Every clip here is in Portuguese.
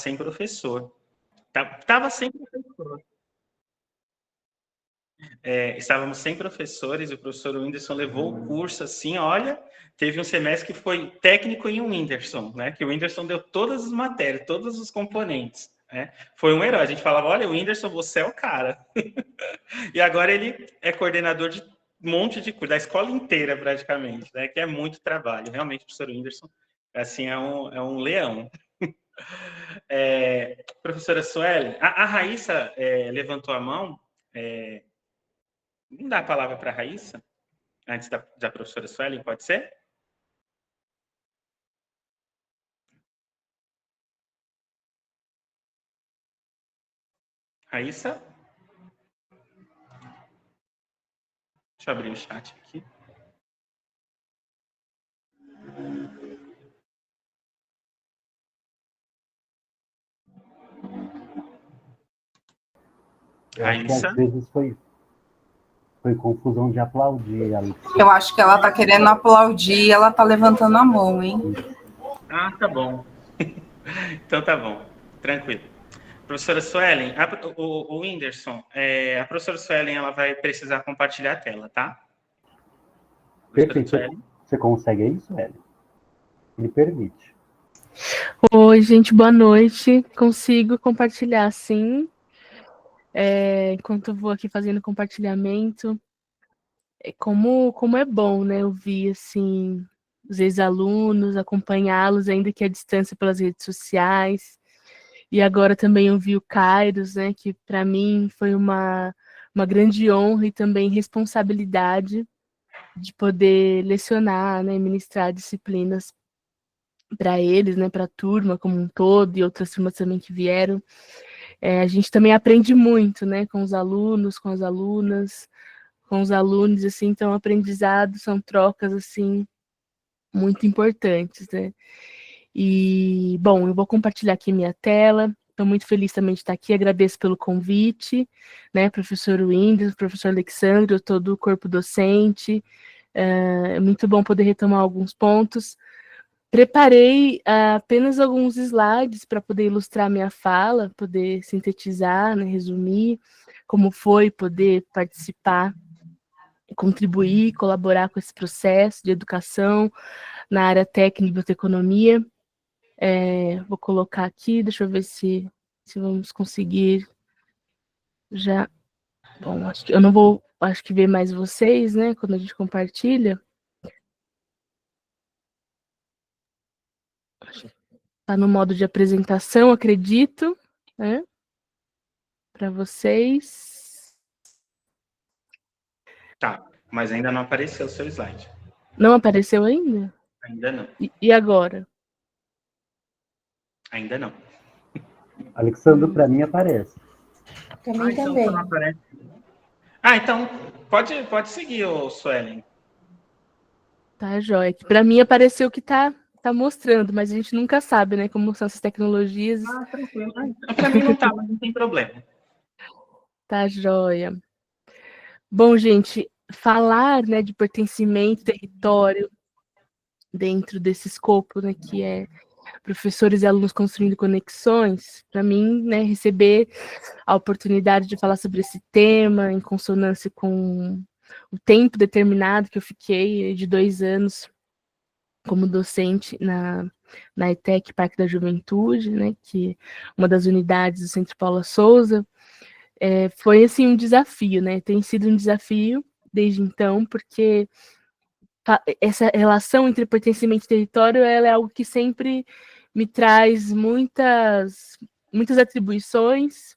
sem professor. Estava sem professor. Estávamos sem professores, e o professor Whindersson levou o curso assim, olha, teve um semestre que foi técnico em Whindersson, né? Que o Whindersson deu todas as matérias, todos os componentes. Né? Foi um herói. A gente falava, olha, o Whindersson, você é o cara. E agora ele é coordenador de um monte de coisa, da escola inteira praticamente, né? Que é muito trabalho. Realmente, o professor Whindersson, assim, é um leão. Professora Sueli, a Raíssa levantou a mão. Não dá a palavra para a Raíssa? Antes da professora Sueli, pode ser? Raíssa? Deixa eu abrir o chat aqui. Raíssa? Às vezes foi confusão de aplaudir. Eu acho que ela está querendo aplaudir e ela está levantando a mão, hein? Ah, tá bom. Então tá bom, tranquilo. Professora Suelen, o Whindersson, a professora Suelen, ela vai precisar compartilhar a tela, tá? Perfeito. Você consegue isso, Suelen? Me permite. Oi, gente, boa noite. Consigo compartilhar, sim. Enquanto eu vou aqui fazendo compartilhamento, como é bom, né, ouvir, assim, os ex-alunos, acompanhá-los, ainda que à distância pelas redes sociais. E agora também ouvir o Kairos, né, que para mim foi uma grande honra e também responsabilidade de poder lecionar, né, ministrar disciplinas para eles, né, para a turma como um todo e outras turmas também que vieram. A gente também aprende muito, né, com os alunos, com as alunas, com os alunos, assim, então aprendizado são trocas, assim, muito importantes, né. E, bom, eu vou compartilhar aqui minha tela, estou muito feliz também de estar aqui, agradeço pelo convite, né, professor Whindersson, professor Alexandre, todo o corpo docente, é muito bom poder retomar alguns pontos. Preparei apenas alguns slides para poder ilustrar minha fala, poder sintetizar, né, resumir como foi poder participar, contribuir, colaborar com esse processo de educação na área técnica e biblioteconomia. Vou colocar aqui, deixa eu ver se vamos conseguir já. Bom, acho que eu não vou, ver mais vocês, né, quando a gente compartilha. Está no modo de apresentação, acredito, né? Para vocês. Tá, mas ainda não apareceu o seu slide. Não apareceu ainda? Ainda não. E agora? Ainda não. Alexandre, para mim aparece. Para mim também. Então não aparece. Então pode seguir, o Suelen. Tá, joia. Para mim apareceu que tá mostrando, mas a gente nunca sabe, né, como são essas tecnologias. Tranquilo. Para mim não tá, mas não tem problema. Tá, joia. Bom, gente, falar, né, de pertencimento, território, dentro desse escopo, né, que é professores e alunos construindo conexões, para mim, né, receber a oportunidade de falar sobre esse tema em consonância com o tempo determinado que eu fiquei, de 2 anos, como docente na ETEC Parque da Juventude, né, que é uma das unidades do Centro Paula Souza, foi, assim, um desafio, né, tem sido um desafio desde então, porque essa relação entre pertencimento e território, ela é algo que sempre me traz muitas atribuições,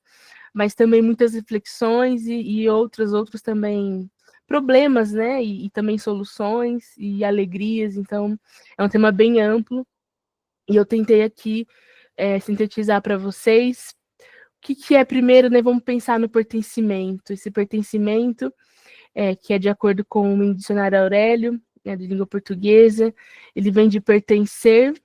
mas também muitas reflexões e outros também problemas, né, e também soluções e alegrias, então é um tema bem amplo, e eu tentei aqui sintetizar para vocês o que é primeiro, né, vamos pensar no pertencimento, esse pertencimento que é de acordo com o dicionário Aurélio, né, de língua portuguesa, ele vem de pertencer,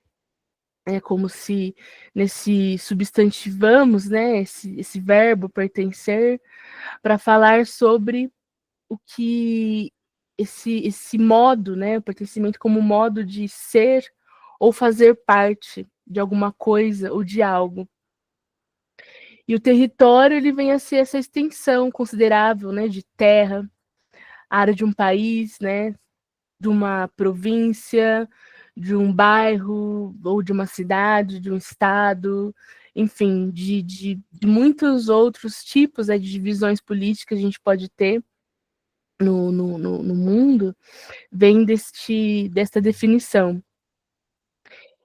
como se nesse substantivamos, né, esse verbo pertencer, para falar sobre o que esse modo, né, o pertencimento como modo de ser ou fazer parte de alguma coisa ou de algo. E o território ele vem a ser essa extensão considerável, né, de terra, área de um país, né, de uma província, de um bairro, ou de uma cidade, de um estado, enfim, de muitos outros tipos, né, de divisões políticas que a gente pode ter no mundo, vem desta definição.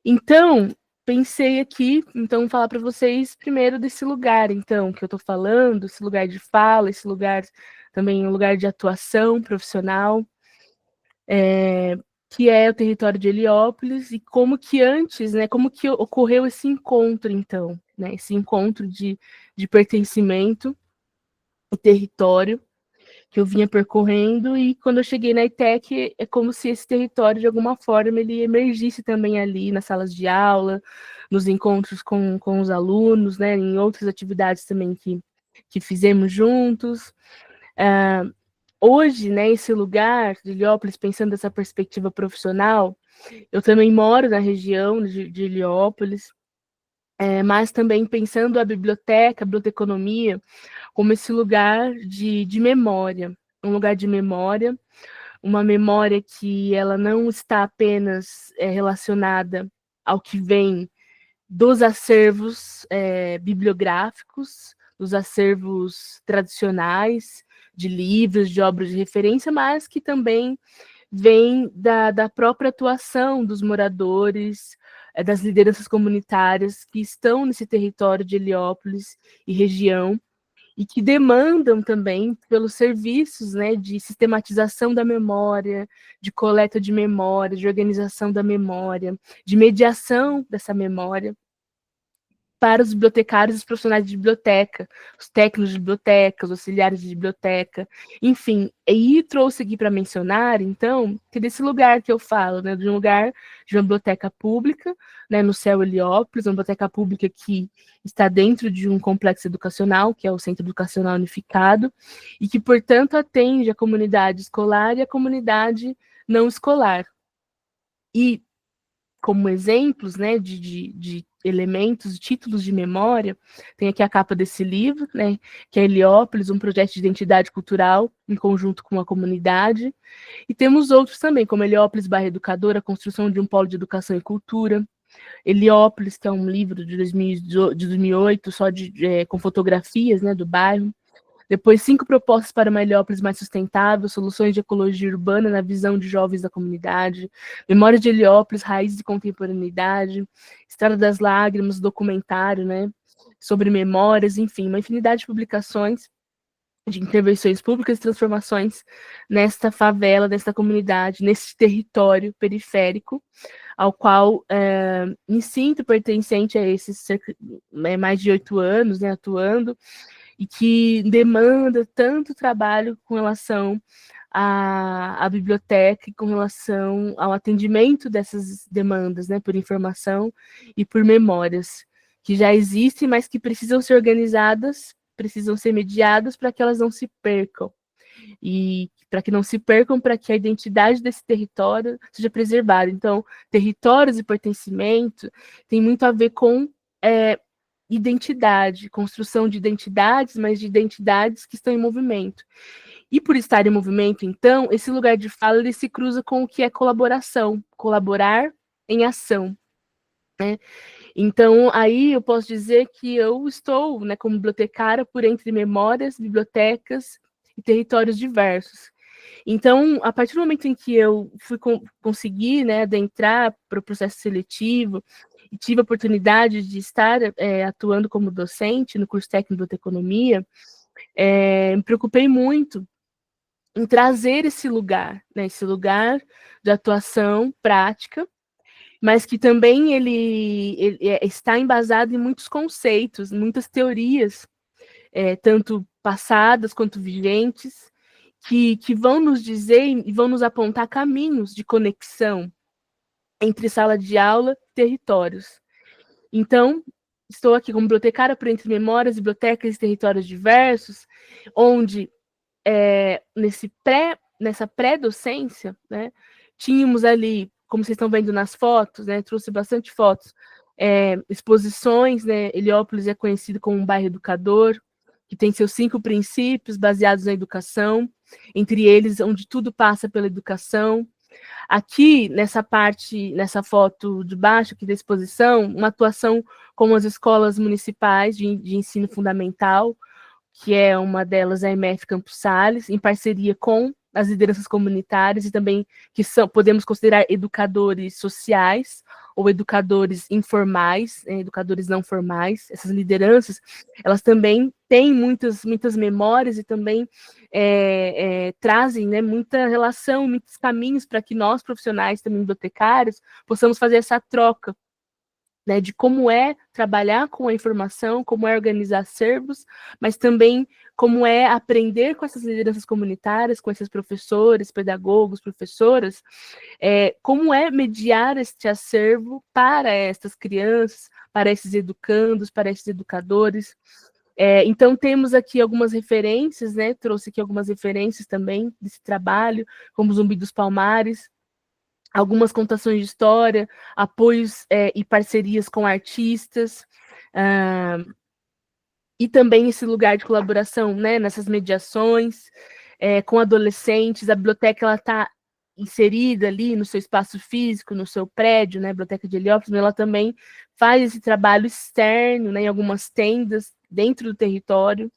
Então, pensei aqui, então, falar para vocês primeiro desse lugar, então, que eu estou falando, esse lugar de fala, esse lugar também um lugar de atuação profissional, que é o território de Heliópolis, e como que antes, né, como que ocorreu esse encontro, então, né, esse encontro de pertencimento e território, que eu vinha percorrendo, e quando eu cheguei na ETEC, é como se esse território, de alguma forma, ele emergisse também ali nas salas de aula, nos encontros com os alunos, né, em outras atividades também que fizemos juntos. Hoje, né, esse lugar de Heliópolis, pensando nessa perspectiva profissional, eu também moro na região de Heliópolis, mas também pensando a biblioteca, a biblioteconomia, como esse lugar de memória, um lugar de memória, uma memória que ela não está apenas relacionada ao que vem dos acervos bibliográficos, dos acervos tradicionais, de livros, de obras de referência, mas que também vem da própria atuação dos moradores, das lideranças comunitárias que estão nesse território de Heliópolis e região, e que demandam também pelos serviços, né, de sistematização da memória, de coleta de memória, de organização da memória, de mediação dessa memória para os bibliotecários e os profissionais de biblioteca, os técnicos de biblioteca, os auxiliares de biblioteca, enfim. E trouxe aqui para mencionar, então, que desse lugar que eu falo, né, de um lugar de uma biblioteca pública, né, no CEU Heliópolis, uma biblioteca pública que está dentro de um complexo educacional, que é o Centro Educacional Unificado, e que, portanto, atende a comunidade escolar e a comunidade não escolar. E, como exemplos, né, de elementos, títulos de memória, tem aqui a capa desse livro, né, que é Heliópolis, um projeto de identidade cultural em conjunto com a comunidade, e temos outros também, como Heliópolis Bairro Educador, a construção de um polo de educação e cultura, Heliópolis, que é um livro de 2008, só com fotografias, né, do bairro. Depois, 5 propostas para uma Heliópolis mais sustentável, soluções de ecologia urbana na visão de jovens da comunidade, Memórias de Heliópolis, raízes e contemporaneidade, Estrada das Lágrimas, documentário, né, sobre memórias, enfim, uma infinidade de publicações de intervenções públicas e transformações nesta favela, nesta comunidade, nesse território periférico, ao qual me sinto pertencente a esses mais de 8 anos, né, atuando, e que demanda tanto trabalho com relação à biblioteca e com relação ao atendimento dessas demandas, né, por informação e por memórias, que já existem, mas que precisam ser organizadas, precisam ser mediadas para que elas não se percam. E para que não se percam, para que a identidade desse território seja preservada. Então, territórios e pertencimento tem muito a ver com identidade, construção de identidades, mas de identidades que estão em movimento. E por estar em movimento, então, esse lugar de fala ele se cruza com o que é colaboração, colaborar em ação, né? Então, aí eu posso dizer que eu estou, né, como bibliotecária por entre memórias, bibliotecas e territórios diversos. Então, a partir do momento em que eu consegui, né, adentrar para o processo seletivo e tive a oportunidade de estar atuando como docente no curso técnico de biblioteconomia, me preocupei muito em trazer esse lugar, né, esse lugar de atuação prática, mas que também ele está embasado em muitos conceitos, muitas teorias, tanto passadas quanto vigentes, que vão nos dizer e vão nos apontar caminhos de conexão entre sala de aula e territórios. Então, estou aqui como bibliotecária por entre memórias, bibliotecas e territórios diversos, onde nessa pré-docência, né, tínhamos ali, como vocês estão vendo nas fotos, né, trouxe bastante fotos, exposições, né? Heliópolis é conhecido como um bairro educador, que tem seus 5 princípios baseados na educação, entre eles onde tudo passa pela educação. Aqui, nessa foto de baixo aqui da exposição, uma atuação com as escolas municipais de ensino fundamental, que é uma delas a EMF Campos Sales, em parceria com as lideranças comunitárias e também que podemos considerar educadores sociais ou educadores informais, educadores não formais. Essas lideranças, elas também têm muitas memórias e também trazem, né, muita relação, muitos caminhos para que nós, profissionais também bibliotecários, possamos fazer essa troca, né, de como é trabalhar com a informação, como é organizar acervos, mas também como é aprender com essas lideranças comunitárias, com esses professores, pedagogos, professoras, como é mediar este acervo para estas crianças, para esses educandos, para esses educadores. Então, temos aqui algumas referências, né, trouxe aqui algumas referências também desse trabalho, como Zumbi dos Palmares, algumas contações de história, apoios e parcerias com artistas, e também esse lugar de colaboração, né, nessas mediações, com adolescentes. A biblioteca está inserida ali no seu espaço físico, no seu prédio, né, a Biblioteca de Heliópolis, mas ela também faz esse trabalho externo, né, em algumas tendas dentro do território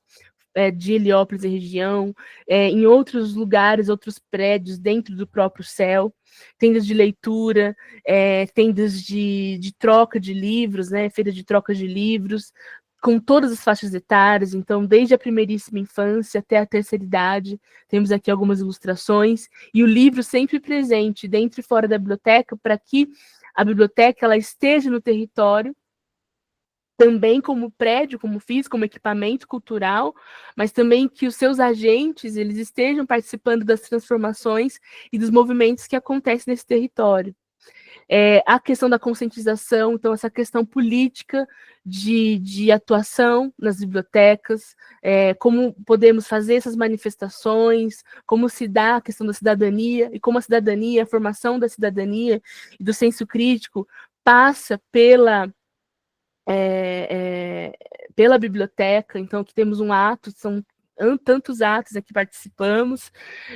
de Heliópolis e região, em outros lugares, outros prédios dentro do próprio CEL, tendas de leitura, tendas de troca de livros, né, feira de troca de livros, com todas as faixas etárias, então, desde a primeiríssima infância até a terceira idade, temos aqui algumas ilustrações, e o livro sempre presente dentro e fora da biblioteca, para que a biblioteca ela esteja no território, também como prédio, como físico, como equipamento cultural, mas também que os seus agentes eles estejam participando das transformações e dos movimentos que acontecem nesse território. A questão da conscientização, então, essa questão política de atuação nas bibliotecas, como podemos fazer essas manifestações, como se dá a questão da cidadania, e como a cidadania, a formação da cidadania e do senso crítico passa pela biblioteca. Então, aqui temos um ato, são tantos atos a que participamos,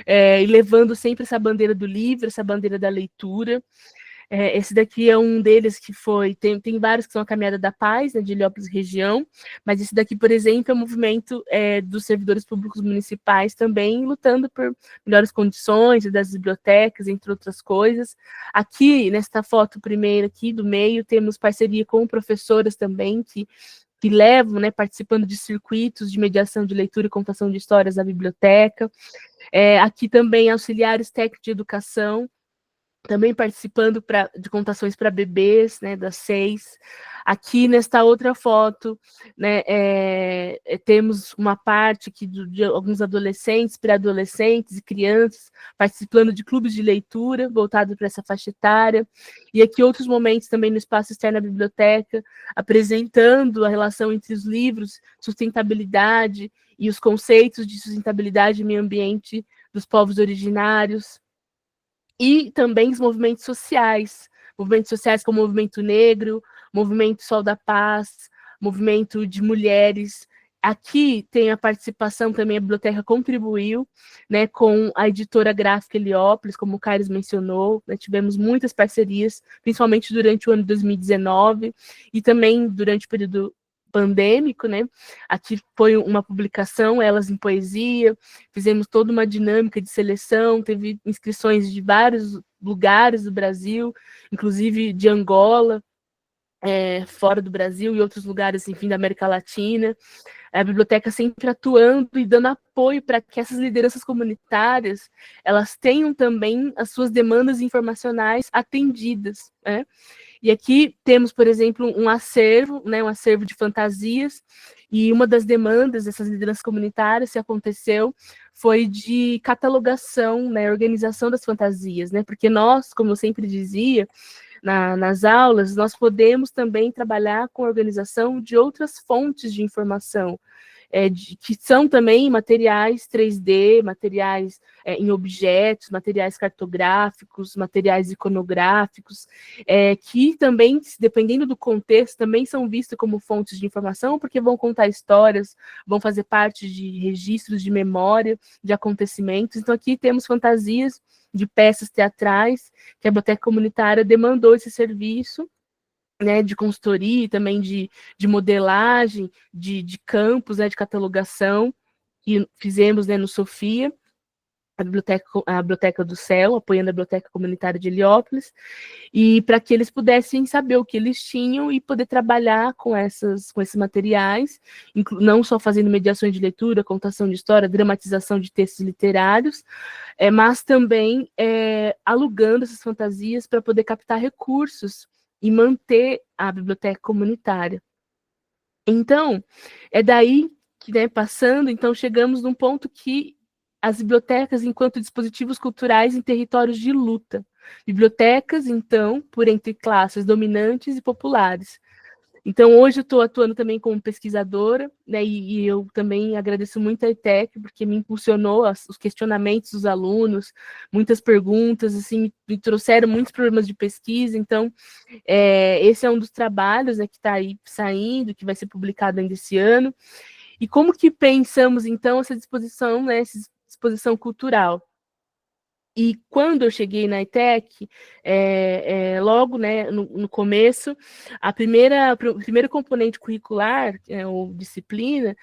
e levando sempre essa bandeira do livro, essa bandeira da leitura. Esse daqui é um deles que tem vários que são a Caminhada da Paz, né, de Heliópolis região, mas esse daqui, por exemplo, é o movimento dos servidores públicos municipais também lutando por melhores condições das bibliotecas, entre outras coisas. Aqui, nesta foto primeira aqui do meio, temos parceria com professoras também que levam, né, participando de circuitos de mediação de leitura e contação de histórias da biblioteca. Aqui também auxiliares técnicos de educação, também participando de contações para bebês, né, das 6. Aqui, nesta outra foto, né, temos uma parte aqui de alguns adolescentes, pré-adolescentes e crianças participando de clubes de leitura voltado para essa faixa etária. E aqui outros momentos também no espaço externo da biblioteca, apresentando a relação entre os livros, sustentabilidade e os conceitos de sustentabilidade e meio ambiente dos povos originários. E também os movimentos sociais como o Movimento Negro, Movimento Sol da Paz, Movimento de Mulheres. Aqui tem a participação também, a biblioteca contribuiu, né, com a editora gráfica Heliópolis, como o Carlos mencionou, né, tivemos muitas parcerias, principalmente durante o ano de 2019, e também durante o período pandêmico, né? Aqui foi uma publicação, Elas em Poesia, fizemos toda uma dinâmica de seleção, teve inscrições de vários lugares do Brasil, inclusive de Angola, fora do Brasil e outros lugares, enfim, da América Latina. A biblioteca sempre atuando e dando apoio para que essas lideranças comunitárias elas tenham também as suas demandas informacionais atendidas, né? E aqui temos, por exemplo, um acervo, né, um acervo de fantasias, e uma das demandas dessas lideranças comunitárias que aconteceu foi de catalogação, né, organização das fantasias, né, porque nós, como eu sempre dizia, nas aulas, nós podemos também trabalhar com a organização de outras fontes de informação. que são também materiais 3D, materiais em objetos, materiais cartográficos, materiais iconográficos, que também, dependendo do contexto, também são vistos como fontes de informação, porque vão contar histórias, vão fazer parte de registros de memória, de acontecimentos. Então, aqui temos fantasias de peças teatrais, que a Biblioteca Comunitária demandou esse serviço, né, de consultoria e também de modelagem, de campos, né, de catalogação, que fizemos, né, no Sofia, a Biblioteca do Céu, apoiando a Biblioteca Comunitária de Heliópolis, e para que eles pudessem saber o que eles tinham e poder trabalhar com esses materiais, não só fazendo mediações de leitura, contação de história, dramatização de textos literários, mas também alugando essas fantasias para poder captar recursos e manter a biblioteca comunitária. Então, é daí que, né, passando, então chegamos num ponto que as bibliotecas enquanto dispositivos culturais em territórios de luta. Bibliotecas, então, por entre classes dominantes e populares. Então, hoje eu estou atuando também como pesquisadora, né, e eu também agradeço muito a ETEC, porque me impulsionou os questionamentos dos alunos, muitas perguntas, assim, me trouxeram muitos problemas de pesquisa. Então, esse é um dos trabalhos, né, que está aí saindo, que vai ser publicado ainda esse ano. E como que pensamos, então, essa disposição, né, essa disposição cultural? E quando eu cheguei na ETEC, logo, né, no começo, o primeiro componente curricular, ou disciplina,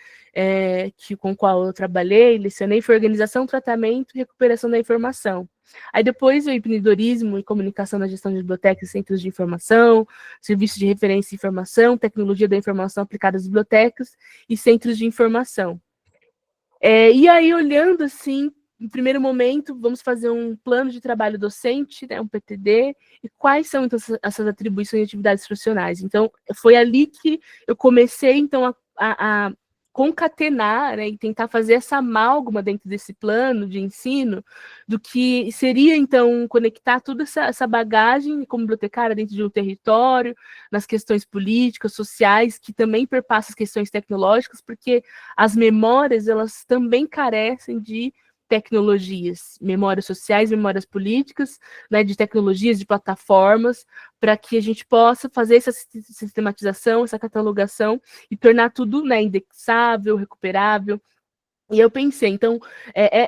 com o qual eu trabalhei, lecionei, foi organização, tratamento e recuperação da informação. Aí depois veio empreendedorismo e comunicação na gestão de bibliotecas e centros de informação, serviços de referência e informação, tecnologia da informação aplicada às bibliotecas e centros de informação. E aí, olhando assim, no primeiro momento, vamos fazer um plano de trabalho docente, né, um PTD, e quais são então, essas atribuições e atividades profissionais. Então, foi ali que eu comecei, então, a concatenar, né, e tentar fazer essa amálgama dentro desse plano de ensino, do que seria, então, conectar toda essa bagagem como bibliotecária dentro de um território, nas questões políticas, sociais, que também perpassam as questões tecnológicas, porque as memórias, elas também carecem de tecnologias, memórias sociais, memórias políticas, né, de tecnologias, de plataformas, para que a gente possa fazer essa sistematização, essa catalogação e tornar tudo, né, indexável, recuperável. E eu pensei, então,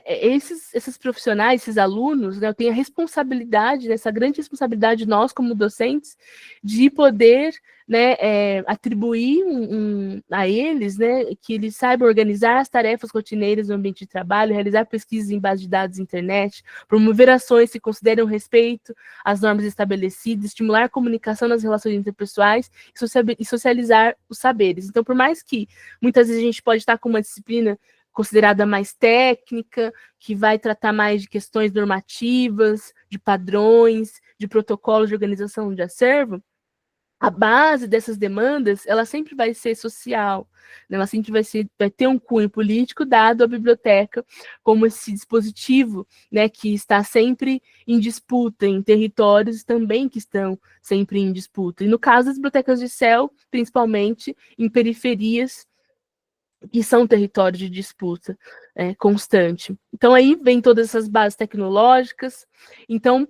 esses profissionais, esses alunos, né, eu tenho a responsabilidade, essa grande responsabilidade, nós como docentes, de poder, né, atribuir a eles, né, que eles saibam organizar as tarefas rotineiras no ambiente de trabalho, realizar pesquisas em base de dados internet, promover ações que consideram respeito às normas estabelecidas, estimular a comunicação nas relações interpessoais e socializar os saberes. Então, por mais que muitas vezes a gente pode estar com uma disciplina considerada mais técnica, que vai tratar mais de questões normativas, de padrões, de protocolos de organização de acervo, a base dessas demandas, ela sempre vai ser social, né? Ela sempre vai ter um cunho político dado à biblioteca como esse dispositivo, né, que está sempre em disputa, em territórios também que estão sempre em disputa. E no caso das bibliotecas de céu, principalmente em periferias, que são territórios de disputa constante. Então, aí vem todas essas bases tecnológicas. Então,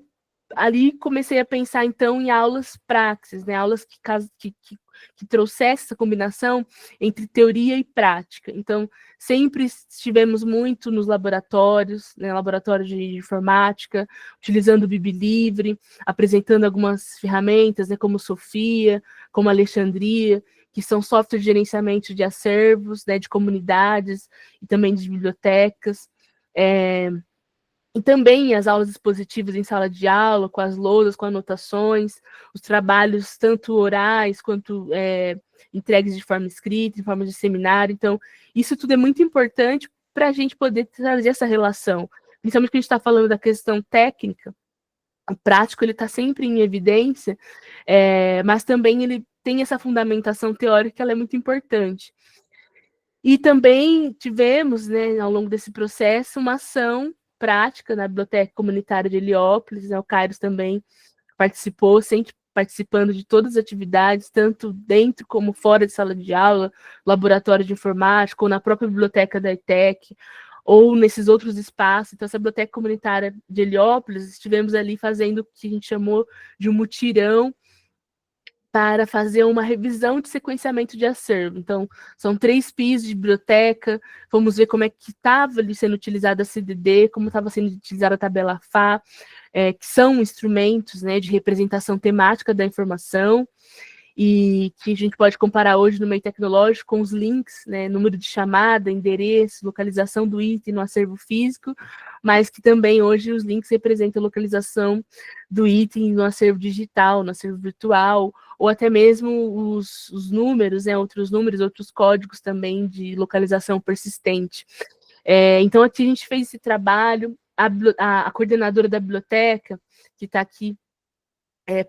ali comecei a pensar, então, em aulas praxis, né? Aulas que trouxessem essa combinação entre teoria e prática. Então, sempre estivemos muito nos laboratórios, né? Laboratório de informática, utilizando o Biblivre, apresentando algumas ferramentas, né? Como Sofia, como Alexandria, que são softwares de gerenciamento de acervos, né, de comunidades e também de bibliotecas. E também as aulas expositivas em sala de aula, com as loudas, com anotações, os trabalhos tanto orais quanto entregues de forma escrita, em forma de seminário. Então, isso tudo é muito importante para a gente poder trazer essa relação. Principalmente que a gente está falando da questão técnica, o prático ele está sempre em evidência, mas também ele tem essa fundamentação teórica, ela é muito importante. E também tivemos, né, ao longo desse processo, uma ação prática na Biblioteca Comunitária de Heliópolis, né, o Kairos também participou, sempre participando de todas as atividades, tanto dentro como fora de sala de aula, laboratório de informática, ou na própria biblioteca da ETEC, ou nesses outros espaços. Então, essa biblioteca comunitária de Heliópolis, estivemos ali fazendo o que a gente chamou de um mutirão para fazer uma revisão de sequenciamento de acervo. Então, são 3 pisos de biblioteca, vamos ver como é que estava ali sendo utilizada a CDD, como estava sendo utilizada a tabela FA, que são instrumentos, né, de representação temática da informação, e que a gente pode comparar hoje no meio tecnológico com os links, né, número de chamada, endereço, localização do item no acervo físico, mas que também hoje os links representam a localização do item no acervo digital, no acervo virtual, ou até mesmo os números, né, outros números, outros códigos também de localização persistente. Então, aqui a gente fez esse trabalho, a coordenadora da biblioteca, que está aqui,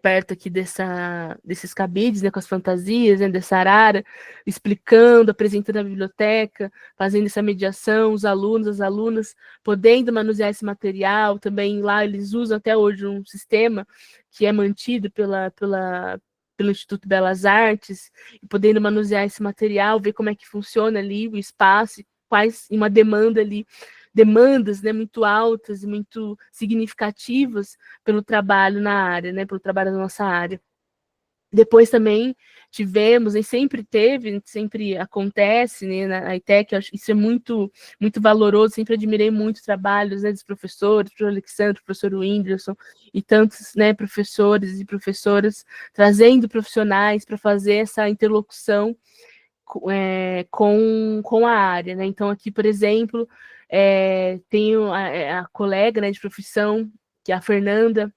perto aqui desses cabides, né, com as fantasias, né, dessa arara, explicando, apresentando a biblioteca, fazendo essa mediação, os alunos, as alunas, podendo manusear esse material. Também lá eles usam até hoje um sistema que é mantido pelo Instituto Belas Artes, e podendo manusear esse material, ver como é que funciona ali o espaço, quais uma demanda ali, demandas, né, muito altas e muito significativas pelo trabalho na área, né, pelo trabalho da nossa área. Depois também tivemos, e sempre teve, sempre acontece, né, na ETEC, eu acho que isso é muito, muito valoroso, sempre admirei muito os trabalhos, né, dos professores, professor Alexandre, professor Whindersson, e tantos, né, professores e professoras, trazendo profissionais para fazer essa interlocução com a área, né? Então, aqui, por exemplo, tenho a colega, né, de profissão, que é a Fernanda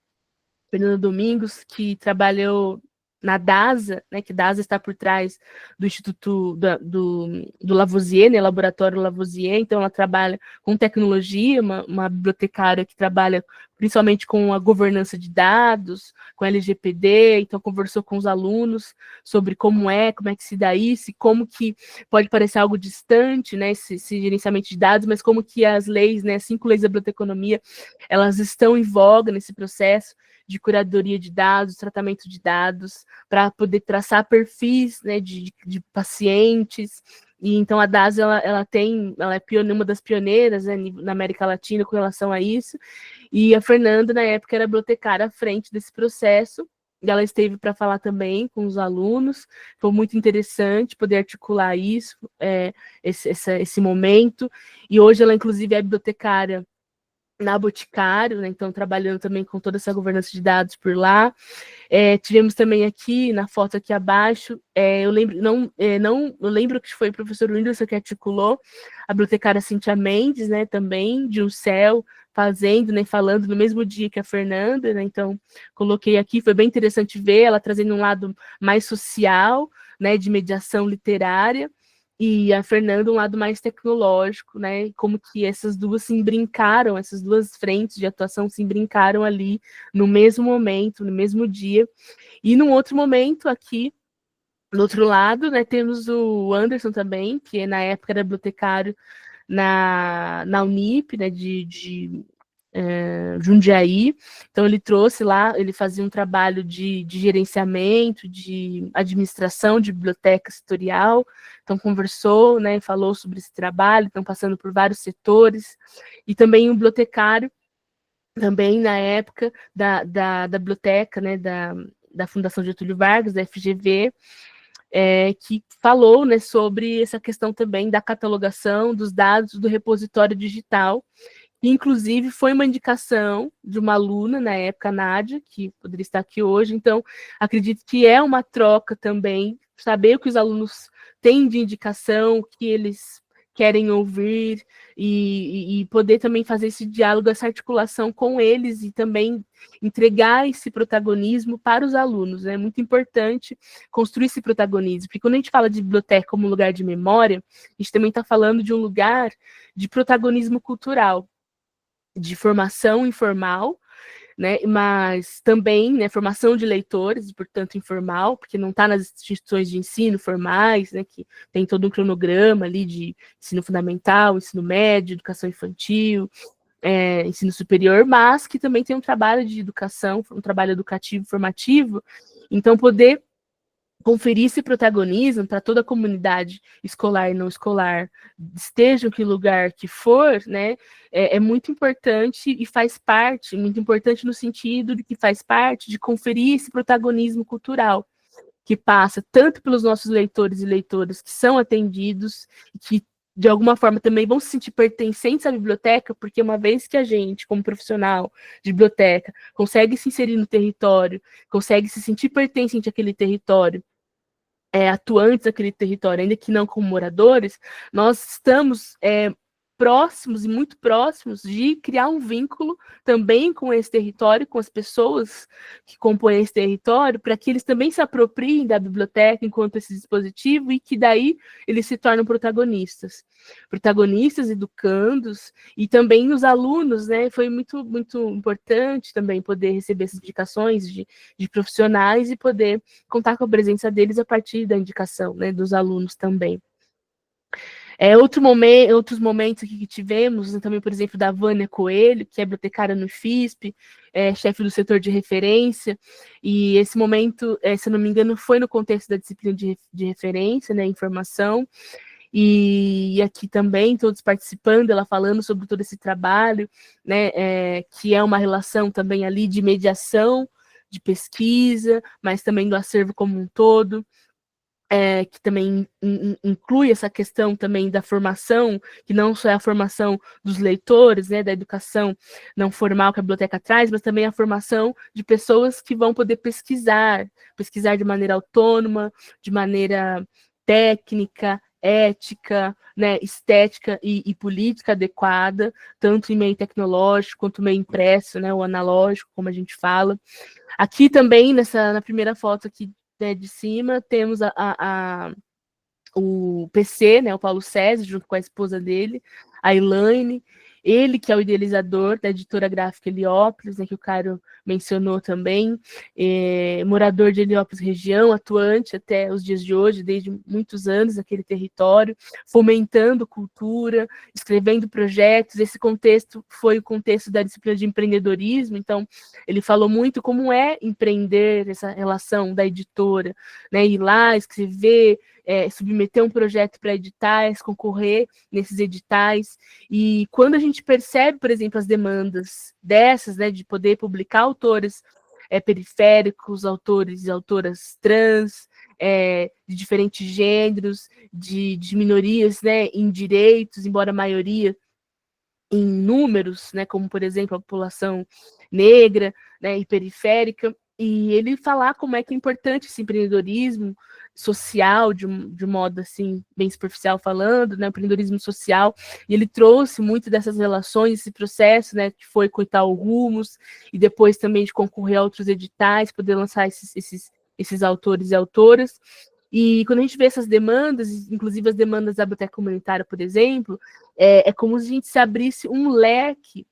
Domingos, que trabalhou na DASA, né, que DASA está por trás do Instituto do Lavoisier, né, Laboratório Lavoisier. Então ela trabalha com tecnologia, uma bibliotecária que trabalha principalmente com a governança de dados, com LGPD. Então conversou com os alunos sobre como é que se dá isso, e como que pode parecer algo distante, né, esse gerenciamento de dados, mas como que as leis, né, as 5 leis da biblioteconomia, elas estão em voga nesse processo de curadoria de dados, tratamento de dados, para poder traçar perfis, né, de pacientes. E então a DASA ela é uma das pioneiras, né, na América Latina com relação a isso. E a Fernanda, na época, era bibliotecária à frente desse processo, e ela esteve para falar também com os alunos. Foi muito interessante poder articular isso, esse momento. E hoje ela, inclusive, é bibliotecária na Boticário, né, então trabalhando também com toda essa governança de dados por lá. Tivemos também aqui, na foto aqui abaixo, eu lembro que foi o professor Whindersson que articulou, a bibliotecária Cíntia Mendes, né, também, de um céu, fazendo, né, falando no mesmo dia que a Fernanda, né, então coloquei aqui, foi bem interessante ver ela trazendo um lado mais social, né, de mediação literária, e a Fernanda um lado mais tecnológico, né, como que essas duas frentes de atuação se brincaram ali no mesmo momento, no mesmo dia. E num outro momento aqui, do outro lado, né, temos o Anderson também, que na época era bibliotecário na Unip, né, de Jundiaí. Então ele trouxe lá, ele fazia um trabalho de gerenciamento, de administração de biblioteca setorial. Então conversou, né, falou sobre esse trabalho, estão passando por vários setores. E também um bibliotecário, também na época da biblioteca, né, da Fundação Getúlio Vargas, da FGV, que falou, né, sobre essa questão também da catalogação dos dados do repositório digital. Inclusive, foi uma indicação de uma aluna, na época, Nádia, que poderia estar aqui hoje. Então, acredito que é uma troca também, saber o que os alunos têm de indicação, o que eles querem ouvir, e poder também fazer esse diálogo, essa articulação com eles, e também entregar esse protagonismo para os alunos. É muito importante construir esse protagonismo, porque quando a gente fala de biblioteca como lugar de memória, a gente também está falando de um lugar de protagonismo cultural, de formação informal, né, mas também, né, formação de leitores, portanto informal, porque não está nas instituições de ensino formais, né, que tem todo um cronograma ali de ensino fundamental, ensino médio, educação infantil, ensino superior, mas que também tem um trabalho de educação, um trabalho educativo, formativo, Então, poder conferir esse protagonismo para toda a comunidade escolar e não escolar, esteja em que lugar que for, né, é muito importante e faz parte, muito importante no sentido de que faz parte de conferir esse protagonismo cultural, que passa tanto pelos nossos leitores e leitoras que são atendidos, que de alguma forma também vão se sentir pertencentes à biblioteca, porque uma vez que a gente, como profissional de biblioteca, consegue se inserir no território, consegue se sentir pertencente àquele território, atuantes daquele território, ainda que não como moradores, nós estamos próximos e muito próximos de criar um vínculo também com esse território, com as pessoas que compõem esse território, para que eles também se apropriem da biblioteca enquanto esse dispositivo e que daí eles se tornam protagonistas. Protagonistas, educandos e também os alunos, né? Foi muito, muito importante também poder receber essas indicações de profissionais e poder contar com a presença deles a partir da indicação, né, dos alunos também. Outros momentos aqui que tivemos, né, também, por exemplo, da Vânia Coelho, que é bibliotecária no IFISP, chefe do setor de referência, e esse momento, se não me engano, foi no contexto da disciplina de referência, né, informação, e aqui também todos participando, ela falando sobre todo esse trabalho, né, que é uma relação também ali de mediação, de pesquisa, mas também do acervo como um todo, que também inclui essa questão também da formação, que não só é a formação dos leitores, né, da educação não formal que a biblioteca traz, mas também a formação de pessoas que vão poder pesquisar de maneira autônoma, de maneira técnica, ética, né, estética e política adequada, tanto em meio tecnológico quanto meio impresso, né, o analógico, como a gente fala. Aqui também, na primeira foto aqui, né, de cima, temos o PC, né, o Paulo César, junto com a esposa dele, a Elaine, ele que é o idealizador da editora gráfica Heliópolis, né, que o Caio mencionou também, morador de Heliópolis região, atuante até os dias de hoje, desde muitos anos naquele território, fomentando cultura, escrevendo projetos. Esse contexto foi o contexto da disciplina de empreendedorismo, então ele falou muito como é empreender, essa relação da editora, né, ir lá, escrever, submeter um projeto para editais, concorrer nesses editais, e quando a gente percebe, por exemplo, as demandas dessas, né, de poder publicar autores periféricos, autores e autoras trans, de diferentes gêneros, de minorias, né, em direitos, embora a maioria em números, né, como, por exemplo, a população negra, né, e periférica, e ele falar como é que é importante esse empreendedorismo social, de modo assim, bem superficial falando, né, empreendedorismo social, e ele trouxe muito dessas relações, esse processo, né, que foi com Itaú Rumos, e depois também de concorrer a outros editais, poder lançar esses autores e autoras. E quando a gente vê essas demandas, inclusive as demandas da biblioteca comunitária, por exemplo, é como se a gente se abrisse um leque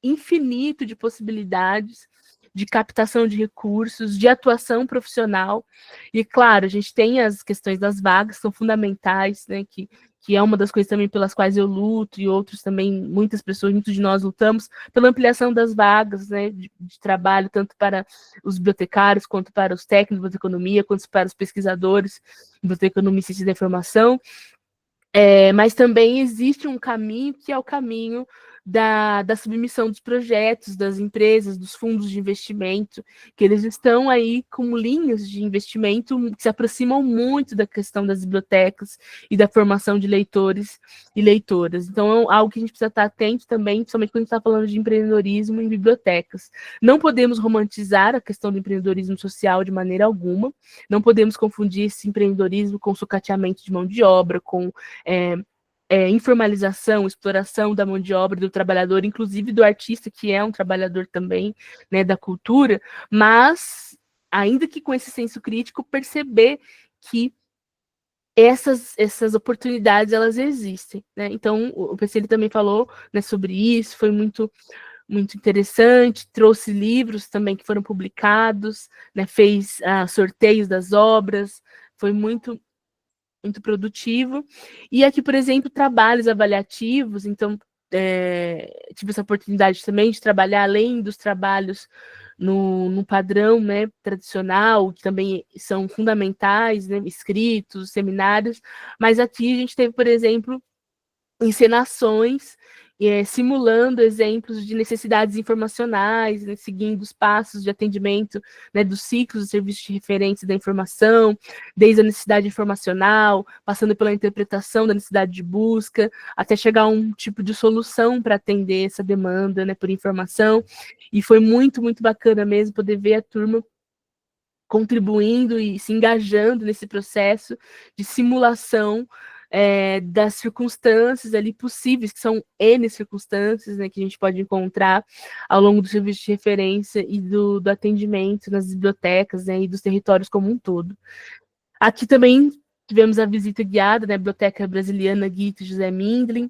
infinito de possibilidades de captação de recursos, de atuação profissional. E, claro, a gente tem as questões das vagas, que são fundamentais, né, que é uma das coisas também pelas quais eu luto, e outros também, muitas pessoas, muitos de nós lutamos, pela ampliação das vagas, né, de trabalho, tanto para os bibliotecários, quanto para os técnicos de economia, quanto para os pesquisadores em biblioteconomia e ciência da informação. Mas também existe um caminho que é o caminho da submissão dos projetos, das empresas, dos fundos de investimento, que eles estão aí com linhas de investimento que se aproximam muito da questão das bibliotecas e da formação de leitores e leitoras. Então, é algo que a gente precisa estar atento também, principalmente quando a gente está falando de empreendedorismo em bibliotecas. Não podemos romantizar a questão do empreendedorismo social de maneira alguma, não podemos confundir esse empreendedorismo com sucateamento de mão de obra, com informalização, exploração da mão de obra do trabalhador, inclusive do artista, que é um trabalhador também, né, da cultura, mas, ainda que com esse senso crítico, perceber que essas oportunidades, elas existem, né? Então, o PC ele também falou, né, sobre isso, foi muito, muito interessante, trouxe livros também que foram publicados, né, fez sorteios das obras, foi muito produtivo. E aqui, por exemplo, trabalhos avaliativos, então tive essa oportunidade também de trabalhar além dos trabalhos no padrão, né, tradicional, que também são fundamentais, né, escritos, seminários, mas aqui a gente teve, por exemplo, encenações simulando exemplos de necessidades informacionais, né, seguindo os passos de atendimento, né, dos ciclos do serviço de referência da informação, desde a necessidade informacional, passando pela interpretação da necessidade de busca, até chegar a um tipo de solução para atender essa demanda, né, por informação. E foi muito, muito bacana mesmo poder ver a turma contribuindo e se engajando nesse processo de simulação das circunstâncias ali possíveis, que são N circunstâncias, né, que a gente pode encontrar ao longo do serviço de referência e do atendimento nas bibliotecas, né, e dos territórios como um todo. Aqui também tivemos a visita guiada na Biblioteca Brasiliana Guito José Mindlin,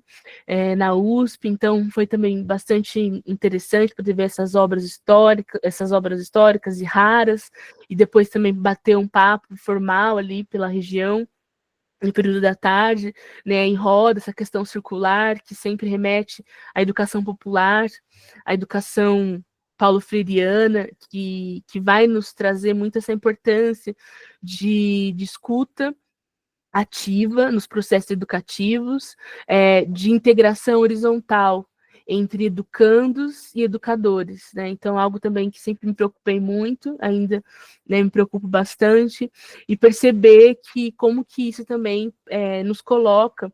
na USP, então foi também bastante interessante poder ver essas obras históricas e raras, e depois também bater um papo formal ali pela região, no período da tarde, né, em roda, essa questão circular, que sempre remete à educação popular, à educação paulo-freireana, que vai nos trazer muito essa importância de escuta ativa nos processos educativos, de integração horizontal entre educandos e educadores, né? Então, algo também que sempre me preocupei muito, ainda, né, me preocupo bastante, e perceber que como que isso também nos coloca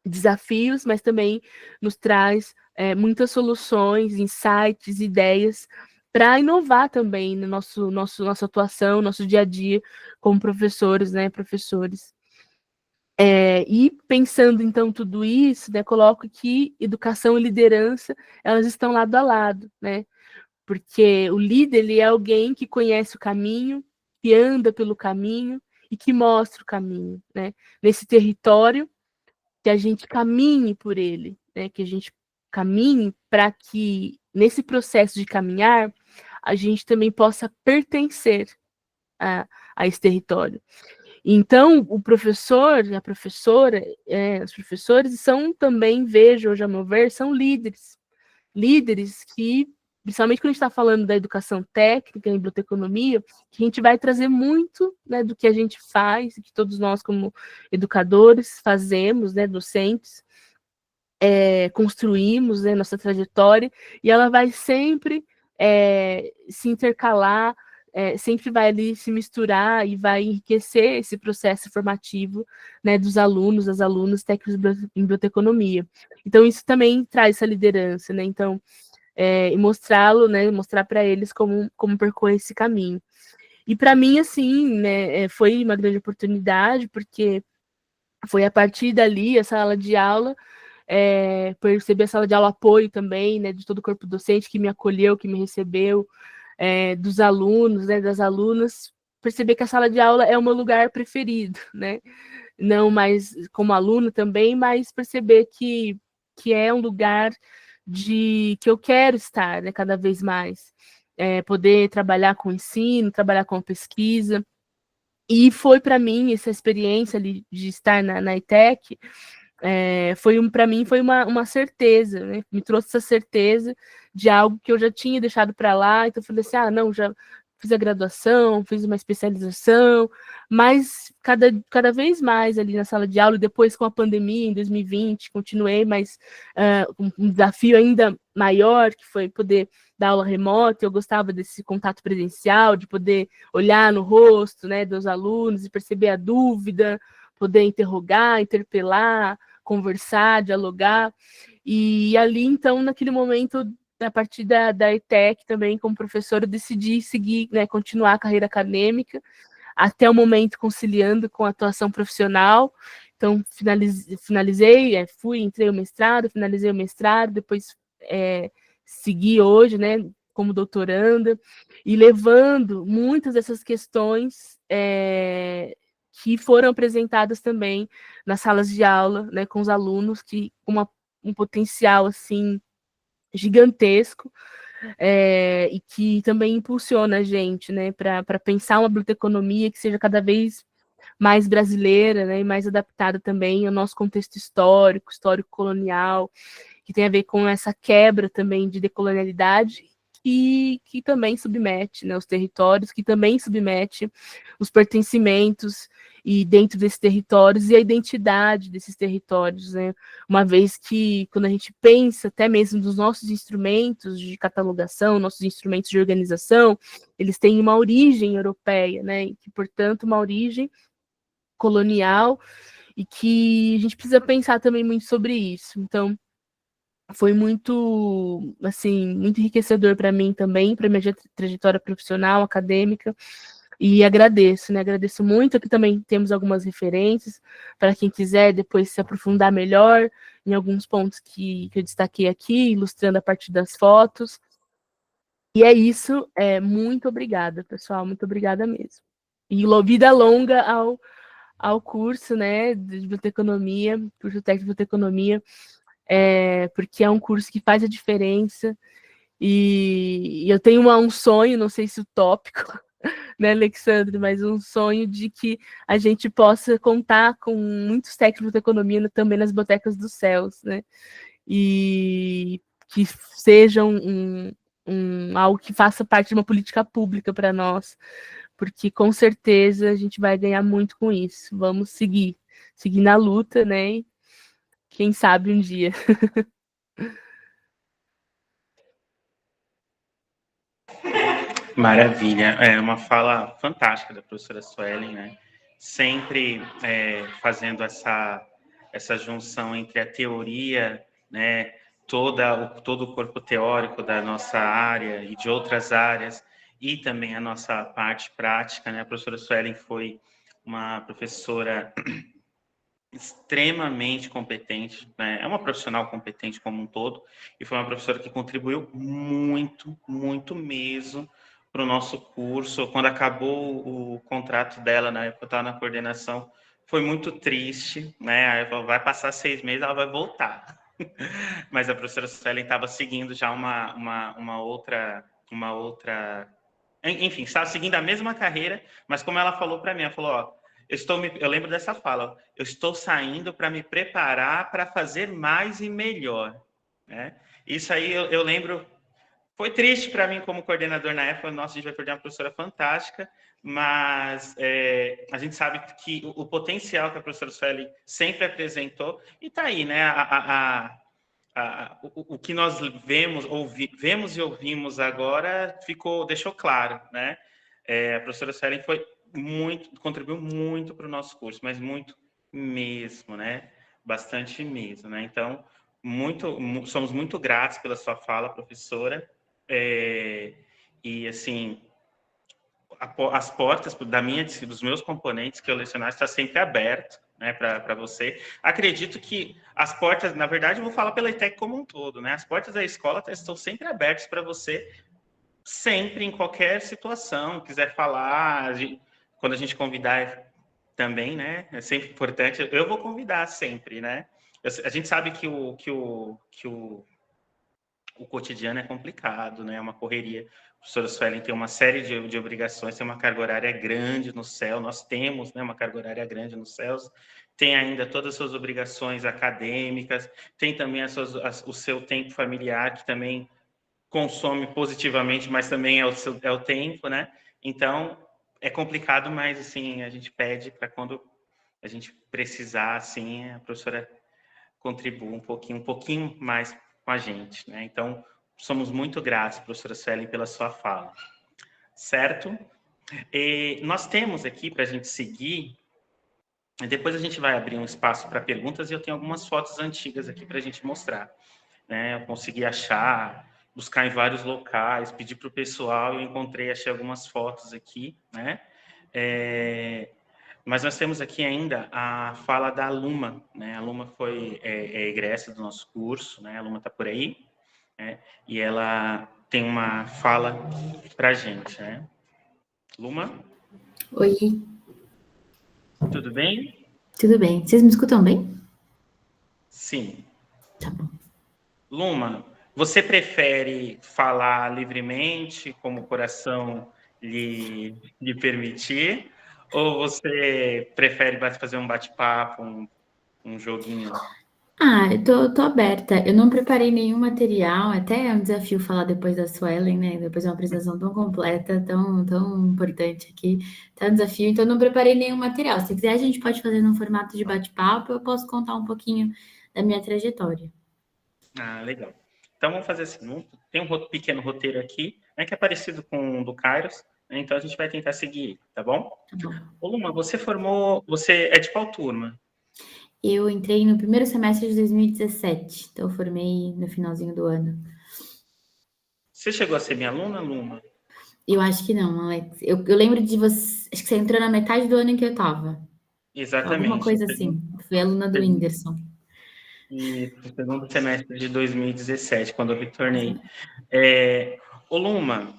desafios, mas também nos traz muitas soluções, insights, ideias para inovar também no nossa atuação, nosso dia a dia como professores, né, professores. E pensando, então, tudo isso, né, coloco que educação e liderança, elas estão lado a lado, né? Porque o líder, ele é alguém que conhece o caminho, que anda pelo caminho e que mostra o caminho, né? Nesse território, que a gente caminhe por ele, né? Que a gente caminhe para que, nesse processo de caminhar, a gente também possa pertencer a esse território. Então, o professor e a professora, os professores são também, vejo hoje a meu ver, são líderes. Líderes que, principalmente quando a gente está falando da educação técnica, em biblioteconomia, que a gente vai trazer muito, né, do que a gente faz, que todos nós como educadores fazemos, né, docentes, construímos, né, nossa trajetória, e ela vai sempre se intercalar, sempre vai ali se misturar e vai enriquecer esse processo formativo, né, dos alunos, das alunas técnicos em biblioteconomia. Então, isso também traz essa liderança, né? Então, e mostrá-lo, né, mostrar para eles como percorrer esse caminho. E para mim, assim, né, foi uma grande oportunidade, porque foi a partir dali, a sala de aula, perceber a sala de aula apoio também, né, de todo o corpo docente que me acolheu, que me recebeu, dos alunos, né, das alunas, perceber que a sala de aula é o meu lugar preferido, né, não mais como aluno também, mas perceber que é um lugar que eu quero estar, né, cada vez mais, poder trabalhar com ensino, trabalhar com pesquisa, e foi para mim essa experiência ali de estar na ETEC, para mim foi uma certeza, né? Me trouxe essa certeza de algo que eu já tinha deixado para lá, então eu falei assim, não, já fiz a graduação, fiz uma especialização, mas cada vez mais ali na sala de aula, e depois com a pandemia em 2020, continuei, mas um desafio ainda maior, que foi poder dar aula remota. Eu gostava desse contato presencial, de poder olhar no rosto, né, dos alunos e perceber a dúvida, poder interrogar, interpelar, conversar, dialogar, e ali, então, naquele momento, a partir da ETEC também, como professora, eu decidi seguir, né, continuar a carreira acadêmica, até o momento conciliando com a atuação profissional. Então, finalizei, entrei o mestrado, finalizei o mestrado, depois segui hoje, né, como doutoranda, e levando muitas dessas questões que foram apresentadas também nas salas de aula, né, com os alunos, que com um potencial assim gigantesco, e que também impulsiona a gente, né, para pensar uma biblioteconomia que seja cada vez mais brasileira, né, e mais adaptada também ao nosso contexto histórico colonial, que tem a ver com essa quebra também de decolonialidade, que também submete, né, os territórios, que também submete os pertencimentos e dentro desses territórios e a identidade desses territórios, né? Uma vez que, quando a gente pensa até mesmo dos nossos instrumentos de catalogação, nossos instrumentos de organização, eles têm uma origem europeia, né? E que, portanto, uma origem colonial, e que a gente precisa pensar também muito sobre isso. Então, foi muito, assim, muito enriquecedor para mim também, para minha trajetória profissional, acadêmica, e agradeço, né? Agradeço muito. Aqui também temos algumas referências para quem quiser depois se aprofundar melhor em alguns pontos que eu destaquei aqui, ilustrando a partir das fotos. E é isso. Muito obrigada, pessoal. Muito obrigada mesmo. E vida longa ao curso, né, de biblioteconomia, curso técnico de biblioteconomia, porque é um curso que faz a diferença. E eu tenho um sonho, não sei se utópico, né, Alexandre, mas um sonho de que a gente possa contar com muitos técnicos de economia também nas bibliotecas dos céus, né, e que sejam algo que faça parte de uma política pública para nós, porque com certeza a gente vai ganhar muito com isso. Vamos seguir na luta, né, e quem sabe um dia. Maravilha, é uma fala fantástica da professora Suelen, né? Sempre fazendo essa junção entre a teoria, né? Todo o corpo teórico da nossa área e de outras áreas, e também a nossa parte prática, né? A professora Suelen foi uma professora extremamente competente, né? É uma profissional competente como um todo, e foi uma professora que contribuiu muito, muito mesmo para o nosso curso. Quando acabou o contrato dela, na época eu estava na coordenação, foi muito triste, né? Aí ela falou, vai passar 6 meses, ela vai voltar. Mas a professora Suelen estava seguindo já uma outra, enfim, estava seguindo a mesma carreira, mas como ela falou para mim, ela falou, ó, eu lembro dessa fala, eu estou saindo para me preparar para fazer mais e melhor, né? Isso aí eu lembro, foi triste para mim como coordenador na época. Nossa, a gente vai perder uma professora fantástica, mas a gente sabe que o potencial que a professora Sueli sempre apresentou, e está aí, né? O que nós vemos e ouvimos agora deixou claro, né? A professora Suelen contribuiu muito para o nosso curso, mas muito mesmo, né? Bastante mesmo, né? Então, somos muito gratos pela sua fala, professora. E assim, as portas dos meus componentes que eu lecionar está sempre aberto, né, para você. Acredito que as portas, na verdade, eu vou falar pela ETEC como um todo, né? As portas da escola estão sempre abertas para você, sempre, em qualquer situação. Quiser falar, quando a gente convidar também, né? É sempre importante. Eu vou convidar sempre, né? A gente sabe que o cotidiano é complicado, né? É uma correria. A professora Suelen tem uma série de obrigações, tem uma carga horária grande no céu, nós temos, né, uma carga horária grande nos céus, tem ainda todas as suas obrigações acadêmicas, tem também o seu tempo familiar, que também consome positivamente, mas também é o tempo, né? Então, é complicado, mas, assim, a gente pede para quando a gente precisar, assim, a professora contribua um pouquinho mais com a gente, né? Então, somos muito gratos, professora Suelen, pela sua fala, certo? E nós temos aqui, para a gente seguir, depois a gente vai abrir um espaço para perguntas, e eu tenho algumas fotos antigas aqui para a gente mostrar, né? Eu consegui achar, buscar em vários locais, pedir para o pessoal, eu achei algumas fotos aqui, né? Mas nós temos aqui ainda a fala da Luma, né? A Luma foi egressa do nosso curso, né? A Luma está por aí, né? E ela tem uma fala para a gente, né? Luma? Oi, Tudo bem? tudo bem? Vocês me escutam bem? Sim. Tá bom. Luma, você prefere falar livremente, como o coração lhe permitir, ou você prefere fazer um bate-papo, um joguinho? Eu tô aberta. Eu não preparei nenhum material, até é um desafio falar depois da Suelen, né? Depois de uma apresentação tão completa, tão importante aqui. Tá um desafio, então eu não preparei nenhum material. Se quiser, a gente pode fazer num formato de bate-papo, eu posso contar um pouquinho da minha trajetória. Ah, legal. Então vamos fazer assim, tem um pequeno roteiro aqui, né, que é parecido com o do Kairos, né, então a gente vai tentar seguir ele, tá bom? Tá bom. Ô, Luma, você é de qual turma? Eu entrei no primeiro semestre de 2017, então eu formei no finalzinho do ano. Você chegou a ser minha aluna, Luma? Eu acho que não, Alex. Eu lembro de você. Acho que você entrou na metade do ano em que eu tava. Alguma Exatamente. coisa assim. Fui aluna do Whindersson. E no segundo semestre de 2017, quando eu retornei. Ô, Luma,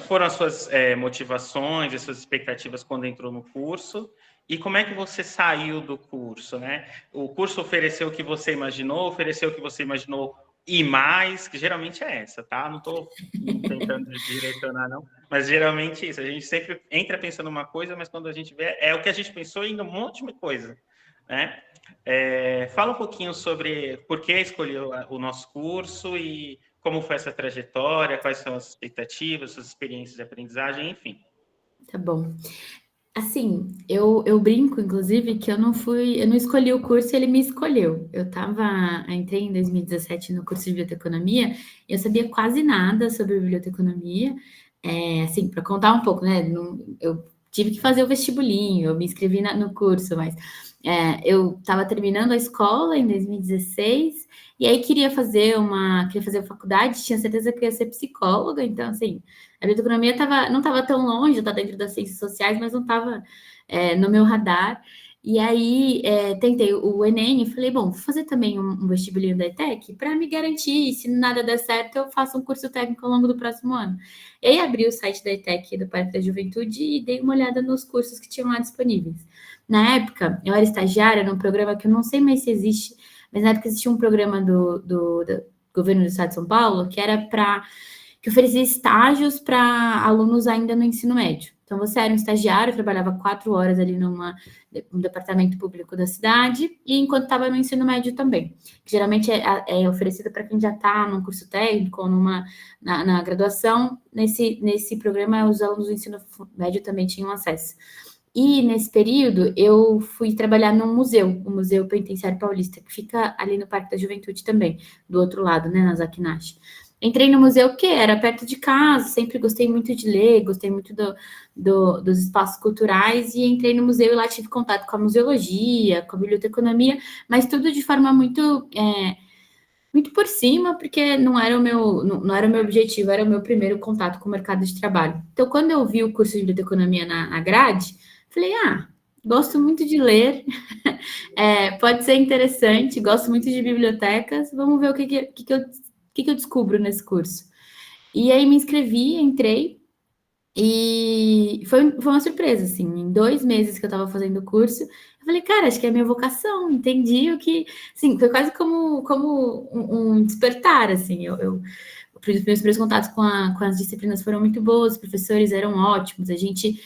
foram as suas motivações, as suas expectativas quando entrou no curso? E como é que você saiu do curso, né? O curso ofereceu o que você imaginou, ofereceu o que você imaginou e mais, que geralmente é essa, tá? Não estou tentando direcionar, não. Mas geralmente é isso. A gente sempre entra pensando uma coisa, mas quando a gente vê, é o que a gente pensou em um monte de coisa, né? Fala um pouquinho sobre por que escolheu o nosso curso e como foi essa trajetória, quais são as expectativas, suas experiências de aprendizagem, enfim. Tá bom. Assim, eu brinco, inclusive, que eu não escolhi o curso, ele me escolheu. Entrei em 2017 no curso de biblioteconomia, e eu sabia quase nada sobre biblioteconomia. Assim, para contar um pouco, né? Eu tive que fazer o vestibulinho, eu me inscrevi no curso, mas eu estava terminando a escola em 2016, e aí queria fazer faculdade, tinha certeza que ia ser psicóloga, então, assim, a biblioteconomia não estava tão longe, está dentro das ciências sociais, mas não estava no meu radar. E aí tentei o Enem e falei, bom, vou fazer também um vestibulinho da ETEC para me garantir, se nada der certo, eu faço um curso técnico ao longo do próximo ano. E aí abri o site da ETEC do Parque da Juventude e dei uma olhada nos cursos que tinham lá disponíveis. Na época, eu era estagiária num programa que eu não sei mais se existe, mas na época existia um programa do governo do estado de São Paulo que era que oferecia estágios para alunos ainda no ensino médio. Então, você era um estagiário, trabalhava 4 horas ali num departamento público da cidade, e enquanto estava no ensino médio também, que geralmente é oferecido para quem já está num curso técnico ou na graduação. Nesse programa, os alunos do ensino médio também tinham acesso. E nesse período, eu fui trabalhar num museu, o Museu Penitenciário Paulista, que fica ali no Parque da Juventude também, do outro lado, né, na Zaki-Nash. Entrei no museu que era perto de casa, sempre gostei muito de ler, gostei muito dos espaços culturais, e entrei no museu e lá tive contato com a museologia, com a biblioteconomia, mas tudo de forma muito por cima, porque não era o meu objetivo, era o meu primeiro contato com o mercado de trabalho. Então, quando eu vi o curso de biblioteconomia na grade, falei, gosto muito de ler, pode ser interessante, gosto muito de bibliotecas, vamos ver o que eu descubro nesse curso. E aí me inscrevi, entrei, e foi uma surpresa, assim, em 2 meses que eu estava fazendo o curso, eu falei, cara, acho que é a minha vocação, entendi o que, assim, foi quase como um despertar, assim, os meus primeiros contatos com as disciplinas foram muito boas, os professores eram ótimos, a gente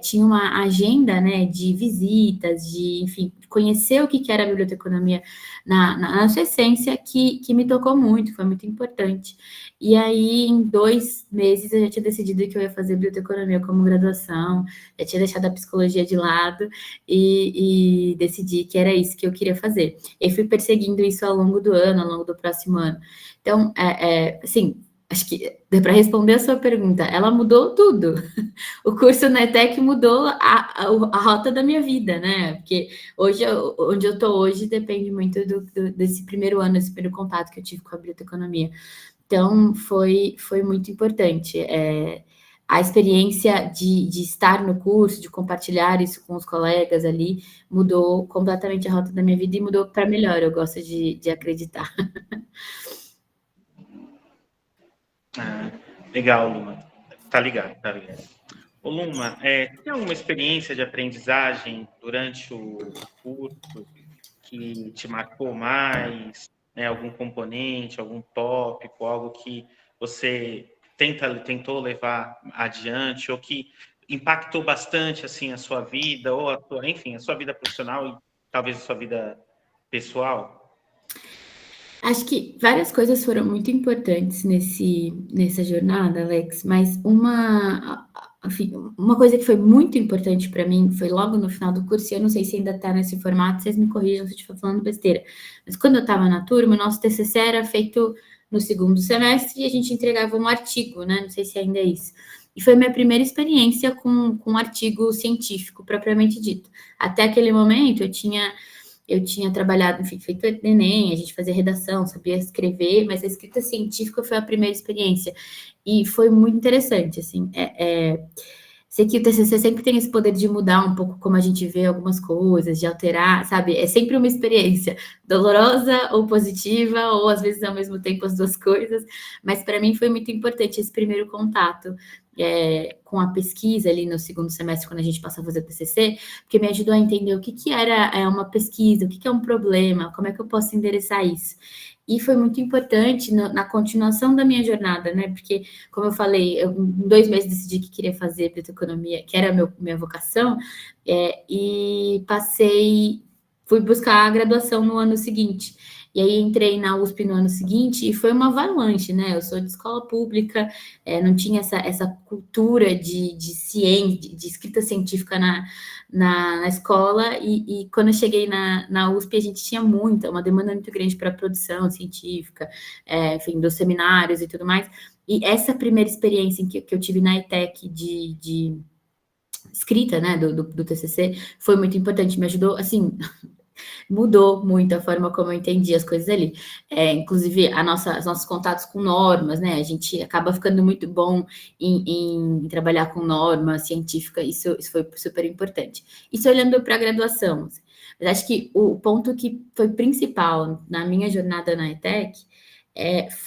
tinha uma agenda, né, de visitas, enfim, conhecer o que era a biblioteconomia na sua essência, que me tocou muito, foi muito importante. E aí, em 2 meses, eu já tinha decidido que eu ia fazer biblioteconomia como graduação, já tinha deixado a psicologia de lado e decidi que era isso que eu queria fazer. E fui perseguindo isso ao longo do ano, ao longo do próximo ano. Então, assim, acho que para responder a sua pergunta, ela mudou tudo. O curso na ETEC mudou a rota da minha vida, né? Porque hoje, onde eu estou hoje, depende muito desse primeiro ano, desse primeiro contato que eu tive com a biblioteconomia. Então, foi muito importante. A experiência de estar no curso, de compartilhar isso com os colegas ali, mudou completamente a rota da minha vida e mudou para melhor, eu gosto de acreditar. Legal, Luma. Tá ligado. Ô, Luma, tem alguma experiência de aprendizagem durante o curso que te marcou mais? Né? Algum componente, algum tópico, algo que você tentou levar adiante ou que impactou bastante assim a sua vida ou enfim, a sua vida profissional e talvez a sua vida pessoal? Acho que várias coisas foram muito importantes nessa jornada, Alex, mas enfim, uma coisa que foi muito importante para mim foi logo no final do curso, e eu não sei se ainda está nesse formato, vocês me corrijam se eu estiver falando besteira, mas quando eu estava na turma, o nosso TCC era feito no segundo semestre e a gente entregava um artigo, né? Não sei se ainda é isso. E foi minha primeira experiência com um artigo científico, propriamente dito. Até aquele momento, eu tinha trabalhado, enfim, feito Enem, a gente fazia redação, sabia escrever, mas a escrita científica foi a primeira experiência. E foi muito interessante, assim. Sei que o TCC sempre tem esse poder de mudar um pouco como a gente vê algumas coisas, de alterar, sabe? É sempre uma experiência dolorosa ou positiva, ou às vezes ao mesmo tempo as duas coisas. Mas para mim foi muito importante esse primeiro contato com a pesquisa ali no segundo semestre, quando a gente passou a fazer o TCC, porque me ajudou a entender o que era uma pesquisa, o que é um problema, como é que eu posso endereçar isso. E foi muito importante na continuação da minha jornada, né? Porque, como eu falei, em 2 meses decidi que queria fazer biblioteconomia, que era minha vocação, e fui buscar a graduação no ano seguinte. E aí entrei na USP no ano seguinte e foi uma avalanche, né? Eu sou de escola pública, não tinha essa cultura de ciência, de escrita científica na escola, e quando eu cheguei na USP, a gente tinha uma demanda muito grande para produção científica, enfim, dos seminários e tudo mais. E essa primeira experiência que eu tive na ETEC de escrita, né, do TCC, foi muito importante, me ajudou, assim, mudou muito a forma como eu entendi as coisas ali. Inclusive, os nossos contatos com normas, né? A gente acaba ficando muito bom em trabalhar com norma científica, isso foi super importante. Isso olhando para a graduação. Assim. Mas acho que o ponto que foi principal na minha jornada na ETEC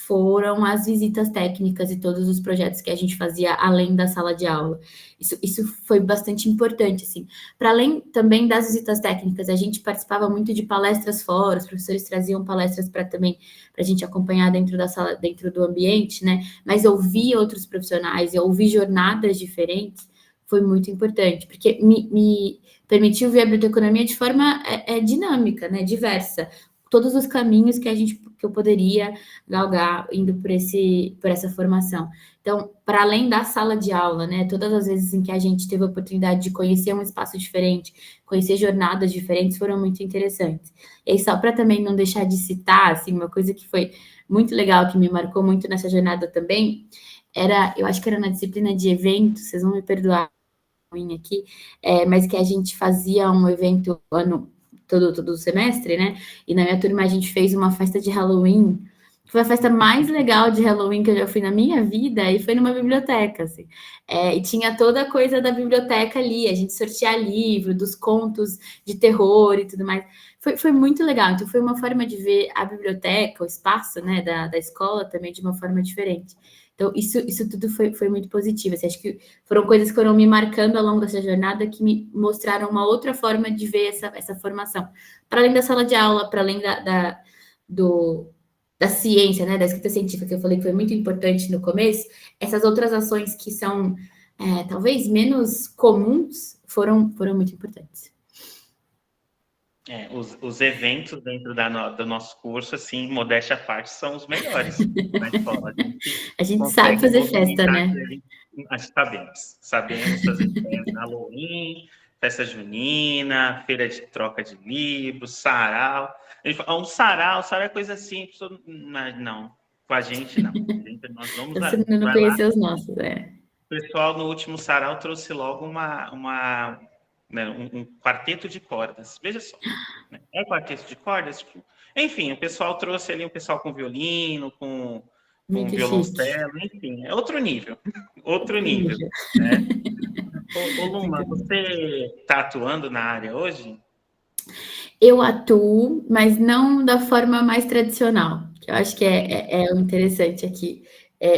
foram as visitas técnicas e todos os projetos que a gente fazia além da sala de aula. Isso foi bastante importante, assim. Para além também das visitas técnicas, a gente participava muito de palestras fora, os professores traziam palestras para a gente acompanhar dentro da sala, dentro do ambiente, né? Mas ouvir outros profissionais e ouvir jornadas diferentes foi muito importante, porque me permitiu ver a biblioteconomia de forma dinâmica, né? Diversa. Todos os caminhos que eu poderia galgar indo por essa formação. Então, para além da sala de aula, né, todas as vezes em que a gente teve a oportunidade de conhecer um espaço diferente, conhecer jornadas diferentes, foram muito interessantes. E aí, só para também não deixar de citar, assim, uma coisa que foi muito legal, que me marcou muito nessa jornada também, eu acho que era na disciplina de eventos, vocês vão me perdoar aqui, mas que a gente fazia um evento todo semestre, né? E na minha turma a gente fez uma festa de Halloween, que foi a festa mais legal de Halloween que eu já fui na minha vida, e foi numa biblioteca, assim. E tinha toda a coisa da biblioteca ali, a gente sortear livro, dos contos de terror e tudo mais. Foi muito legal. Então, foi uma forma de ver a biblioteca, o espaço, né, da escola também de uma forma diferente. Então, isso tudo foi muito positivo. Assim, acho que foram coisas que foram me marcando ao longo dessa jornada que me mostraram uma outra forma de ver essa formação. Para além da sala de aula, para além da ciência, né, da escrita científica, que eu falei que foi muito importante no começo, essas outras ações que são talvez menos comuns foram muito importantes. Os eventos dentro do nosso curso, assim, modéstia à parte, são os melhores na escola. A gente sabe fazer festa, né? Sabemos fazer festa, Halloween, festa junina, feira de troca de livros, sarau. Um sarau é coisa simples, mas não, com a gente não. Nós vamos Você não conheceu os nossos, O pessoal no último sarau trouxe logo um quarteto de cordas, veja só, né? Quarteto de cordas, tipo, enfim, o pessoal trouxe ali um pessoal com violino, com violoncelo, enfim, é outro nível, né? Ô Luma, você está atuando na área hoje? Eu atuo, mas não da forma mais tradicional, que eu acho que é o interessante aqui.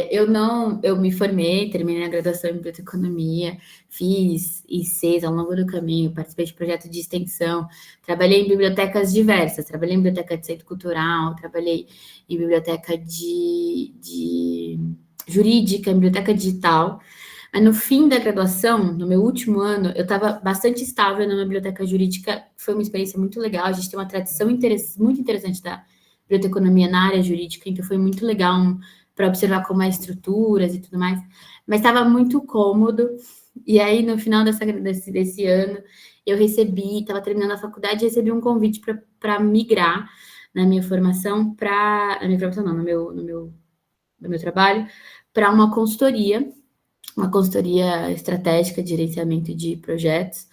Eu me formei, terminei a graduação em biblioteconomia, fiz ICs ao longo do caminho, participei de projeto de extensão, trabalhei em bibliotecas diversas, trabalhei em biblioteca de centro cultural, trabalhei em biblioteca de jurídica, em biblioteca digital, Mas no fim da graduação, no meu último ano, eu estava bastante estável na biblioteca jurídica, foi uma experiência muito legal, a gente tem uma tradição muito interessante da biblioteconomia na área jurídica, então foi muito legal para observar como é estruturas e tudo mais, mas estava muito cômodo, e aí no final desse ano, eu estava terminando a faculdade e recebi um convite para migrar na minha formação, no meu trabalho, para uma consultoria estratégica de gerenciamento de projetos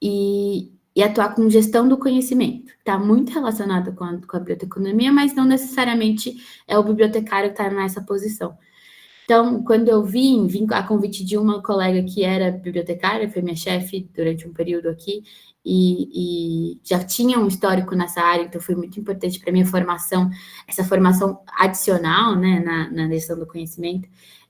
e atuar com gestão do conhecimento. Está muito relacionado com a biblioteconomia, mas não necessariamente é o bibliotecário que está nessa posição. Então, quando eu vim a convite de uma colega que era bibliotecária, foi minha chefe durante um período aqui, e já tinha um histórico nessa área, então foi muito importante para a minha formação, essa formação adicional, né, na gestão do conhecimento.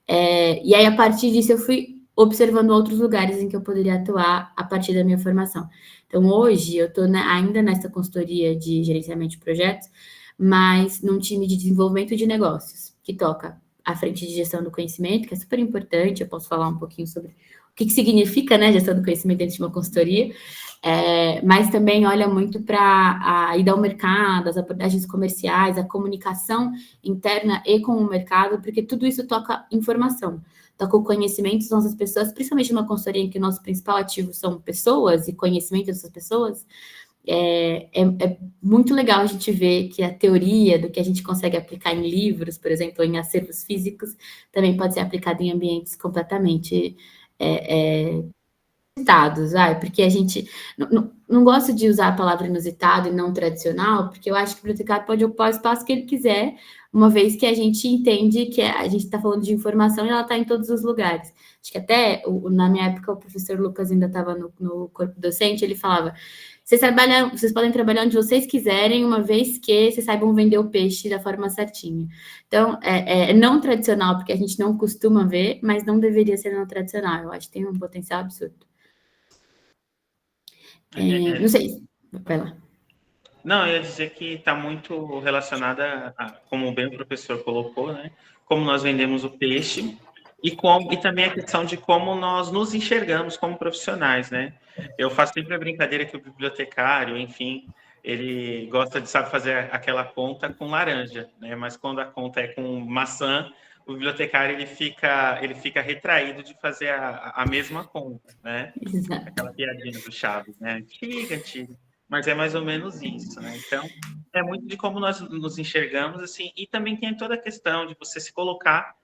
E aí, a partir disso, eu fui observando outros lugares em que eu poderia atuar a partir da minha formação. Então, hoje, eu estou ainda nessa consultoria de gerenciamento de projetos, mas num time de desenvolvimento de negócios, que toca à frente de gestão do conhecimento, que é super importante, eu posso falar um pouquinho sobre o que significa, né, gestão do conhecimento dentro de uma consultoria, mas também olha muito para a ida ao mercado, as abordagens comerciais, a comunicação interna e com o mercado, porque tudo isso toca informação, toca o conhecimento das nossas pessoas, principalmente numa consultoria em que o nosso principal ativo são pessoas e conhecimento dessas pessoas. É muito legal a gente ver que a teoria do que a gente consegue aplicar em livros, por exemplo, em acervos físicos, também pode ser aplicada em ambientes completamente inusitados, porque a gente não gosta de usar a palavra inusitado e não tradicional, porque eu acho que o bibliotecário pode ocupar o espaço que ele quiser, uma vez que a gente entende que a gente está falando de informação e ela está em todos os lugares. Acho que até, na minha época, o professor Lucas ainda estava no corpo docente, ele falava: vocês podem trabalhar onde vocês quiserem, uma vez que vocês saibam vender o peixe da forma certinha. Então, é não tradicional, porque a gente não costuma ver, mas não deveria ser não tradicional. Eu acho que tem um potencial absurdo. Não sei, vai lá. Não, eu ia dizer que está muito relacionada, como bem o professor colocou, né? Como nós vendemos o peixe e também a questão de como nós nos enxergamos como profissionais, né? Eu faço sempre a brincadeira que o bibliotecário, enfim, ele gosta de saber fazer aquela conta com laranja, né? Mas quando a conta é com maçã, o bibliotecário ele fica retraído de fazer a mesma conta, né? Exato. Aquela piadinha do Chaves, né? Antiga. Mas é mais ou menos isso, né? Então, é muito de como nós nos enxergamos, assim, e também tem toda a questão de você se colocar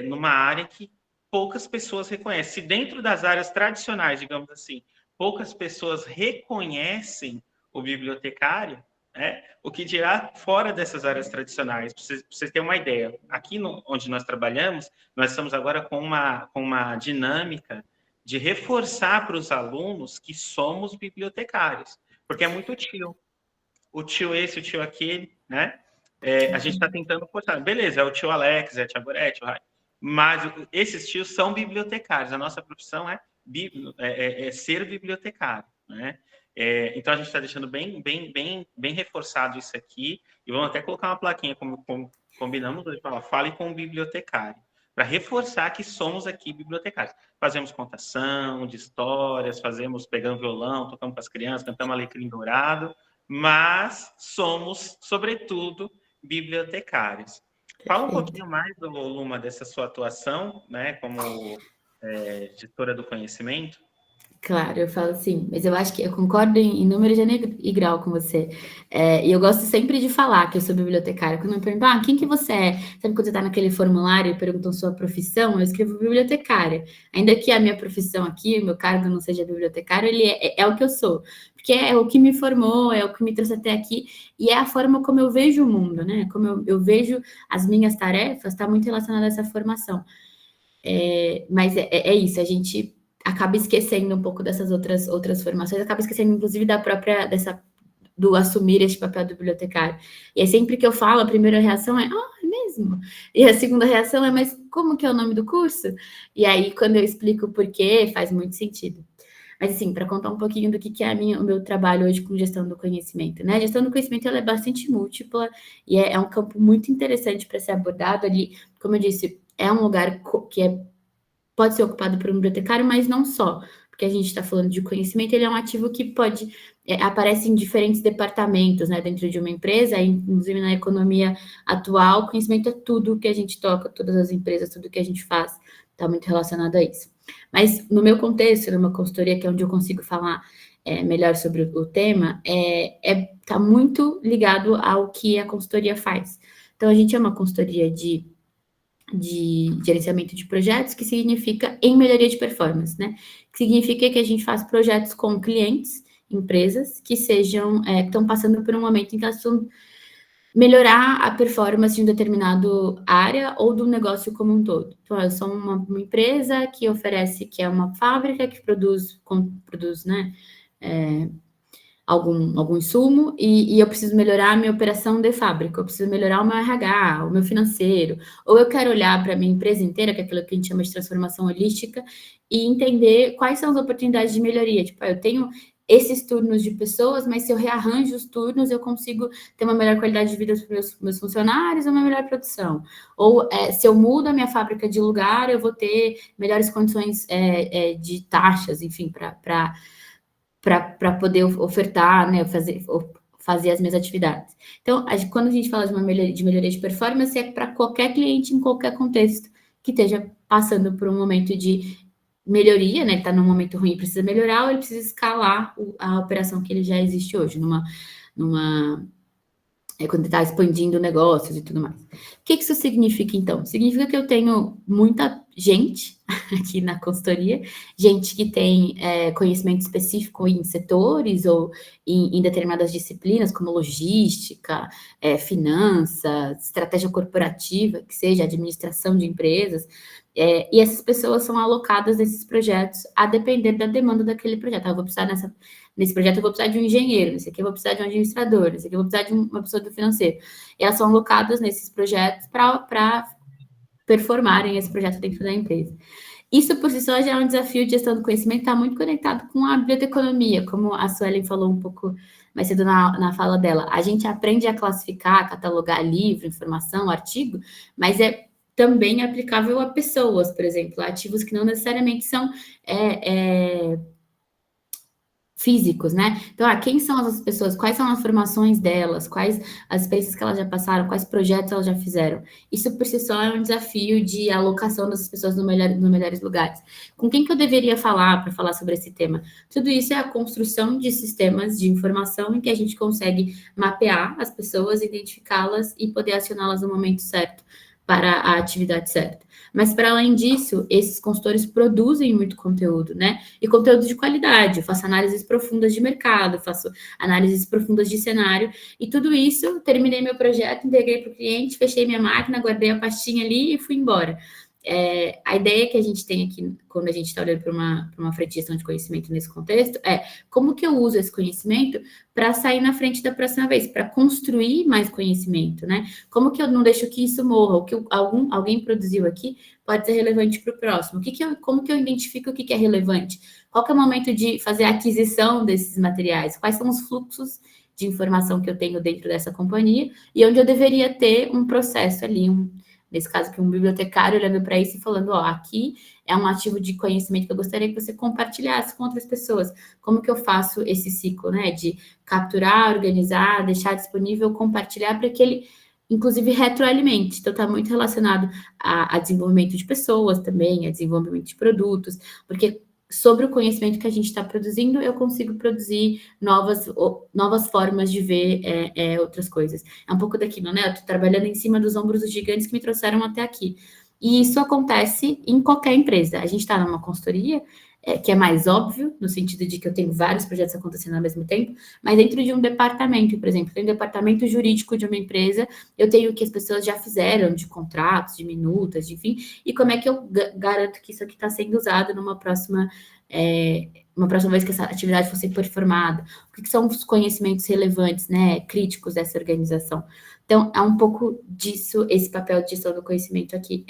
numa área que poucas pessoas reconhecem. Se dentro das áreas tradicionais, digamos assim, poucas pessoas reconhecem o bibliotecário, né? O que dirá fora dessas áreas tradicionais? Para vocês terem uma ideia, aqui onde nós trabalhamos, nós estamos agora com uma dinâmica de reforçar para os alunos que somos bibliotecários. Porque é muito tio. O tio esse, o tio aquele, né? A gente está tentando forçar. Beleza, é o tio Alex, é a tia Gorete, o Rai. Mas esses tios são bibliotecários. A nossa profissão é ser bibliotecário, né? Então, a gente está deixando bem reforçado isso aqui. E vamos até colocar uma plaquinha, como combinamos, de falar, fale com o bibliotecário, para reforçar que somos aqui bibliotecários. Fazemos contação de histórias, pegando violão, tocamos para as crianças, cantamos Alecrim Dourado, mas somos, sobretudo, bibliotecários. Fala um pouquinho mais, Luma, dessa sua atuação, né, como gestora do conhecimento. Claro, eu falo sim, mas eu acho que eu concordo em número, gênero e grau com você. E eu gosto sempre de falar que eu sou bibliotecária. Quando me perguntam, quem que você é? Sabe quando você está naquele formulário e perguntam sua profissão? Eu escrevo bibliotecária. Ainda que a minha profissão aqui, o meu cargo não seja bibliotecário, ele é o que eu sou. Porque é o que me formou, é o que me trouxe até aqui, e é a forma como eu vejo o mundo, né? Como eu vejo as minhas tarefas, está muito relacionada a essa formação. Mas é isso, a gente acaba esquecendo um pouco dessas outras formações, acaba esquecendo, inclusive, do assumir este papel do bibliotecário. E é sempre que eu falo, a primeira reação é mesmo? E a segunda reação é, mas como que é o nome do curso? E aí, quando eu explico o porquê, faz muito sentido. Mas, assim, para contar um pouquinho do que é o meu trabalho hoje com gestão do conhecimento, né? A gestão do conhecimento, ela é bastante múltipla e é um campo muito interessante para ser abordado ali. Como eu disse, é um lugar que é pode ser ocupado por um bibliotecário, mas não só, porque a gente está falando de conhecimento, ele é um ativo que pode aparece em diferentes departamentos, né, dentro de uma empresa, inclusive na economia atual, conhecimento é tudo que a gente toca, todas as empresas, tudo que a gente faz, está muito relacionado a isso. Mas no meu contexto, numa consultoria, que é onde eu consigo falar melhor sobre o tema, está muito ligado ao que a consultoria faz. Então, a gente é uma consultoria de gerenciamento de projetos, que significa em melhoria de performance, né? Que significa que a gente faz projetos com clientes, empresas, que sejam, que estão passando por um momento em que elas precisam melhorar a performance de um determinado área ou do negócio como um todo. Então, eu sou uma empresa que oferece, que é uma fábrica que produz né, algum insumo, e eu preciso melhorar a minha operação de fábrica, eu preciso melhorar o meu RH, o meu financeiro, ou eu quero olhar para a minha empresa inteira, que é aquilo que a gente chama de transformação holística, e entender quais são as oportunidades de melhoria. Tipo, eu tenho esses turnos de pessoas, mas se eu rearranjo os turnos, eu consigo ter uma melhor qualidade de vida para os meus funcionários, uma melhor produção. Ou se eu mudo a minha fábrica de lugar, eu vou ter melhores condições de taxas, enfim, para poder ofertar, né, fazer as minhas atividades. Então, quando a gente fala de melhoria de performance, é para qualquer cliente, em qualquer contexto, que esteja passando por um momento de melhoria, né? Ele está num momento ruim, precisa melhorar, ou ele precisa escalar a operação que ele já existe hoje, quando está expandindo negócios e tudo mais. O que isso significa, então? Significa que eu tenho muita gente aqui na consultoria, gente que tem conhecimento específico em setores ou em determinadas disciplinas, como logística, finanças, estratégia corporativa, que seja administração de empresas, e essas pessoas são alocadas nesses projetos a depender da demanda daquele projeto. Eu vou precisar nesse projeto eu vou precisar de um engenheiro, nesse aqui eu vou precisar de um administrador, nesse aqui eu vou precisar de uma pessoa do financeiro. E elas são alocadas nesses projetos para performarem esse projeto dentro da empresa. Isso, por si só, já é um desafio de gestão do conhecimento, está muito conectado com a biblioteconomia, como a Suelen falou um pouco mais cedo na fala dela. A gente aprende a classificar, catalogar livro, informação, artigo, mas é também aplicável a pessoas, por exemplo, ativos que não necessariamente são físicos, né? Então, quem são as pessoas, quais são as formações delas, quais as experiências que elas já passaram, quais projetos elas já fizeram. Isso, por si só, é um desafio de alocação dessas pessoas nos melhores lugares. Com quem que eu deveria falar para falar sobre esse tema? Tudo isso é a construção de sistemas de informação em que a gente consegue mapear as pessoas, identificá-las e poder acioná-las no momento certo, para a atividade certa. Mas, para além disso, esses consultores produzem muito conteúdo, né? E conteúdo de qualidade. Eu faço análises profundas de mercado, faço análises profundas de cenário, e tudo isso, terminei meu projeto, entreguei para o cliente, fechei minha máquina, guardei a pastinha ali e fui embora. A ideia que a gente tem aqui, quando a gente está olhando para uma frente de gestão de conhecimento nesse contexto, é como que eu uso esse conhecimento para sair na frente da próxima vez, para construir mais conhecimento, né? Como que eu não deixo que isso morra? O que alguém produziu aqui pode ser relevante para o próximo. Como que eu identifico o que é relevante? Qual que é o momento de fazer a aquisição desses materiais? Quais são os fluxos de informação que eu tenho dentro dessa companhia e onde eu deveria ter um processo ali, nesse caso, que um bibliotecário olhando para isso e falando, aqui é um ativo de conhecimento que eu gostaria que você compartilhasse com outras pessoas. Como que eu faço esse ciclo, né? De capturar, organizar, deixar disponível, compartilhar, para que ele, inclusive, retroalimente. Então, está muito relacionado a desenvolvimento de pessoas também, a desenvolvimento de produtos, porque sobre o conhecimento que a gente está produzindo, eu consigo produzir novas formas de ver outras coisas. É um pouco daquilo, né? Eu estou trabalhando em cima dos ombros dos gigantes que me trouxeram até aqui. E isso acontece em qualquer empresa. A gente está numa consultoria, que é mais óbvio, no sentido de que eu tenho vários projetos acontecendo ao mesmo tempo, mas dentro de um departamento, por exemplo, tem um departamento jurídico de uma empresa, eu tenho o que as pessoas já fizeram de contratos, de minutas, enfim, e como é que eu garanto que isso aqui está sendo usado numa próxima vez que essa atividade for ser performada, o que são os conhecimentos relevantes, né, críticos dessa organização. Então, é um pouco disso, esse papel de gestão do conhecimento aqui.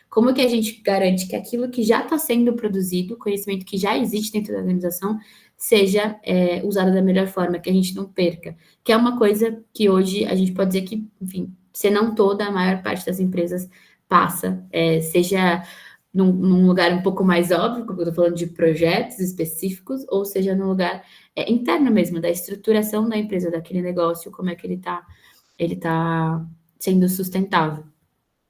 Como que a gente garante que aquilo que já está sendo produzido, conhecimento que já existe dentro da organização, seja usado da melhor forma, que a gente não perca. Que é uma coisa que hoje a gente pode dizer que, enfim, se não toda, a maior parte das empresas passa, seja num lugar um pouco mais óbvio, como eu estou falando de projetos específicos, ou seja, num lugar interno mesmo, da estruturação da empresa, daquele negócio, como é que ele tá sendo sustentável.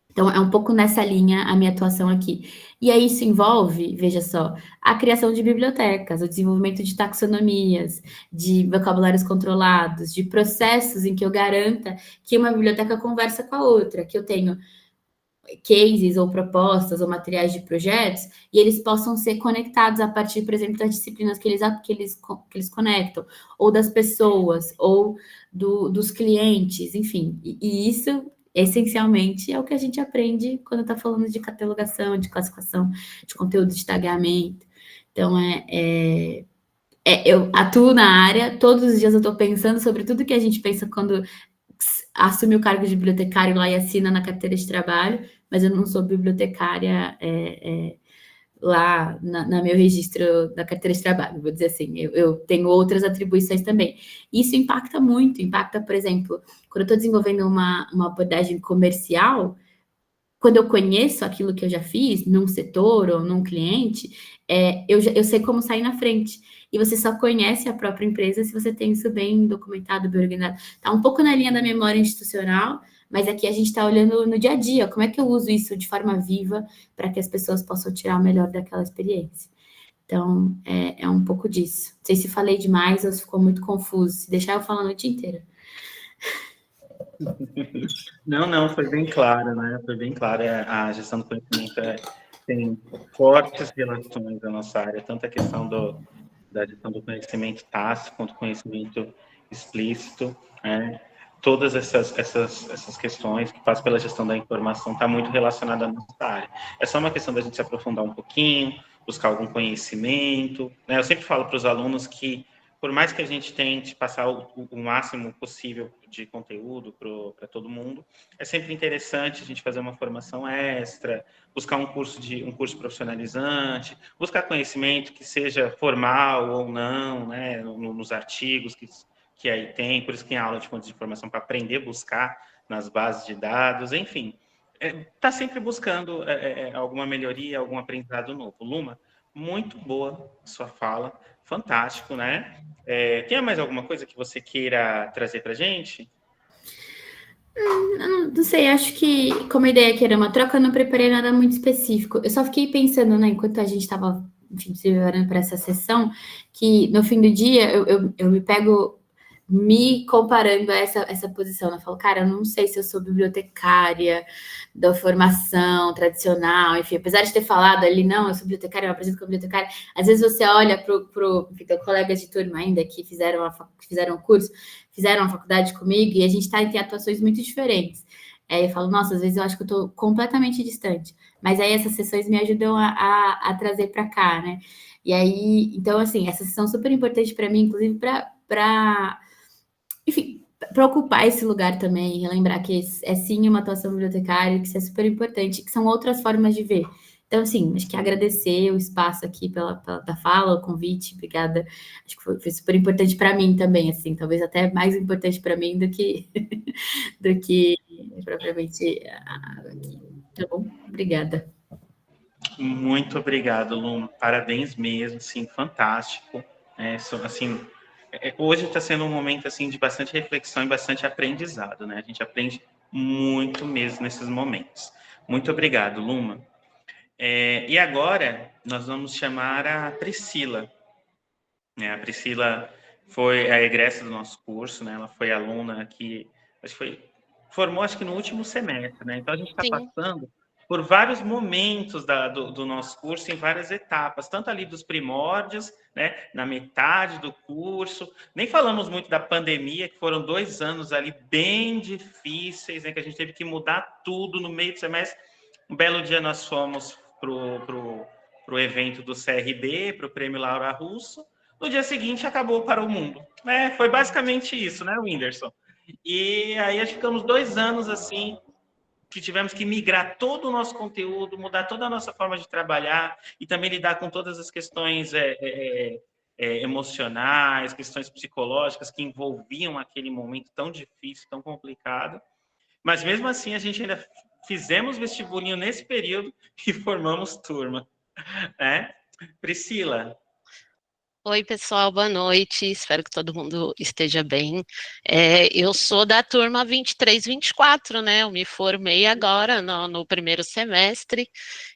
Então, é um pouco nessa linha a minha atuação aqui. E aí isso envolve, veja só, a criação de bibliotecas, o desenvolvimento de taxonomias, de vocabulários controlados, de processos em que eu garanta que uma biblioteca conversa com a outra, que eu tenho cases ou propostas ou materiais de projetos e eles possam ser conectados a partir, por exemplo, das disciplinas que eles conectam, ou das pessoas, ou dos clientes, enfim. E isso, essencialmente, é o que a gente aprende quando está falando de catalogação, de classificação, de conteúdo de tagamento. Então, eu atuo na área, todos os dias eu estou pensando sobre tudo que a gente pensa quando assume o cargo de bibliotecário lá e assina na carteira de trabalho, mas eu não sou bibliotecária lá na meu registro da carteira de trabalho, vou dizer assim, eu tenho outras atribuições também. Isso impacta muito, por exemplo, quando eu estou desenvolvendo uma abordagem comercial, quando eu conheço aquilo que eu já fiz num setor ou num cliente, eu sei como sair na frente. E você só conhece a própria empresa se você tem isso bem documentado, bem organizado. Está um pouco na linha da memória institucional, mas aqui a gente está olhando no dia a dia, como é que eu uso isso de forma viva para que as pessoas possam tirar o melhor daquela experiência. Então, é um pouco disso. Não sei se falei demais ou se ficou muito confuso. Se deixar, eu falo a noite inteira. Não, foi bem claro, né? Foi bem claro. A gestão do conhecimento tem fortes relações na nossa área, tanto a questão da gestão do conhecimento tácito quanto conhecimento explícito, né? Todas essas questões que passam pela gestão da informação está muito relacionada à nossa área. É só uma questão da gente se aprofundar um pouquinho, buscar algum conhecimento, né? Eu sempre falo para os alunos que, por mais que a gente tente passar o máximo possível de conteúdo para todo mundo, é sempre interessante a gente fazer uma formação extra, buscar um curso profissionalizante, buscar conhecimento que seja formal ou não, né, nos artigos que aí tem, por isso que tem aula de fontes de informação para aprender a buscar nas bases de dados, enfim. Está sempre buscando alguma melhoria, algum aprendizado novo. Luma, muito boa sua fala, fantástico, né? Tem mais alguma coisa que você queira trazer para a gente? Não sei, acho que como a ideia aqui era uma troca, eu não preparei nada muito específico. Eu só fiquei pensando, né, enquanto a gente estava, enfim, se preparando para essa sessão, que no fim do dia eu me pego me comparando a essa posição. Eu falo, cara, eu não sei se eu sou bibliotecária da formação tradicional, enfim, apesar de ter falado ali, não, eu sou bibliotecária, eu apresento como bibliotecária, às vezes você olha para colegas de turma ainda que fizeram o curso, fizeram a faculdade comigo, e a gente tem atuações muito diferentes. Eu falo, nossa, às vezes eu acho que eu estou completamente distante. Mas aí essas sessões me ajudam a trazer para cá, né? E aí, então, assim, essa sessão é super importante para mim, inclusive enfim, para ocupar esse lugar também, relembrar que é sim uma atuação bibliotecária, que isso é super importante, que são outras formas de ver. Então, assim, acho que agradecer o espaço aqui pela fala, o convite, obrigada. Acho que foi super importante para mim também, assim, talvez até mais importante para mim do que propriamente aqui. Tá bom? Obrigada. Muito obrigado, Luma. Parabéns mesmo, sim, fantástico. Assim, hoje está sendo um momento assim de bastante reflexão e bastante aprendizado, né? A gente aprende muito mesmo nesses momentos. Muito obrigado, Luma. E agora nós vamos chamar a Priscila. A Priscila foi a egressa do nosso curso, né? Ela foi aluna que formou acho que no último semestre, né? Então a gente está passando por vários momentos do nosso curso, em várias etapas, tanto ali dos primórdios, né? Na metade do curso. Nem falamos muito da pandemia, que foram 2 anos ali bem difíceis, né? Que a gente teve que mudar tudo no meio do semestre. Um belo dia nós fomos pro evento do CRB, para o Prêmio Laura Russo. No dia seguinte, acabou para o mundo. Foi basicamente isso, né, Whindersson? E aí ficamos 2 anos assim, que tivemos que migrar todo o nosso conteúdo, mudar toda a nossa forma de trabalhar e também lidar com todas as questões emocionais, questões psicológicas que envolviam aquele momento tão difícil, tão complicado. Mas mesmo assim, a gente ainda fizemos vestibulinho nesse período e formamos turma, né? Priscila. Oi, pessoal, boa noite. Espero que todo mundo esteja bem. Eu sou da turma 23, 24, né? Eu me formei agora no primeiro semestre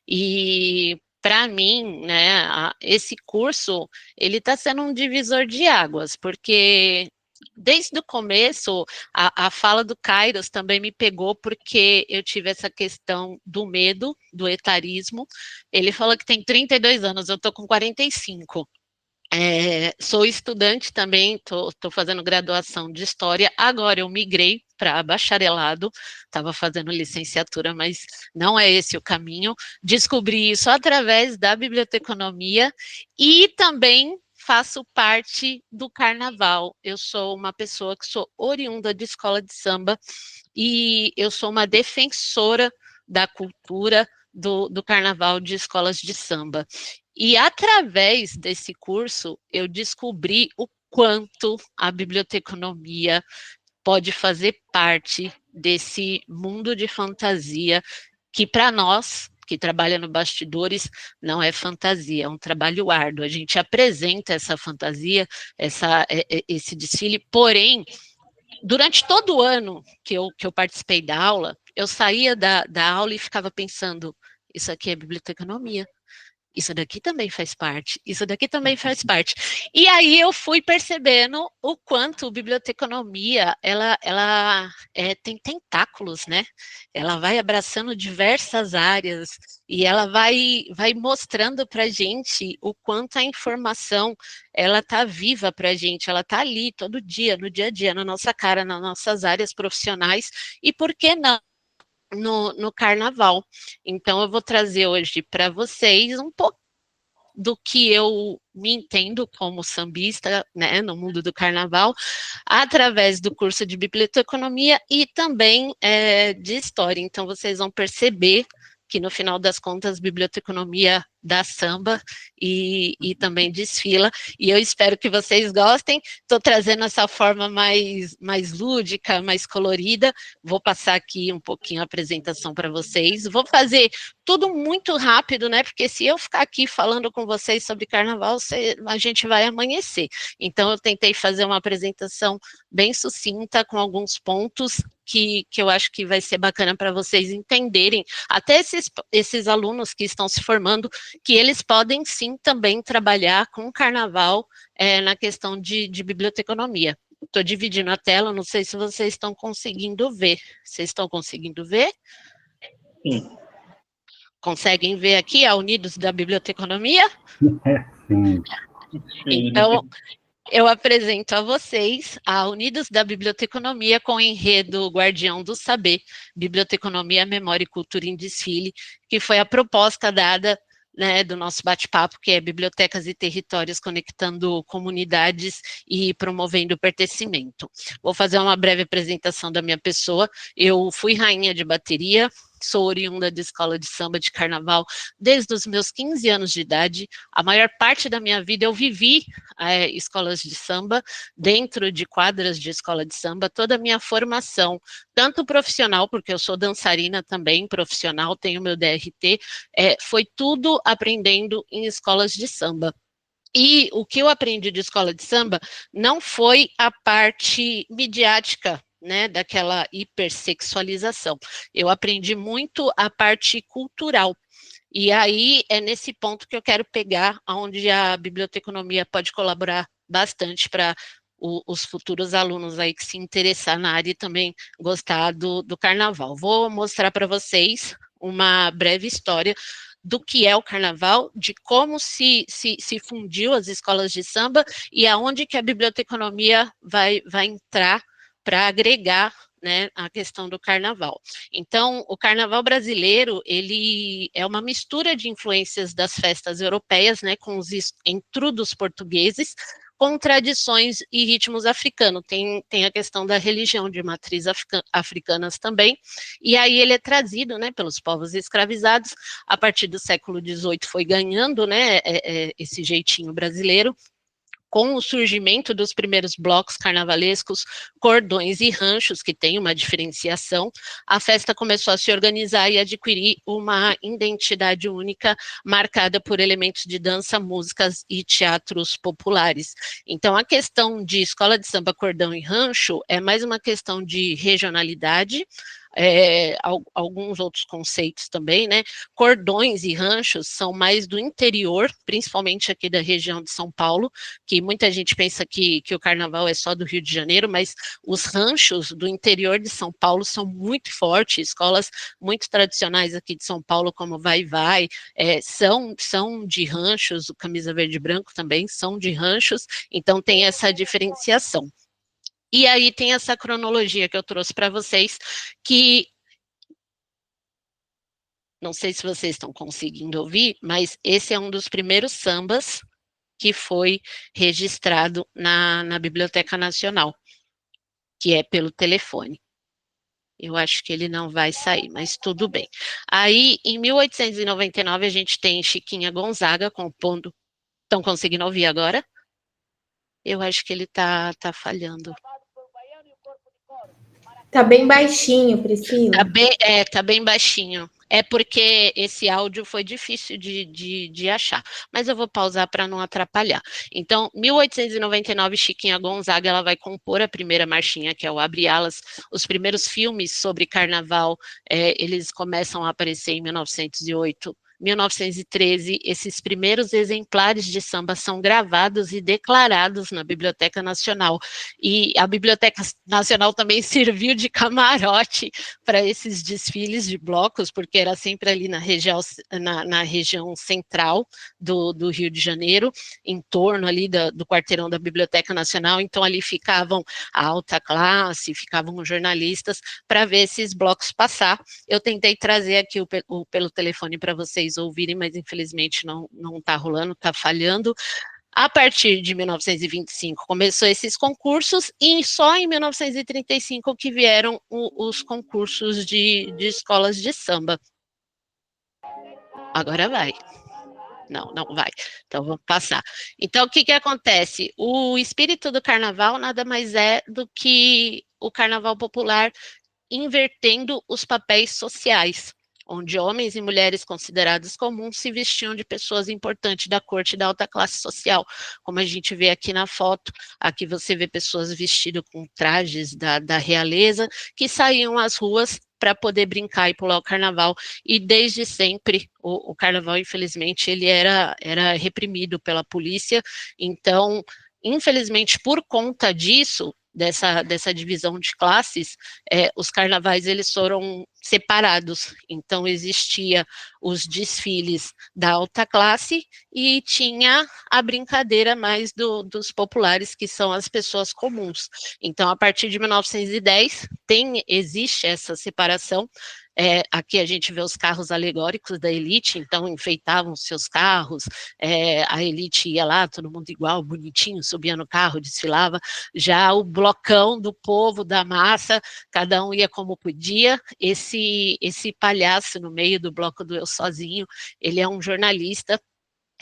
e, para mim, né, esse curso, ele está sendo um divisor de águas, porque desde o começo, a fala do Kairos também me pegou, porque eu tive essa questão do medo, do etarismo. Ele falou que tem 32 anos, eu estou com 45. Sou estudante também, estou fazendo graduação de História, agora eu migrei para bacharelado, estava fazendo licenciatura, mas não é esse o caminho. Descobri isso através da biblioteconomia e também faço parte do carnaval. Eu sou uma pessoa que sou oriunda de escola de samba e eu sou uma defensora da cultura do carnaval de escolas de samba. E através desse curso, eu descobri o quanto a biblioteconomia pode fazer parte desse mundo de fantasia, que para nós, que trabalha no bastidores, não é fantasia, é um trabalho árduo. A gente apresenta essa fantasia, esse desfile, porém, durante todo o ano que eu participei da aula, eu saía da aula e ficava pensando, isso aqui é biblioteconomia. Isso daqui também faz parte, isso daqui também faz parte. E aí eu fui percebendo o quanto a biblioteconomia, ela tem tentáculos, né? Ela vai abraçando diversas áreas e ela vai mostrando para a gente o quanto a informação, ela está viva para a gente, ela está ali todo dia, no dia a dia, na nossa cara, nas nossas áreas profissionais, e por que não? No carnaval. Então, eu vou trazer hoje para vocês um pouco do que eu me entendo como sambista, né, no mundo do carnaval, através do curso de biblioteconomia e também de história. Então, vocês vão perceber que, no final das contas, biblioteconomia dá samba e também desfila, e eu espero que vocês gostem. Estou trazendo essa forma mais lúdica, mais colorida. Vou passar aqui um pouquinho a apresentação para vocês. Vou fazer tudo muito rápido, né? Porque se eu ficar aqui falando com vocês sobre carnaval, a gente vai amanhecer. Então, eu tentei fazer uma apresentação bem sucinta, com alguns pontos que eu acho que vai ser bacana para vocês entenderem, até esses alunos que estão se formando, que eles podem sim também trabalhar com o carnaval na questão de biblioteconomia. Estou dividindo a tela, não sei se vocês estão conseguindo ver. Vocês estão conseguindo ver? Sim. Conseguem ver aqui a Unidos da Biblioteconomia? Sim. Então, eu apresento a vocês a Unidos da Biblioteconomia com o enredo Guardião do Saber, Biblioteconomia, Memória e Cultura em Desfile, que foi a proposta dada, né, do nosso bate-papo, que é Bibliotecas e Territórios Conectando Comunidades e Promovendo o Pertencimento. Vou fazer uma breve apresentação da minha pessoa. Eu fui rainha de bateria, sou oriunda de escola de samba de carnaval desde os meus 15 anos de idade. A maior parte da minha vida eu vivi escolas de samba, dentro de quadras de escola de samba. Toda a minha formação, tanto profissional, porque eu sou dançarina também, profissional, tenho meu DRT, foi tudo aprendendo em escolas de samba. E o que eu aprendi de escola de samba não foi a parte midiática, né, daquela hipersexualização. Eu aprendi muito a parte cultural. E aí é nesse ponto que eu quero pegar, onde a biblioteconomia pode colaborar bastante para os futuros alunos aí que se interessar na área e também gostar do carnaval. Vou mostrar para vocês uma breve história do que é o carnaval, de como se fundiu as escolas de samba e aonde que a biblioteconomia vai entrar para agregar, né, a questão do carnaval. Então, o carnaval brasileiro, ele é uma mistura de influências das festas europeias, né, com os entrudos portugueses, com tradições e ritmos africanos. Tem a questão da religião de matriz africanas também, e aí ele é trazido, né, pelos povos escravizados. A partir do século XVIII foi ganhando, né, esse jeitinho brasileiro, com o surgimento dos primeiros blocos carnavalescos, cordões e ranchos, que tem uma diferenciação, a festa começou a se organizar e adquirir uma identidade única, marcada por elementos de dança, músicas e teatros populares. Então, a questão de escola de samba, cordão e rancho é mais uma questão de regionalidade, alguns outros conceitos também, né? Cordões e ranchos são mais do interior, principalmente aqui da região de São Paulo, que muita gente pensa que o carnaval é só do Rio de Janeiro, mas os ranchos do interior de São Paulo são muito fortes, escolas muito tradicionais aqui de São Paulo, como Vai-Vai, são de ranchos, o Camisa Verde e Branco também são de ranchos, então tem essa diferenciação. E aí tem essa cronologia que eu trouxe para vocês, que não sei se vocês estão conseguindo ouvir, mas esse é um dos primeiros sambas que foi registrado na Biblioteca Nacional, que é pelo telefone. Eu acho que ele não vai sair, mas tudo bem. Aí, em 1899, a gente tem Chiquinha Gonzaga compondo. Estão conseguindo ouvir agora? Eu acho que ele tá falhando. Tá bem baixinho, Priscila. Tá bem baixinho. É porque esse áudio foi difícil de achar, mas eu vou pausar para não atrapalhar. Então, 1899, Chiquinha Gonzaga, ela vai compor a primeira marchinha, que é o Abre Alas. Os primeiros filmes sobre carnaval, eles começam a aparecer em 1908. 1913, esses primeiros exemplares de samba são gravados e declarados na Biblioteca Nacional, e a Biblioteca Nacional também serviu de camarote para esses desfiles de blocos, porque era sempre ali na região central do Rio de Janeiro, em torno ali do quarteirão da Biblioteca Nacional, então ali ficavam a alta classe, ficavam os jornalistas para ver esses blocos passar. Eu tentei trazer aqui pelo telefone para vocês ouvirem, mas infelizmente não está rolando, está falhando. A partir de 1925 começou esses concursos, e só em 1935 que vieram os concursos de escolas de samba. Agora vai. Não vai. Então, vamos passar. Então, o que acontece? O espírito do carnaval nada mais é do que o carnaval popular invertendo os papéis sociais, onde homens e mulheres considerados comuns se vestiam de pessoas importantes da corte e da alta classe social, como a gente vê aqui na foto. Aqui você vê pessoas vestidas com trajes da realeza, que saíam às ruas para poder brincar e pular o carnaval, e desde sempre o carnaval, infelizmente, ele era reprimido pela polícia. Então, infelizmente, por conta disso, dessa divisão de classes, os carnavais eles foram separados. Então, existia os desfiles da alta classe e tinha a brincadeira mais dos populares, que são as pessoas comuns. Então, a partir de 1910, existe essa separação. Aqui a gente vê os carros alegóricos da elite, então enfeitavam seus carros, a elite ia lá, todo mundo igual, bonitinho, subia no carro, desfilava. Já o blocão do povo, da massa, cada um ia como podia. Esse palhaço no meio do bloco do Eu Sozinho, ele é um jornalista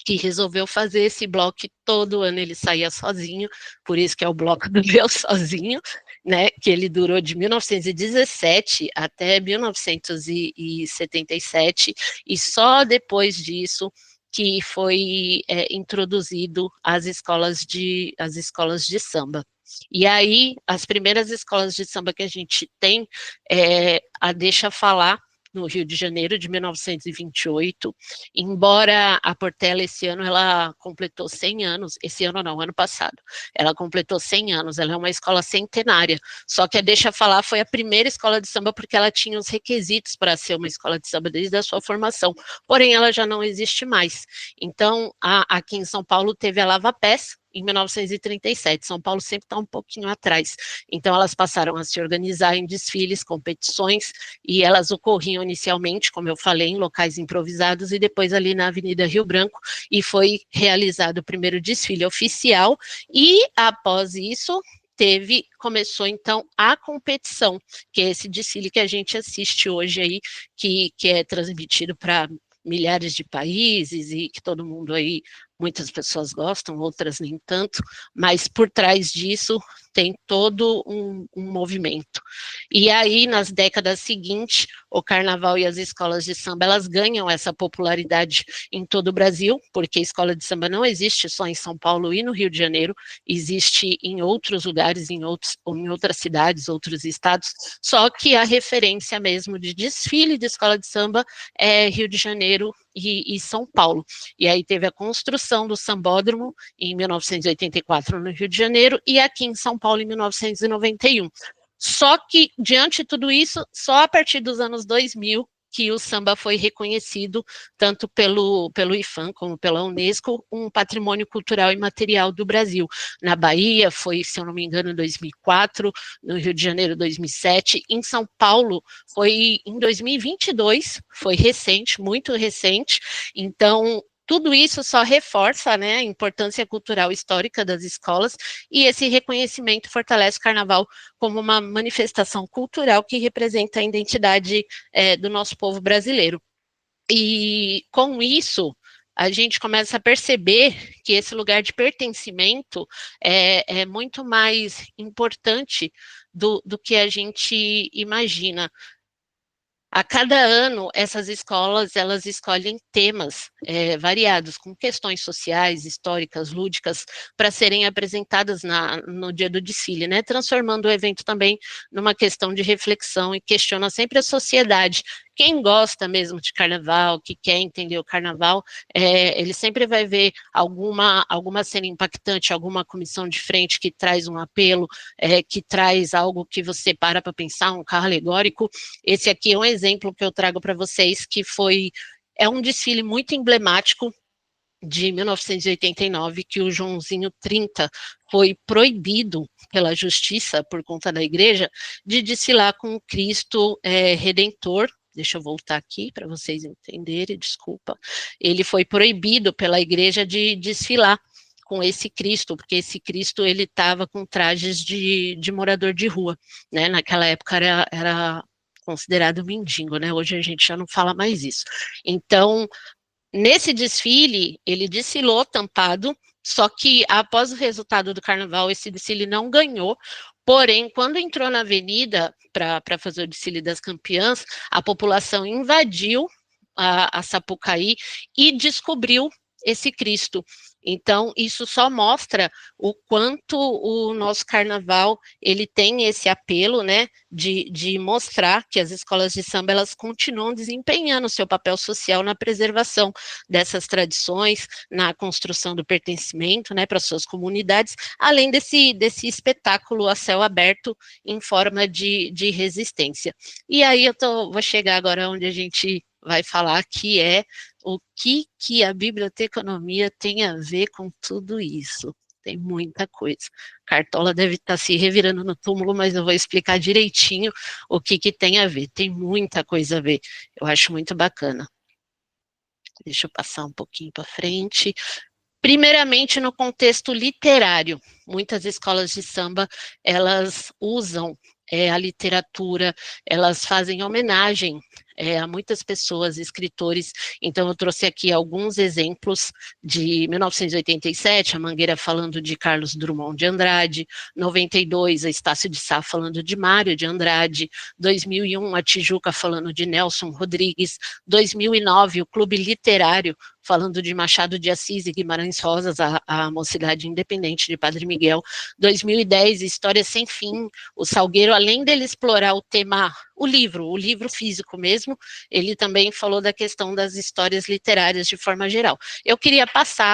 que resolveu fazer esse bloco, todo ano ele saía sozinho, por isso que é o bloco do Eu Sozinho, né, que ele durou de 1917 até 1977, e só depois disso que foi introduzido as escolas de samba. E aí, as primeiras escolas de samba que a gente tem a Deixa Falar, no Rio de Janeiro, de 1928, embora a Portela esse ano ela completou 100 anos, esse ano não, ano passado, ela completou 100 anos, ela é uma escola centenária, só que a Deixa Falar foi a primeira escola de samba porque ela tinha os requisitos para ser uma escola de samba desde a sua formação, porém ela já não existe mais. Então, aqui em São Paulo teve a Lava Pés, em 1937, São Paulo sempre está um pouquinho atrás, então elas passaram a se organizar em desfiles, competições, e elas ocorriam inicialmente, como eu falei, em locais improvisados, e depois ali na Avenida Rio Branco, e foi realizado o primeiro desfile oficial, e após isso, começou então a competição, que é esse desfile que a gente assiste hoje aí, que é transmitido para milhares de países, e que todo mundo aí muitas pessoas gostam, outras nem tanto, mas por trás disso tem todo um movimento. E aí, nas décadas seguintes, o carnaval e as escolas de samba, elas ganham essa popularidade em todo o Brasil, porque a escola de samba não existe só em São Paulo e no Rio de Janeiro, existe em outros lugares, em outras cidades, outros estados, só que a referência mesmo de desfile de escola de samba é Rio de Janeiro e São Paulo. E aí teve a construção do Sambódromo em 1984 no Rio de Janeiro e aqui em São Paulo em 1991. Só que, diante de tudo isso, só a partir dos anos 2000 que o samba foi reconhecido, tanto pelo IPHAN como pela Unesco, um patrimônio cultural e material do Brasil. Na Bahia foi, se eu não me engano, em 2004, no Rio de Janeiro, 2007, em São Paulo foi em 2022, foi recente, muito recente, então tudo isso só reforça, né, a importância cultural e histórica das escolas, e esse reconhecimento fortalece o carnaval como uma manifestação cultural que representa a identidade do nosso povo brasileiro. E com isso, a gente começa a perceber que esse lugar de pertencimento é muito mais importante do que a gente imagina. A cada ano, essas escolas, elas escolhem temas variados, com questões sociais, históricas, lúdicas, para serem apresentadas no dia do desfile, né? Transformando o evento também numa questão de reflexão e questiona sempre a sociedade. Quem gosta mesmo de carnaval, que quer entender o carnaval, ele sempre vai ver alguma cena impactante, alguma comissão de frente que traz um apelo, que traz algo que você para pensar, um carro alegórico. Esse aqui é um exemplo que eu trago para vocês, que é um desfile muito emblemático de 1989, que o Joãozinho 30 foi proibido pela justiça, por conta da igreja, de desfilar com o Cristo Redentor. Deixa eu voltar aqui para vocês entenderem, desculpa. Ele foi proibido pela igreja de desfilar com esse Cristo, porque esse Cristo ele estava com trajes de morador de rua, né? Naquela época era considerado mendigo, né? Hoje a gente já não fala mais isso. Então, nesse desfile, ele desfilou tampado, só que após o resultado do carnaval, esse desfile não ganhou. Porém, quando entrou na avenida para fazer o desfile das campeãs, a população invadiu a Sapucaí e descobriu esse Cristo. Então, isso só mostra o quanto o nosso carnaval, ele tem esse apelo, né, de mostrar que as escolas de samba, elas continuam desempenhando o seu papel social na preservação dessas tradições, na construção do pertencimento, né, para suas comunidades, além desse espetáculo a céu aberto em forma de resistência. E aí vou chegar agora onde a gente vai falar que é o que a biblioteconomia tem a ver com tudo isso. Tem muita coisa. Cartola deve estar se revirando no túmulo, mas eu vou explicar direitinho o que tem a ver. Tem muita coisa a ver. Eu acho muito bacana. Deixa eu passar um pouquinho para frente. Primeiramente, no contexto literário, muitas escolas de samba, elas usam a literatura, elas fazem homenagem a muitas pessoas, escritores. Então eu trouxe aqui alguns exemplos de 1987, a Mangueira falando de Carlos Drummond de Andrade, 92, a Estácio de Sá falando de Mário de Andrade, 2001, a Tijuca falando de Nelson Rodrigues, 2009, o Clube Literário falando de Machado de Assis e Guimarães Rosas, a Mocidade Independente de Padre Miguel, 2010, História Sem Fim, o Salgueiro, além dele explorar o tema, o livro físico mesmo, ele também falou da questão das histórias literárias de forma geral. Eu queria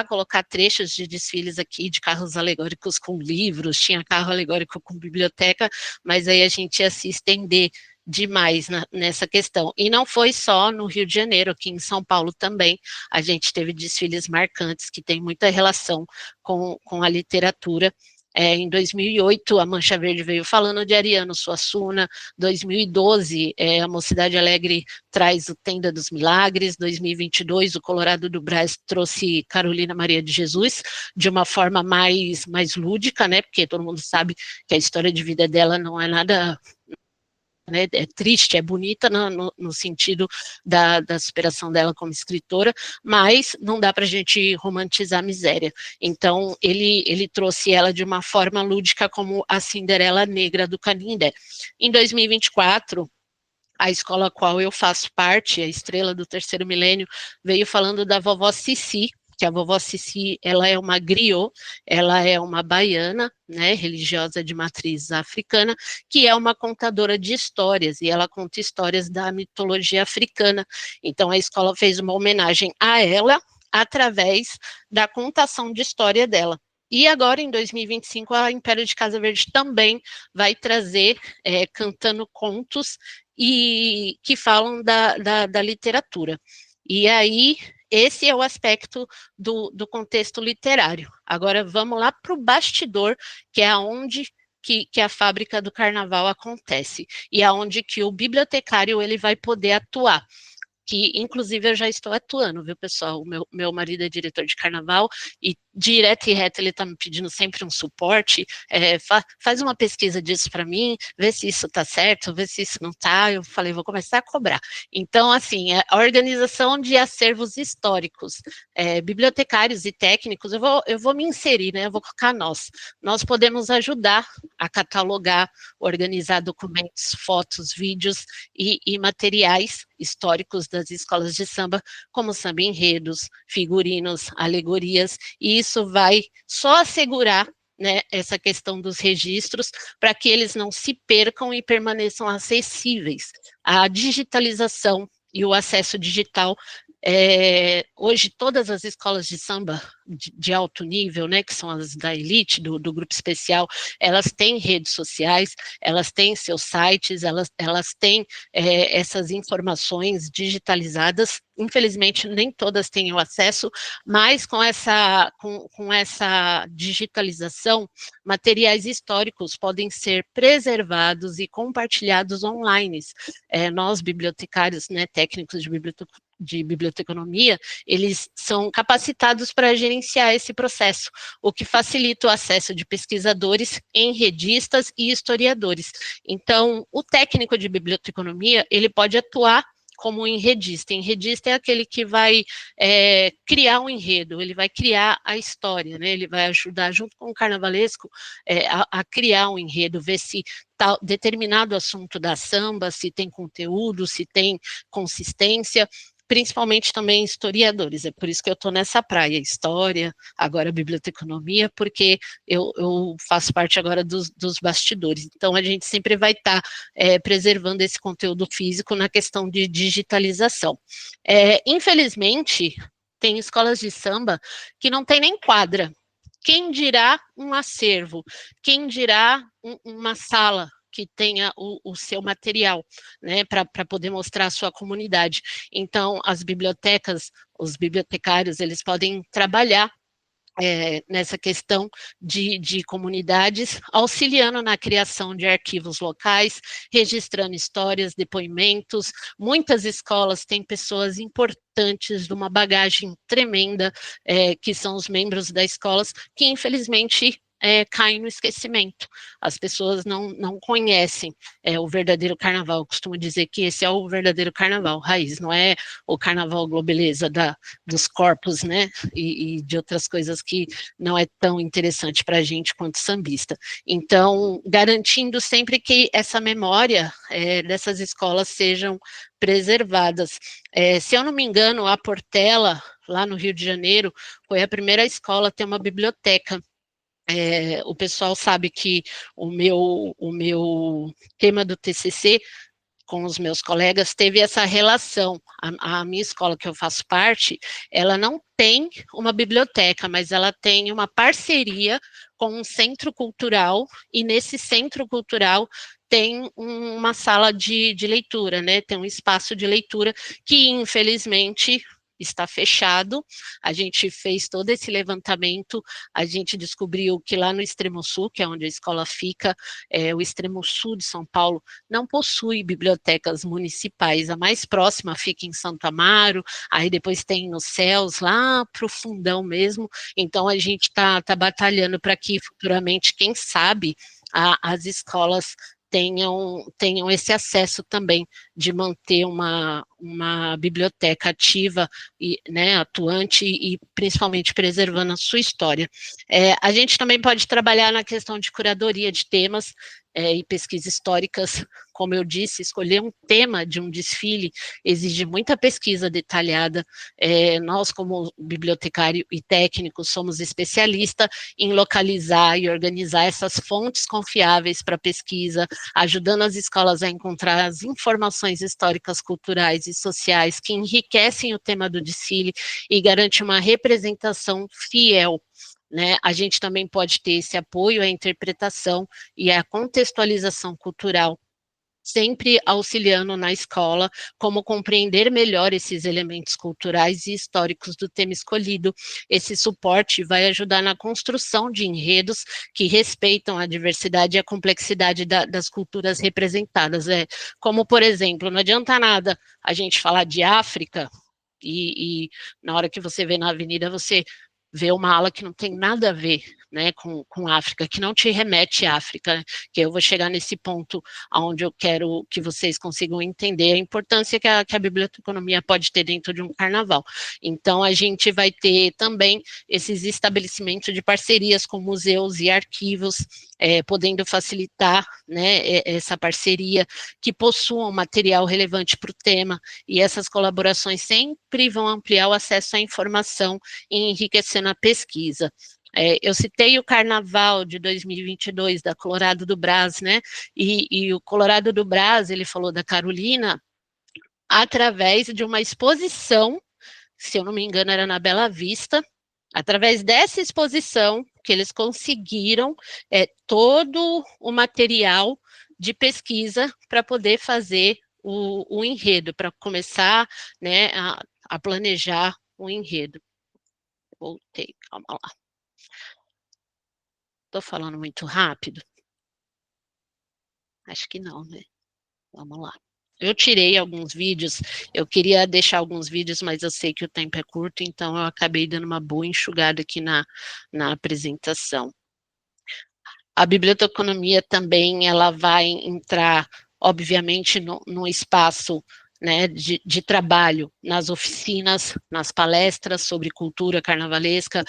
colocar trechos de desfiles aqui, de carros alegóricos com livros, tinha carro alegórico com biblioteca, mas aí a gente ia se estender demais nessa questão. E não foi só no Rio de Janeiro, aqui em São Paulo também, a gente teve desfiles marcantes que têm muita relação com a literatura. Em 2008, a Mancha Verde veio falando de Ariano Suassuna, 2012, a Mocidade Alegre traz o Tenda dos Milagres, 2022, o Colorado do Brás trouxe Carolina Maria de Jesus, de uma forma mais lúdica, né, porque todo mundo sabe que a história de vida dela não é nada né, é triste, é bonita no sentido da superação dela como escritora, mas não dá para a gente romantizar a miséria. Então, ele trouxe ela de uma forma lúdica como a Cinderela Negra do Canindé. Em 2024, a escola a qual eu faço parte, a Estrela do Terceiro Milênio, veio falando da vovó Cici, que a vovó Cici, ela é uma griot, ela é uma baiana, né, religiosa de matriz africana, que é uma contadora de histórias, e ela conta histórias da mitologia africana. Então, a escola fez uma homenagem a ela, através da contação de história dela. E agora, em 2025, a Império de Casa Verde também vai trazer, cantando contos, e que falam da literatura. E aí, esse é o aspecto do contexto literário. Agora, vamos lá para o bastidor, que é onde que a fábrica do carnaval acontece, e aonde que o bibliotecário ele vai poder atuar. Que, inclusive, eu já estou atuando, viu, pessoal? O meu marido é diretor de carnaval e direto e reto ele está me pedindo sempre um suporte, faz uma pesquisa disso para mim, vê se isso está certo, vê se isso não está. Eu falei, vou começar a cobrar. Então, assim, a organização de acervos históricos, bibliotecários e técnicos, eu vou me inserir, né? Eu vou colocar nós podemos ajudar a catalogar, organizar documentos, fotos, vídeos e materiais históricos das escolas de samba, como samba enredos, figurinos, alegorias, e isso vai só assegurar, né, essa questão dos registros, para que eles não se percam e permaneçam acessíveis. A digitalização e o acesso digital, hoje todas as escolas de samba de alto nível, né, que são as da elite, do grupo especial, elas têm redes sociais, elas têm seus sites, elas têm essas informações digitalizadas. Infelizmente, nem todas têm o acesso, mas com essa digitalização, materiais históricos podem ser preservados e compartilhados online. Nós, bibliotecários, né, técnicos de biblioteconomia, eles são capacitados para gerenciar esse processo, o que facilita o acesso de pesquisadores, enredistas e historiadores. Então, o técnico de biblioteconomia, ele pode atuar como enredista. Enredista é aquele que vai criar um enredo, ele vai criar a história, né? Ele vai ajudar, junto com o carnavalesco, a criar um enredo, ver se determinado assunto da samba, se tem conteúdo, se tem consistência, principalmente também historiadores. É por isso que eu estou nessa praia, história, agora biblioteconomia, porque eu faço parte agora dos bastidores. Então, a gente sempre vai estar preservando esse conteúdo físico na questão de digitalização. Infelizmente, tem escolas de samba que não tem nem quadra. Quem dirá um acervo? Quem dirá uma sala que tenha o seu material, né, para poder mostrar a sua comunidade. Então, as bibliotecas, os bibliotecários, eles podem trabalhar nessa questão de comunidades, auxiliando na criação de arquivos locais, registrando histórias, depoimentos. Muitas escolas têm pessoas importantes, de uma bagagem tremenda, que são os membros das escolas, que infelizmente caem no esquecimento. As pessoas não conhecem o verdadeiro carnaval. Eu costumo dizer que esse é o verdadeiro carnaval raiz, não é o carnaval globeleza dos corpos, né, e de outras coisas que não é tão interessante para a gente quanto sambista. Então, garantindo sempre que essa memória dessas escolas sejam preservadas. Se eu não me engano, a Portela, lá no Rio de Janeiro, foi a primeira escola a ter uma biblioteca. O pessoal sabe que o meu tema do TCC com os meus colegas teve essa relação. A minha escola que eu faço parte, ela não tem uma biblioteca, mas ela tem uma parceria com um centro cultural, e nesse centro cultural tem uma sala de leitura, né? Tem um espaço de leitura que, infelizmente, está fechado. A gente fez todo esse levantamento, a gente descobriu que lá no extremo sul, que é onde a escola fica, o extremo sul de São Paulo, não possui bibliotecas municipais. A mais próxima fica em Santo Amaro, aí depois tem nos Céus, lá para o fundão mesmo. Então, a gente está batalhando para que futuramente, quem sabe, as escolas tenham esse acesso também de manter uma biblioteca ativa e, né, atuante e principalmente preservando a sua história. A gente também pode trabalhar na questão de curadoria de temas e pesquisas históricas. Como eu disse, escolher um tema de um desfile exige muita pesquisa detalhada. Nós, como bibliotecário e técnico, somos especialistas em localizar e organizar essas fontes confiáveis para pesquisa, ajudando as escolas a encontrar as informações históricas, culturais e sociais que enriquecem o tema do desfile e garantem uma representação fiel. Né? A gente também pode ter esse apoio à interpretação e à contextualização cultural, sempre auxiliando na escola como compreender melhor esses elementos culturais e históricos do tema escolhido. Esse suporte vai ajudar na construção de enredos que respeitam a diversidade e a complexidade das culturas representadas. Como, por exemplo, não adianta nada a gente falar de África e na hora que você vê na avenida, você vê uma ala que não tem nada a ver, né, com África, que não te remete à África, que eu vou chegar nesse ponto onde eu quero que vocês consigam entender a importância que a biblioteconomia pode ter dentro de um carnaval. Então, a gente vai ter também esses estabelecimentos de parcerias com museus e arquivos, podendo facilitar, né, essa parceria, que possuam material relevante para o tema, e essas colaborações sempre vão ampliar o acesso à informação e enriquecendo a pesquisa. Eu citei o Carnaval de 2022 da Colorado do Brás, né, e o Colorado do Brás, ele falou da Carolina através de uma exposição, se eu não me engano era na Bela Vista, através dessa exposição que eles conseguiram todo o material de pesquisa para poder fazer o enredo, para começar, né, a planejar o enredo. Voltei, calma lá. Estou falando muito rápido? Acho que não, né? Vamos lá. Eu tirei alguns vídeos, eu queria deixar alguns vídeos, mas eu sei que o tempo é curto, então eu acabei dando uma boa enxugada aqui na apresentação. A biblioteconomia também, ela vai entrar, obviamente, no espaço, né, de trabalho, nas oficinas, nas palestras sobre cultura carnavalesca.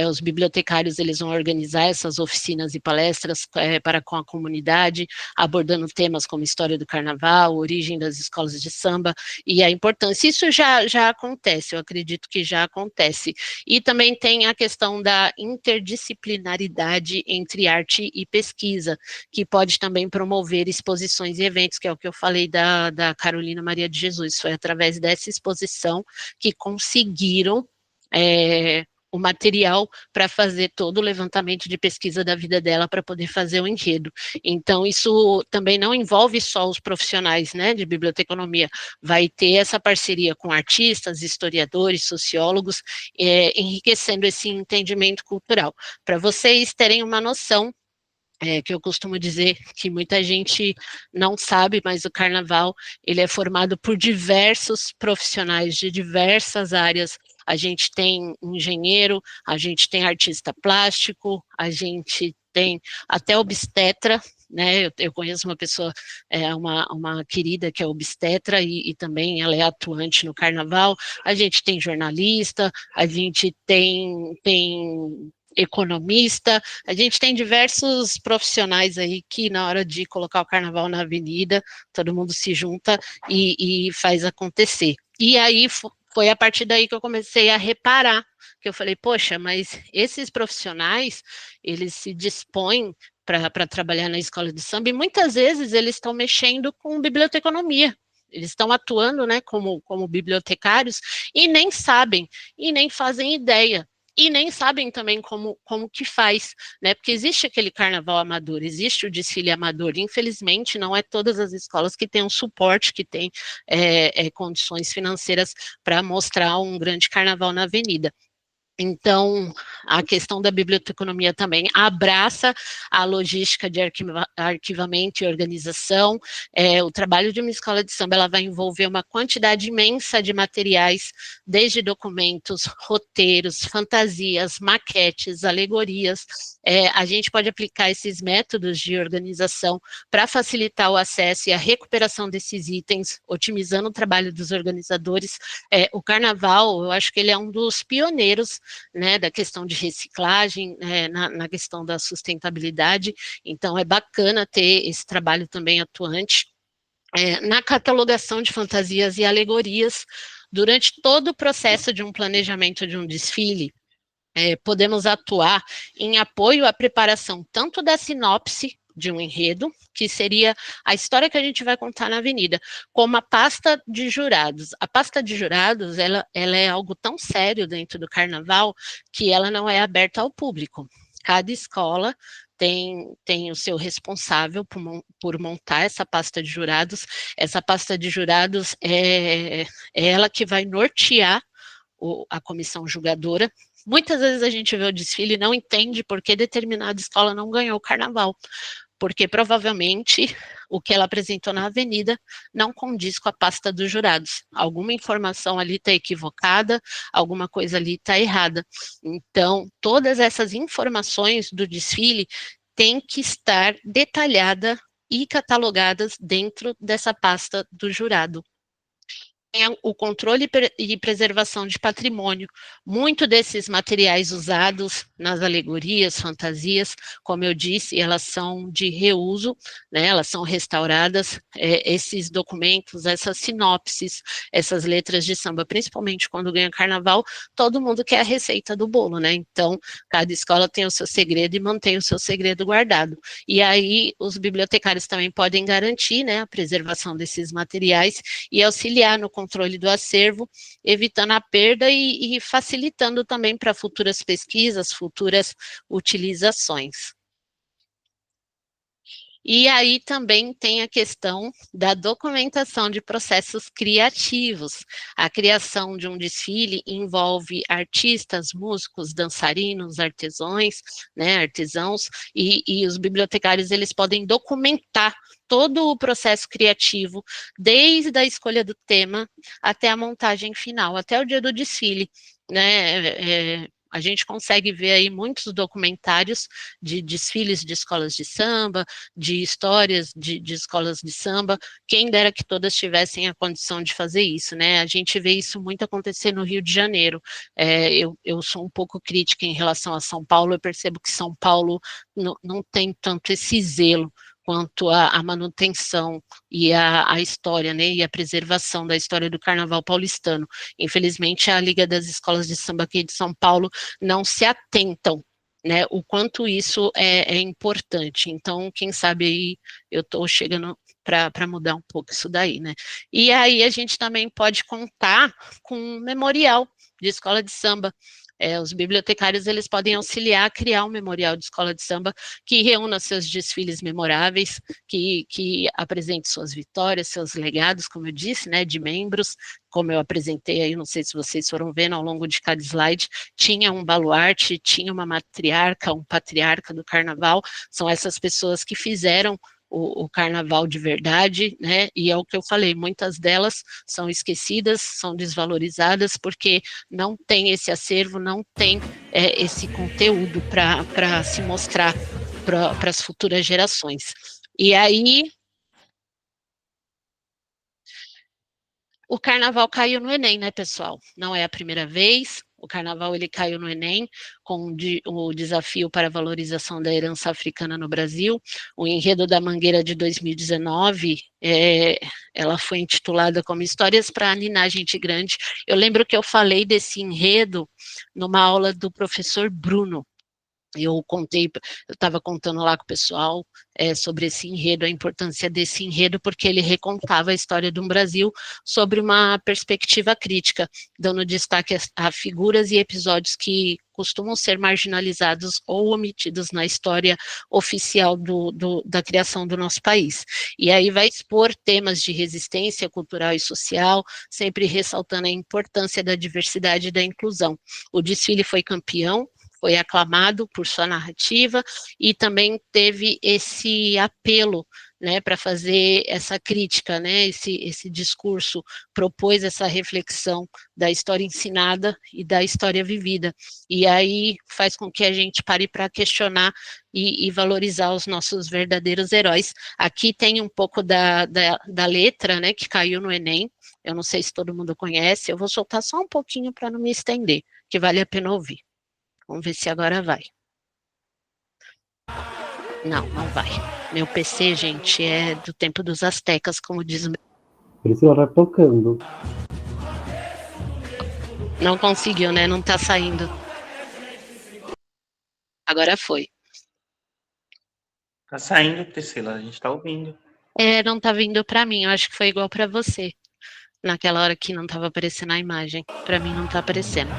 Os bibliotecários, eles vão organizar essas oficinas e palestras para com a comunidade, abordando temas como história do carnaval, origem das escolas de samba e a importância. Isso já acontece, eu acredito que já acontece. E também tem a questão da interdisciplinaridade entre arte e pesquisa, que pode também promover exposições e eventos, que é o que eu falei da Carolina Maria de Jesus. Foi através dessa exposição que conseguiram o material para fazer todo o levantamento de pesquisa da vida dela para poder fazer o enredo. Então, isso também não envolve só os profissionais, né, de biblioteconomia, vai ter essa parceria com artistas, historiadores, sociólogos, enriquecendo esse entendimento cultural. Para vocês terem uma noção, que eu costumo dizer que muita gente não sabe, mas o carnaval, ele é formado por diversos profissionais de diversas áreas. A gente tem engenheiro, a gente tem artista plástico, a gente tem até obstetra, né? Eu conheço uma pessoa, uma querida que é obstetra e também ela é atuante no carnaval. A gente tem jornalista, a gente tem economista, a gente tem diversos profissionais aí que na hora de colocar o carnaval na avenida, todo mundo se junta e faz acontecer. E aí foi a partir daí que eu comecei a reparar, que eu falei, poxa, mas esses profissionais, eles se dispõem para trabalhar na escola de samba e muitas vezes eles estão mexendo com biblioteconomia. Eles estão atuando, né, como bibliotecários e nem sabem, e nem fazem ideia. E nem sabem também como que faz, né? Porque existe aquele carnaval amador, existe o desfile amador. Infelizmente, não é todas as escolas que têm um suporte, que têm condições financeiras para mostrar um grande carnaval na avenida. Então, a questão da biblioteconomia também abraça a logística de arquivamento e organização. O trabalho de uma escola de samba, ela vai envolver uma quantidade imensa de materiais, desde documentos, roteiros, fantasias, maquetes, alegorias. A gente pode aplicar esses métodos de organização para facilitar o acesso e a recuperação desses itens, otimizando o trabalho dos organizadores. O Carnaval, eu acho que ele é um dos pioneiros, né, da questão de reciclagem, na questão da sustentabilidade, então é bacana ter esse trabalho também atuante. Na catalogação de fantasias e alegorias, durante todo o processo de um planejamento de um desfile, podemos atuar em apoio à preparação tanto da sinopse de um enredo, que seria a história que a gente vai contar na avenida, como a pasta de jurados. A pasta de jurados, ela é algo tão sério dentro do carnaval que ela não é aberta ao público. Cada escola tem o seu responsável por montar essa pasta de jurados. Essa pasta de jurados é ela que vai nortear a comissão julgadora. Muitas vezes a gente vê o desfile e não entende por que determinada escola não ganhou o carnaval, porque provavelmente o que ela apresentou na avenida não condiz com a pasta dos jurados. Alguma informação ali está equivocada, alguma coisa ali está errada. Então, todas essas informações do desfile têm que estar detalhadas e catalogadas dentro dessa pasta do jurado. O controle e preservação de patrimônio. Muito desses materiais usados nas alegorias, fantasias, como eu disse, elas são de reuso, né, elas são restauradas. Esses documentos, essas sinopses, essas letras de samba, principalmente quando ganha carnaval, todo mundo quer a receita do bolo, né? Então, cada escola tem o seu segredo e mantém o seu segredo guardado. E aí, os bibliotecários também podem garantir, né, a preservação desses materiais e auxiliar no controle do acervo, evitando a perda e facilitando também para futuras pesquisas, futuras utilizações. E aí também tem a questão da documentação de processos criativos. A criação de um desfile envolve artistas, músicos, dançarinos, artesãos, e os bibliotecários, eles podem documentar todo o processo criativo, desde a escolha do tema até a montagem final, até o dia do desfile, né? A gente consegue ver aí muitos documentários de desfiles de escolas de samba, de histórias de escolas de samba. Quem dera que todas tivessem a condição de fazer isso, né? A gente vê isso muito acontecer no Rio de Janeiro. Eu sou um pouco crítica em relação a São Paulo, eu percebo que São Paulo não tem tanto esse zelo quanto à manutenção e a história, né, e a preservação da história do carnaval paulistano. Infelizmente, a Liga das Escolas de Samba aqui de São Paulo não se atentam, né, o quanto isso é importante. Então, quem sabe aí eu estou chegando para mudar um pouco isso daí, né. E aí a gente também pode contar com um memorial de escola de samba. Os bibliotecários, eles podem auxiliar a criar um memorial de escola de samba que reúna seus desfiles memoráveis, que apresente suas vitórias, seus legados, como eu disse, né, de membros, como eu apresentei aí, não sei se vocês foram vendo ao longo de cada slide, tinha um baluarte, tinha uma matriarca, um patriarca do carnaval, são essas pessoas que fizeram o carnaval de verdade, né, e é o que eu falei, muitas delas são esquecidas, são desvalorizadas, porque não tem esse acervo, não tem esse conteúdo para se mostrar para as futuras gerações. E aí, o carnaval caiu no Enem, né, pessoal? Não é a primeira vez. O carnaval, ele caiu no Enem com o desafio para a valorização da herança africana no Brasil. O enredo da Mangueira de 2019, ela foi intitulada como Histórias para Ninar Gente Grande. Eu lembro que eu falei desse enredo numa aula do professor Bruno, Eu estava contando lá com o pessoal sobre esse enredo, a importância desse enredo, porque ele recontava a história de um Brasil sobre uma perspectiva crítica, dando destaque a figuras e episódios que costumam ser marginalizados ou omitidos na história oficial da criação do nosso país. E aí vai expor temas de resistência cultural e social, sempre ressaltando a importância da diversidade e da inclusão. O desfile foi campeão, foi aclamado por sua narrativa e também teve esse apelo, né, para fazer essa crítica, né, esse discurso propôs essa reflexão da história ensinada e da história vivida, e aí faz com que a gente pare para questionar e valorizar os nossos verdadeiros heróis. Aqui tem um pouco da letra, né, que caiu no Enem, eu não sei se todo mundo conhece, eu vou soltar só um pouquinho para não me estender, que vale a pena ouvir. Vamos ver se agora vai. Não, não vai. Meu PC, gente, é do tempo dos astecas, como diz o... Priscila tá tocando. Não conseguiu, né? Não tá saindo. Agora foi. Tá saindo, Priscila, a gente tá ouvindo. Não tá vindo pra mim, eu acho que foi igual pra você. Naquela hora que não tava aparecendo a imagem. Pra mim não tá aparecendo.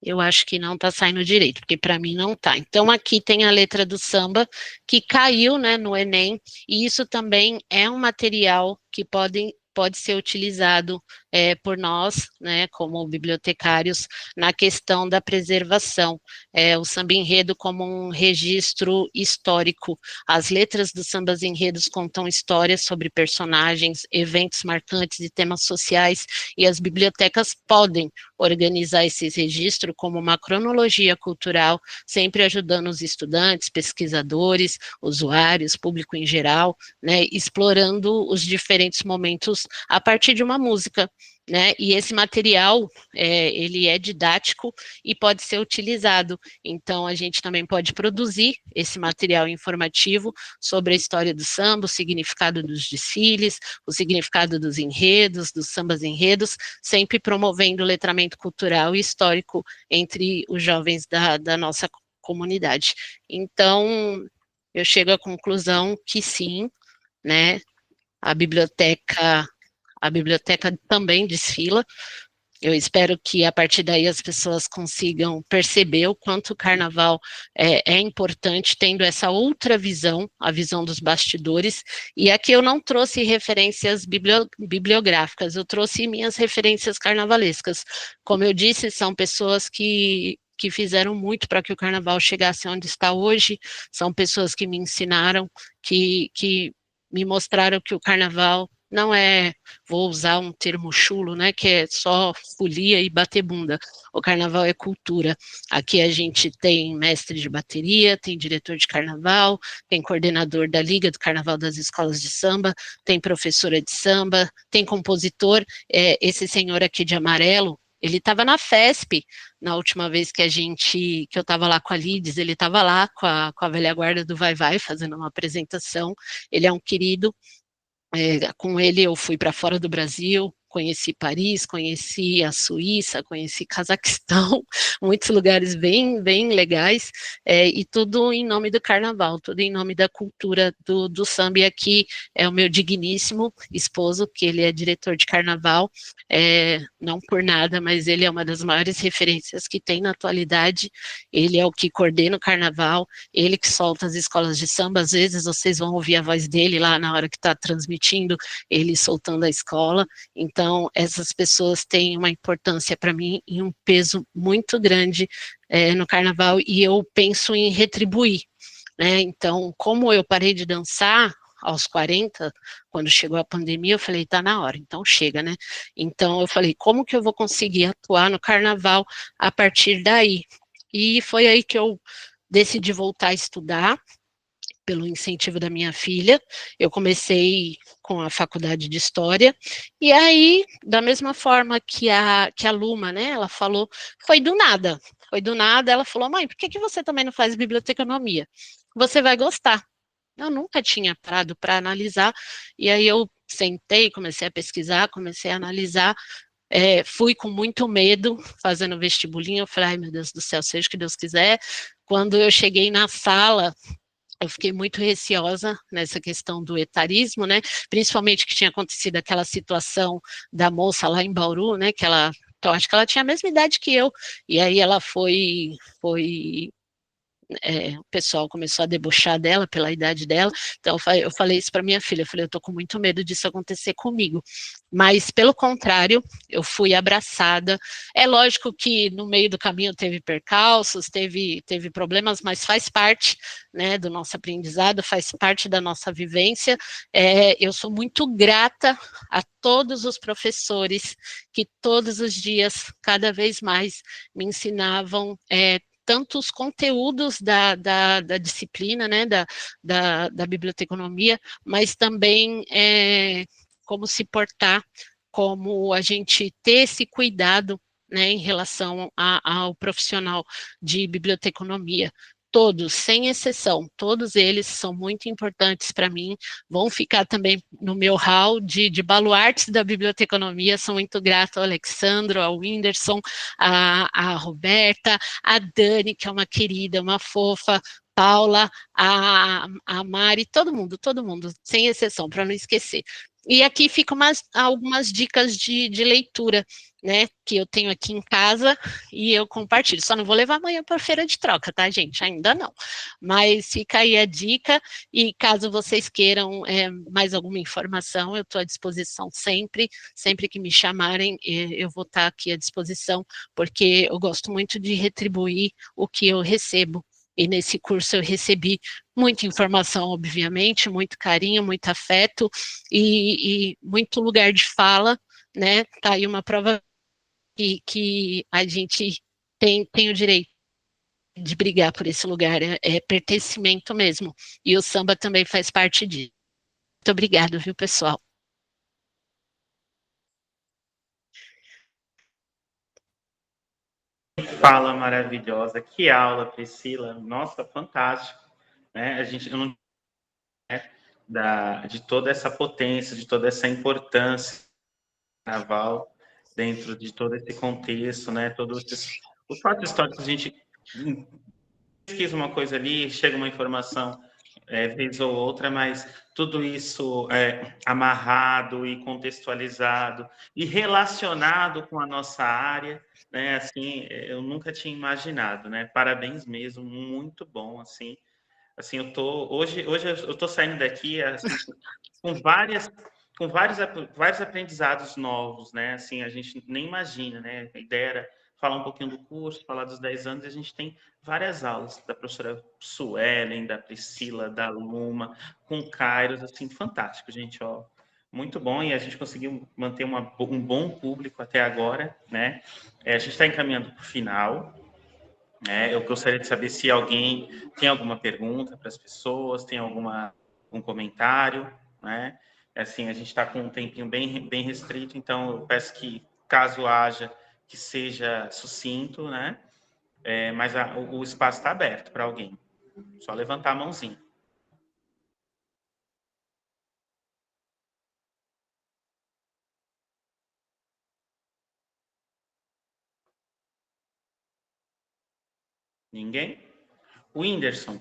Eu acho que não está saindo direito, porque para mim não está. Então, aqui tem a letra do samba, que caiu, né, no Enem, e isso também é um material que pode ser utilizado por nós, né, como bibliotecários, na questão da preservação. O samba enredo como um registro histórico. As letras dos sambas enredos contam histórias sobre personagens, eventos marcantes e temas sociais, e as bibliotecas podem organizar esse registro como uma cronologia cultural, sempre ajudando os estudantes, pesquisadores, usuários, público em geral, né, explorando os diferentes momentos a partir de uma música, né, e esse material, ele é didático e pode ser utilizado, então a gente também pode produzir esse material informativo sobre a história do samba, o significado dos desfiles, o significado dos enredos, dos sambas enredos, sempre promovendo o letramento cultural e histórico entre os jovens da nossa comunidade. Então, eu chego à conclusão que sim, né, a biblioteca também desfila. Eu espero que a partir daí as pessoas consigam perceber o quanto o carnaval é importante, tendo essa outra visão, a visão dos bastidores, e aqui eu não trouxe referências bibliográficas, eu trouxe minhas referências carnavalescas. Como eu disse, são pessoas que fizeram muito para que o carnaval chegasse onde está hoje, são pessoas que me ensinaram, que me mostraram que o carnaval não é, vou usar um termo chulo, né, que é só folia e bater bunda. O carnaval é cultura. Aqui a gente tem mestre de bateria, tem diretor de carnaval, tem coordenador da Liga do Carnaval das Escolas de Samba, tem professora de samba, tem compositor. Esse senhor aqui de amarelo, ele estava na FESP, na última vez que eu estava lá com a Lides, ele estava lá com a velha guarda do Vai Vai, fazendo uma apresentação. Ele é um querido. Com ele eu fui para fora do Brasil, conheci Paris, conheci a Suíça, conheci Cazaquistão, muitos lugares bem, bem legais, e tudo em nome do carnaval, tudo em nome da cultura do samba. E aqui é o meu digníssimo esposo, que ele é diretor de carnaval, não por nada, mas ele é uma das maiores referências que tem na atualidade. Ele é o que coordena o carnaval, ele que solta as escolas de samba. Às vezes vocês vão ouvir a voz dele lá na hora que está transmitindo, ele soltando a escola. Então, essas pessoas têm uma importância para mim e um peso muito grande no carnaval, e eu penso em retribuir, né? Então, como eu parei de dançar aos 40, quando chegou a pandemia, eu falei, tá na hora, então chega, né? Então, eu falei, como que eu vou conseguir atuar no carnaval a partir daí? E foi aí que eu decidi voltar a estudar, pelo incentivo da minha filha. Eu comecei com a faculdade de História, e aí, da mesma forma que a Luma, né, ela falou, foi do nada, ela falou, mãe, por que você também não faz biblioteconomia? Você vai gostar. Eu nunca tinha parado para analisar, e aí eu sentei, comecei a pesquisar, comecei a analisar, fui com muito medo, fazendo vestibulinho, eu falei, ai meu Deus do céu, seja o que Deus quiser. Quando eu cheguei na sala, eu fiquei muito receosa nessa questão do etarismo, né, principalmente que tinha acontecido aquela situação da moça lá em Bauru, né, que ela, eu acho que ela tinha a mesma idade que eu, e aí ela foi o pessoal começou a debochar dela pela idade dela, então eu falei isso para minha filha, eu falei, eu tô com muito medo disso acontecer comigo, mas pelo contrário, eu fui abraçada, é lógico que no meio do caminho teve percalços, teve problemas, mas faz parte, né, do nosso aprendizado, faz parte da nossa vivência, eu sou muito grata a todos os professores que todos os dias, cada vez mais, me ensinavam tanto os conteúdos da disciplina, né, da biblioteconomia, mas também como se portar, como a gente ter esse cuidado, né, em relação ao profissional de biblioteconomia. Todos, sem exceção, todos eles são muito importantes para mim, vão ficar também no meu hall de baluartes da biblioteconomia, sou muito grata ao Alexandro, ao Whindersson, a Roberta, a Dani, que é uma querida, uma fofa, Paula, a Mari, todo mundo, sem exceção, para não esquecer. E aqui ficam algumas dicas de leitura, né, que eu tenho aqui em casa e eu compartilho. Só não vou levar amanhã para a feira de troca, tá, gente? Ainda não. Mas fica aí a dica e caso vocês queiram mais alguma informação, eu estou à disposição sempre que me chamarem, eu vou estar aqui à disposição, porque eu gosto muito de retribuir o que eu recebo. E nesse curso eu recebi muita informação, obviamente, muito carinho, muito afeto e muito lugar de fala, né? Tá aí uma prova que a gente tem o direito de brigar por esse lugar, é pertencimento mesmo. E o samba também faz parte disso. Muito obrigada, viu, pessoal? Fala maravilhosa, que aula, Priscila. Nossa, fantástico. Né? Eu não de toda essa potência, de toda essa importância do carnaval dentro de todo esse contexto, né? Todos os fatos históricos, a gente pesquisa uma coisa ali, chega uma informação vez ou outra, mas tudo isso amarrado e contextualizado e relacionado com a nossa área, né? Assim, eu nunca tinha imaginado, né? Parabéns mesmo, muito bom, assim. Assim, hoje eu tô saindo daqui assim, com vários aprendizados novos, né? Assim, a gente nem imagina, né? A ideia era falar um pouquinho do curso, falar dos 10 anos, e a gente tem várias aulas da professora Suelen, da Priscila, da Luma, com Kairos, assim, fantástico, gente, ó. Muito bom, e a gente conseguiu manter um bom público até agora, né? A gente está encaminhando para o final, eu gostaria de saber se alguém tem alguma pergunta para as pessoas, tem algum comentário, né? Assim, a gente está com um tempinho bem restrito, então eu peço que, caso haja, que seja sucinto, né? Mas o espaço está aberto para alguém. Só levantar a mãozinha. Ninguém? O Whindersson,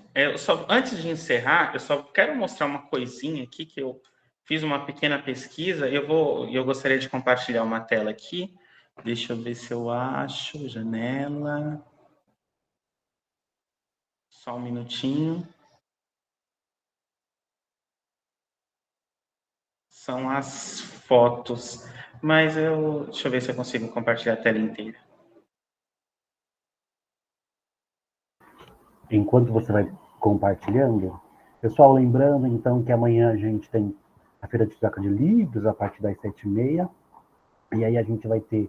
antes de encerrar, eu só quero mostrar uma coisinha aqui que eu fiz uma pequena pesquisa. Eu gostaria de compartilhar uma tela aqui. Deixa eu ver se eu acho. Janela. Só um minutinho. São as fotos. Mas deixa eu ver se eu consigo compartilhar a tela inteira. Enquanto você vai compartilhando, pessoal, lembrando então que amanhã a gente tem a Feira de Troca de Livros a partir das 7h30, e aí a gente vai ter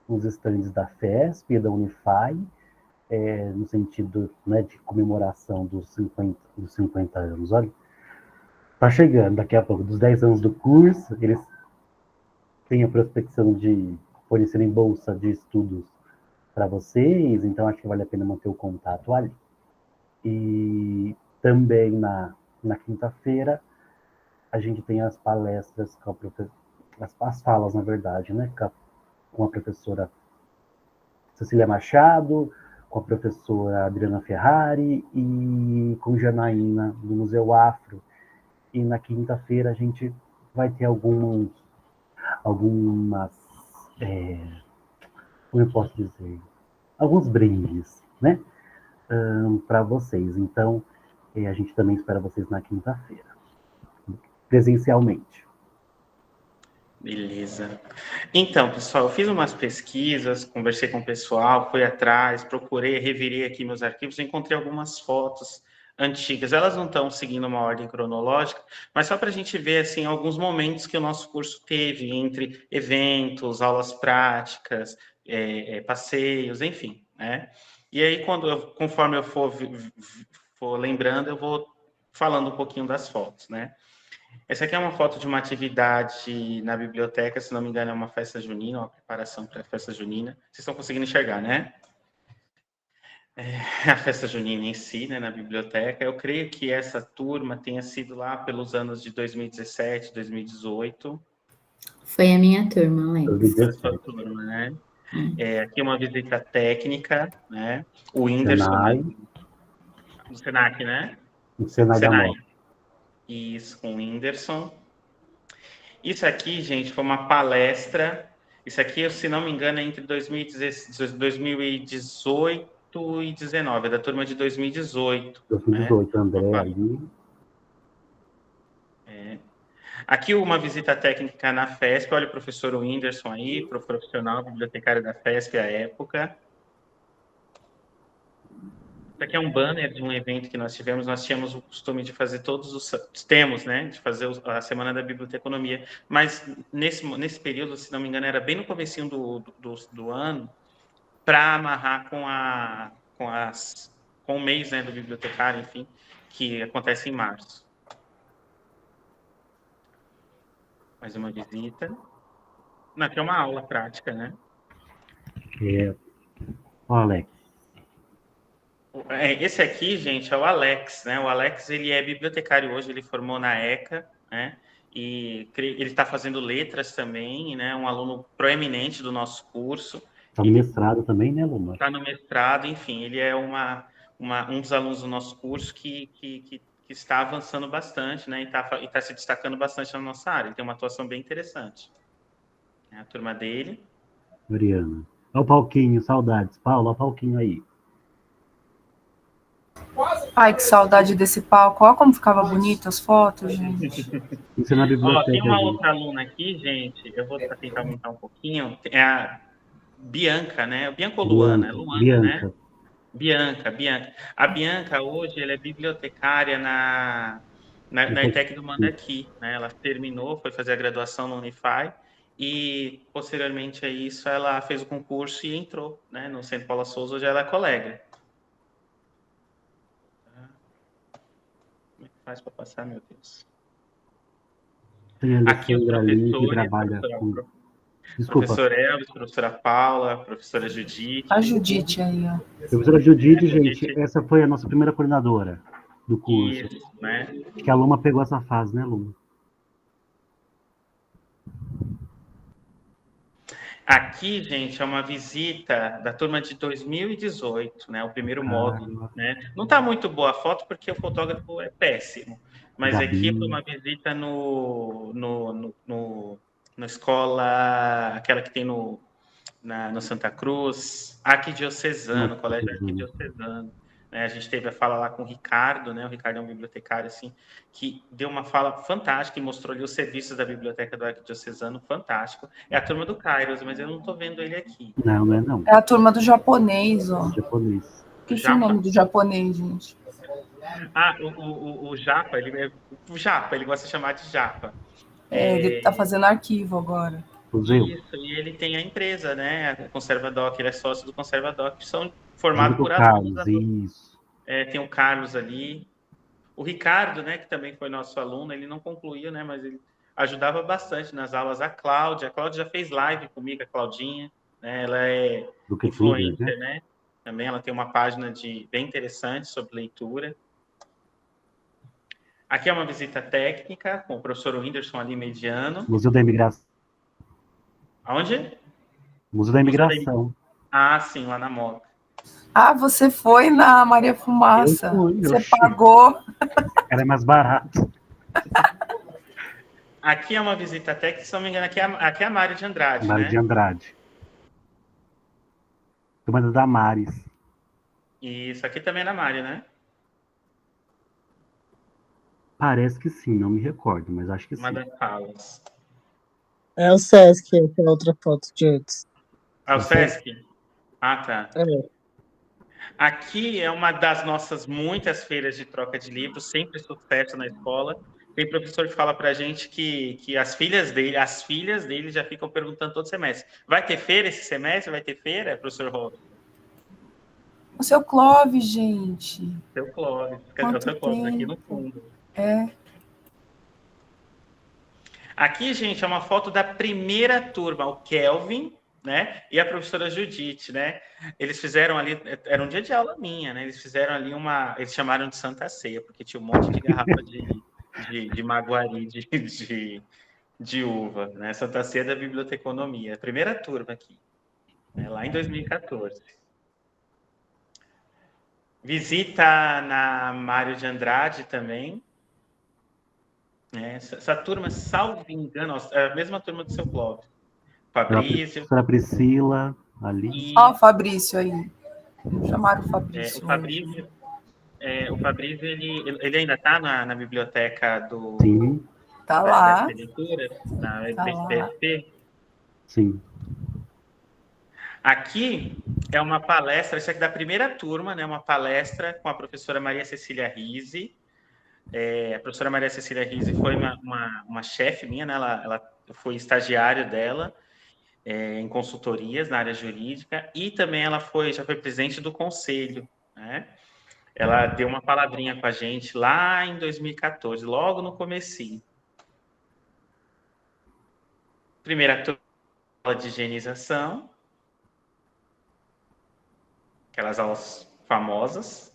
os estandes da FESP e da Unify, no sentido, né, de comemoração dos 50 anos. Olha, tá chegando daqui a pouco, dos 10 anos do curso, eles têm a prospecção de fornecerem bolsa de estudos para vocês, então acho que vale a pena manter o contato ali. E também na quinta-feira a gente tem as palestras com a as falas, na verdade, né? Com a professora Cecília Machado, com a professora Adriana Ferrari e com Janaína, do Museu Afro. E na quinta-feira a gente vai ter algumas, como eu posso dizer, alguns brindes, né? Para vocês. Então, a gente também espera vocês na quinta-feira, presencialmente. Beleza. Então, pessoal, eu fiz umas pesquisas, conversei com o pessoal, fui atrás, procurei, revirei aqui meus arquivos, encontrei algumas fotos antigas. Elas não estão seguindo uma ordem cronológica, mas só para a gente ver assim alguns momentos que o nosso curso teve entre eventos, aulas práticas, passeios, enfim, né? E aí, conforme eu for lembrando, eu vou falando um pouquinho das fotos, né? Essa aqui é uma foto de uma atividade na biblioteca, se não me engano, é uma festa junina, uma preparação para a festa junina. Vocês estão conseguindo enxergar, né? A festa junina em si, né, na biblioteca. Eu creio que essa turma tenha sido lá pelos anos de 2017, 2018. Foi a minha turma, Alex. Foi a sua turma, né? Aqui uma visita técnica, né? O Whindersson, Senai. do Senac, né? O Senai da Moda. Isso, com o Whindersson. Isso aqui, gente, foi uma palestra. Isso aqui, se não me engano, é entre 2018 e 2019, é da turma de 2018. 2018, né? André ali. Aqui uma visita técnica na FESP. Olha o professor Whindersson aí, profissional, bibliotecário da FESP à época. Isso aqui é um banner de um evento que nós tivemos. Nós tínhamos o costume de fazer temos, né, de fazer a Semana da Biblioteconomia. Mas nesse período, se não me engano, era bem no comecinho do ano, para amarrar com o mês, né, do bibliotecário, enfim, que acontece em março. Mais uma visita. Aqui é uma aula prática, né? Alex. Esse aqui, gente, é o Alex, né? O Alex, ele é bibliotecário hoje, ele formou na ECA, né? E ele está fazendo letras também, né? Um aluno proeminente do nosso curso. Está no mestrado também, né, Luma? Está no mestrado, enfim, ele é um dos alunos do nosso curso que está avançando bastante, né? E está se destacando bastante na nossa área. Ele tem uma atuação bem interessante. É a turma dele. Mariana. Olha o palquinho, saudades. Paulo, olha o palquinho aí. Ai, que saudade desse palco. Olha como ficava bonito as fotos, gente. Isso é na biblioteca. Tem uma outra aluna aqui, gente. Eu vou tentar aumentar um pouquinho. É a Bianca, né? Bianca ou Luana? Luana, Bianca. Né? Bianca. A Bianca, hoje, ela é bibliotecária na ETEC do Mandaqui, né? Ela terminou, foi fazer a graduação no Unify e, posteriormente a isso, ela fez o concurso e entrou, né, no Centro Paula Souza, hoje ela é colega. Como é que faz para passar, meu Deus? Aqui os professores, que trabalha com... Desculpa. Professor Elvis, professora Paula, professora Judite. A Judite aí, ó. Professora Judite, gente, essa foi a nossa primeira coordenadora do curso. Isso, né? Que a Luma pegou essa fase, né, Luma? Aqui, gente, é uma visita da turma de 2018, né? O primeiro módulo, né? Não está muito boa a foto porque o fotógrafo é péssimo, mas aqui foi uma visita na escola, aquela que tem no Santa Cruz, arquidiocesano, colégio arquidiocesano. Né? A gente teve a fala lá com o Ricardo, né? O Ricardo é um bibliotecário, assim, que deu uma fala fantástica e mostrou ali os serviços da biblioteca do arquidiocesano, fantástico. É a turma do Kairos, mas eu não estou vendo ele aqui. Não, não é não. É a turma do japonês, ó. Japonês. Que é o nome do japonês, gente? O Japa, o Japa, ele gosta de chamar de Japa. Ele está fazendo arquivo agora. Isso, e ele tem a empresa, né? A Conservadoc, ele é sócio do Conservadoc, que são formados por alunos. Isso. Tem o Carlos ali. O Ricardo, né, que também foi nosso aluno, ele não concluiu, né? Mas ele ajudava bastante nas aulas. A Cláudia já fez live comigo, a Claudinha, né? Ela é influencer, né? Também ela tem uma página bem interessante sobre leitura. Aqui é uma visita técnica com o professor Whindersson ali mediano. Museu da Imigração. Aonde? Museu da Imigração. Ah, sim, lá na Moca. Ah, você foi na Maria Fumaça. Você pagou. Era mais barato. Aqui é uma visita técnica, se não me engano, aqui é a Mário de Andrade, Mário né? de Andrade. Turma das Damares. Isso, aqui também é na Mário, né? Parece que sim, não me recordo, mas acho que Uma sim. das salas. É o Sesc, aquela outra foto de antes. Ah, o Sesc? Ah, tá. É. Aqui é uma das nossas muitas feiras de troca de livros, sempre sucesso na escola. Tem professor que fala pra gente que as filhas dele já ficam perguntando todo semestre. Vai ter feira esse semestre? Vai ter feira, professor Robson? O seu Clóvis, gente. Seu Clóvis. Quanto O seu Clóvis aqui no tempo. fundo. É. Aqui, gente, é uma foto da primeira turma, o Kelvin, né? E a professora Judite, né? Eles fizeram ali, era um dia de aula minha, né? Eles fizeram ali eles chamaram de Santa Ceia, porque tinha um monte de garrafa de maguari, de uva, né? Santa Ceia da Biblioteconomia, a primeira turma aqui, né? Lá em 2014. Visita na Mário de Andrade também. Essa turma, salvo engano, é a mesma turma do seu Clóvis. Fabrício. A Priscila, ali. Ó, o Fabrício aí. Chamaram o Fabrício. O Fabrício, ele ainda está na biblioteca do... Sim. Tá lá. Da leitura, na Tá BFP. Sim. Aqui é uma palestra, isso aqui da primeira turma, né? Uma palestra com a professora Maria Cecília Rizzi. A professora Maria Cecília Rizzi foi uma chefe minha, né? Ela foi estagiário dela em consultorias na área jurídica e também ela já foi presidente do conselho, né? Ela deu uma palavrinha com a gente lá em 2014, logo no comecinho. Primeira turma de higienização, aquelas aulas famosas.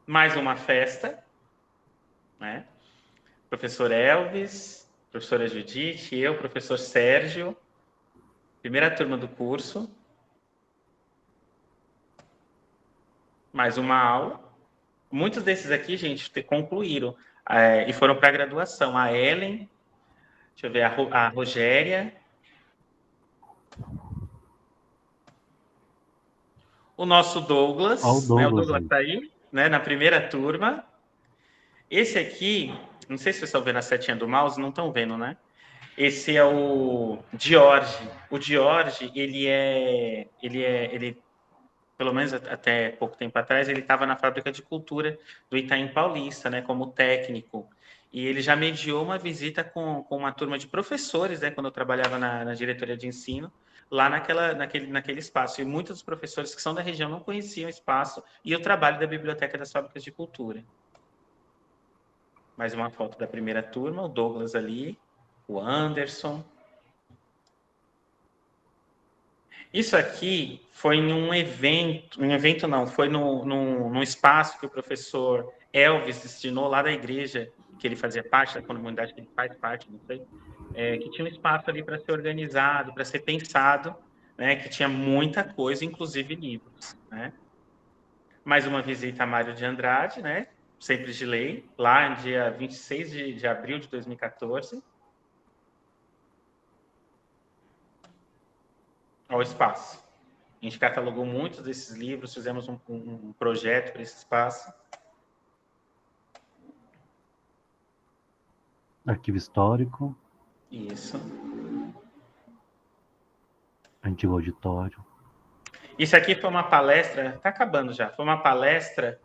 Mais uma festa, né? Professor Elvis, professora Judite, eu, professor Sérgio, primeira turma do curso. Mais uma aula. Muitos desses aqui, gente, concluíram e foram para a graduação. A Ellen, deixa eu ver, a Rogéria. O nosso Douglas, o Douglas está aí, né, na primeira turma. Esse aqui, não sei se vocês estão vendo a setinha do mouse, não estão vendo, né? Esse é o George. O George, ele pelo menos até pouco tempo atrás, ele estava na fábrica de cultura do Itaim Paulista, né, como técnico. E ele já mediou uma visita com uma turma de professores, né, quando eu trabalhava na diretoria de ensino, lá naquele espaço. E muitos dos professores que são da região não conheciam o espaço e o trabalho da Biblioteca das Fábricas de Cultura. Mais uma foto da primeira turma, o Douglas ali, o Anderson. Isso aqui foi em um evento não, foi num espaço que o professor Elvis destinou lá da igreja, que ele fazia parte, da comunidade que ele faz parte, não sei, que tinha um espaço ali para ser organizado, para ser pensado, né, que tinha muita coisa, inclusive livros, né. Mais uma visita a Mário de Andrade, né, sempre de lei, lá no dia 26 de abril de 2014. Ao espaço. A gente catalogou muitos desses livros, fizemos um projeto para esse espaço. Arquivo histórico. Isso. Antigo auditório. Isso aqui foi uma palestra, está acabando já, foi uma palestra,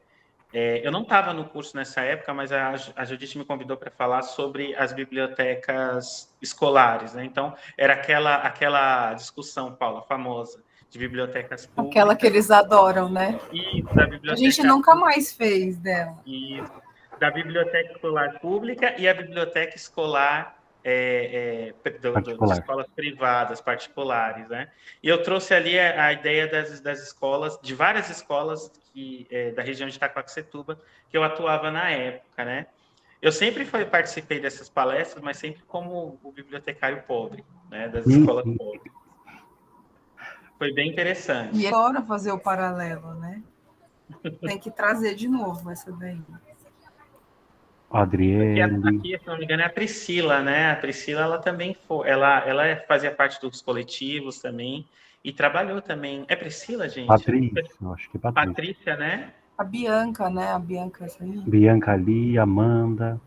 eu não estava no curso nessa época, mas a Judite me convidou para falar sobre as bibliotecas escolares, né? Então, era aquela discussão, Paula, famosa, de bibliotecas públicas. Aquela que eles adoram, né? Isso, da biblioteca. A gente nunca mais fez dela. Isso, da biblioteca escolar pública e a biblioteca escolar Particular. de escolas privadas, particulares, né? E eu trouxe ali a ideia das escolas, de várias escolas da região de Itaquaquecetuba, que eu atuava na época, né? Eu sempre participei dessas palestras, mas sempre como o bibliotecário pobre, né? Das escolas pobres. Foi bem interessante. E agora fazer o paralelo, né? Tem que trazer de novo essa daí. Adriele. Aqui, se não me engano, é a Priscila, né? A Priscila, ela também ela fazia parte dos coletivos também e trabalhou também. É Priscila, gente? Patrícia, eu acho que é Patrícia. Patrícia, né? A Bianca, né? A Bianca, essa aí. Bianca ali, Amanda.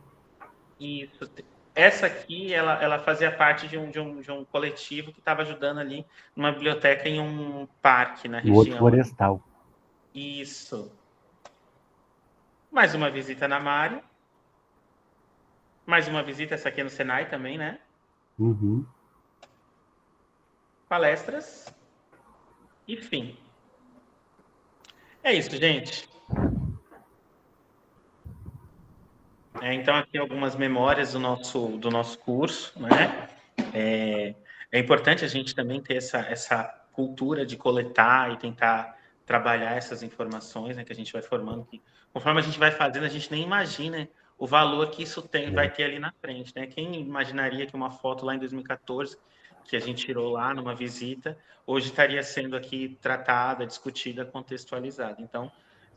Isso. Essa aqui, ela fazia parte de um coletivo que estava ajudando ali numa biblioteca em um parque na região. No outro florestal. Isso. Mais uma visita na Mari. Mais uma visita, essa aqui é no Senai também, né? Uhum. Palestras. E fim. É isso, gente. Então, aqui algumas memórias do nosso curso, né? É importante a gente também ter essa cultura de coletar e tentar trabalhar essas informações, né, que a gente vai formando. Que, conforme a gente vai fazendo, a gente nem imagina o valor que isso vai ter ali na frente, né? Quem imaginaria que uma foto lá em 2014, que a gente tirou lá numa visita, hoje estaria sendo aqui tratada, discutida, contextualizada. Então,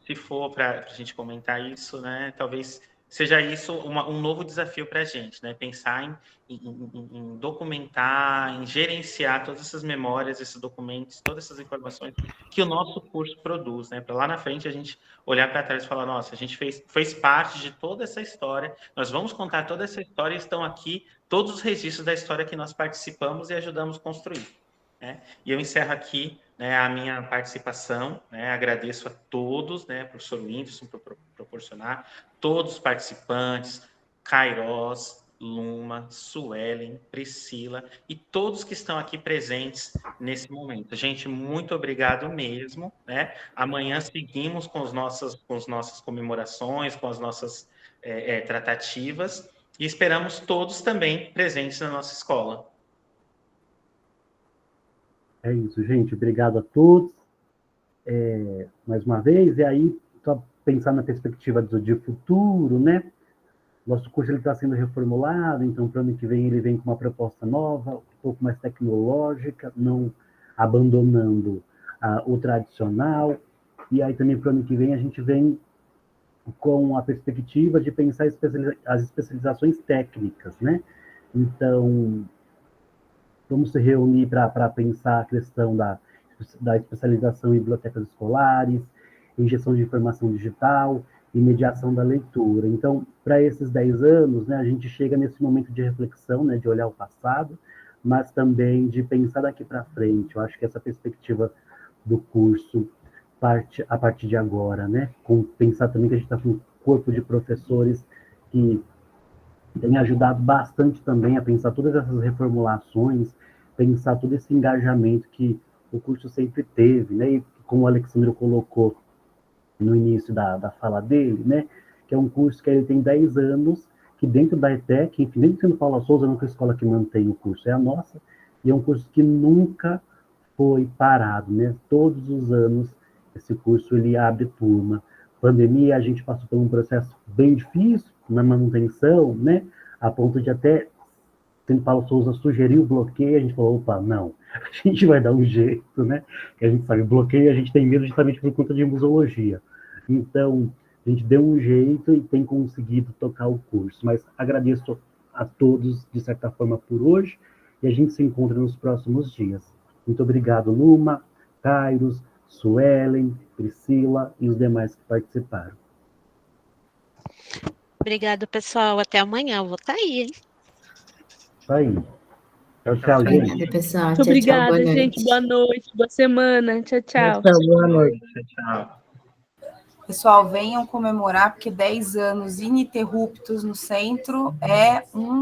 se for para a gente comentar isso, né, talvez seja isso um novo desafio para a gente, né? Pensar em documentar, em gerenciar todas essas memórias, esses documentos, todas essas informações que o nosso curso produz, né? Para lá na frente a gente olhar para trás e falar, nossa, a gente fez parte de toda essa história, nós vamos contar toda essa história e estão aqui todos os registros da história que nós participamos e ajudamos a construir. Né? E eu encerro aqui, né, a minha participação, né, agradeço a todos, né, professor Whindersson por proporcionar, todos os participantes, Kairos, Luma, Suelen, Priscila e todos que estão aqui presentes nesse momento. Gente, muito obrigado mesmo, né? Amanhã seguimos com as nossas comemorações, com as nossas tratativas e esperamos todos também presentes na nossa escola. É isso, gente. Obrigado a todos. Mais uma vez, e aí, só pensar na perspectiva de futuro, né? Nosso curso está sendo reformulado, então, para o ano que vem, ele vem com uma proposta nova, um pouco mais tecnológica, não abandonando o tradicional. E aí, também, para o ano que vem, a gente vem com a perspectiva de pensar as especializações técnicas, né? Então, vamos se reunir para pensar a questão da especialização em bibliotecas escolares, em gestão de informação digital e mediação da leitura. Então, para esses 10 anos, né, a gente chega nesse momento de reflexão, né, de olhar o passado, mas também de pensar daqui para frente. Eu acho que essa perspectiva do curso parte a partir de agora, né, com pensar também que a gente está com um corpo de professores que tem ajudado bastante também a pensar todas essas reformulações, pensar todo esse engajamento que o curso sempre teve, né? E como o Alexandre colocou no início da fala dele, né? Que é um curso que ele tem 10 anos, que dentro da ETEC, enfim, dentro do Centro Paula Souza, não é a escola que mantém o curso, é a nossa, e é um curso que nunca foi parado, né? Todos os anos esse curso ele abre turma. Pandemia, a gente passou por um processo bem difícil na manutenção, né? A ponto de até Centro Paulo Souza sugeriu o bloqueio, a gente falou, opa, não, a gente vai dar um jeito, né? Que a gente sabe, bloqueio a gente tem medo justamente por conta de museologia. Então, a gente deu um jeito e tem conseguido tocar o curso. Mas agradeço a todos, de certa forma, por hoje, e a gente se encontra nos próximos dias. Muito obrigado, Luma, Kairos, Suelen, Priscila e os demais que participaram. Obrigado, pessoal. Até amanhã. Eu vou estar aí, hein? Isso aí. Tchau, gente. Obrigada, pessoal. Muito Tchau, obrigada, boa noite. gente. Boa noite, boa semana. Tchau, tchau. Boa noite. Tchau. Pessoal, venham comemorar, porque 10 anos ininterruptos no centro é um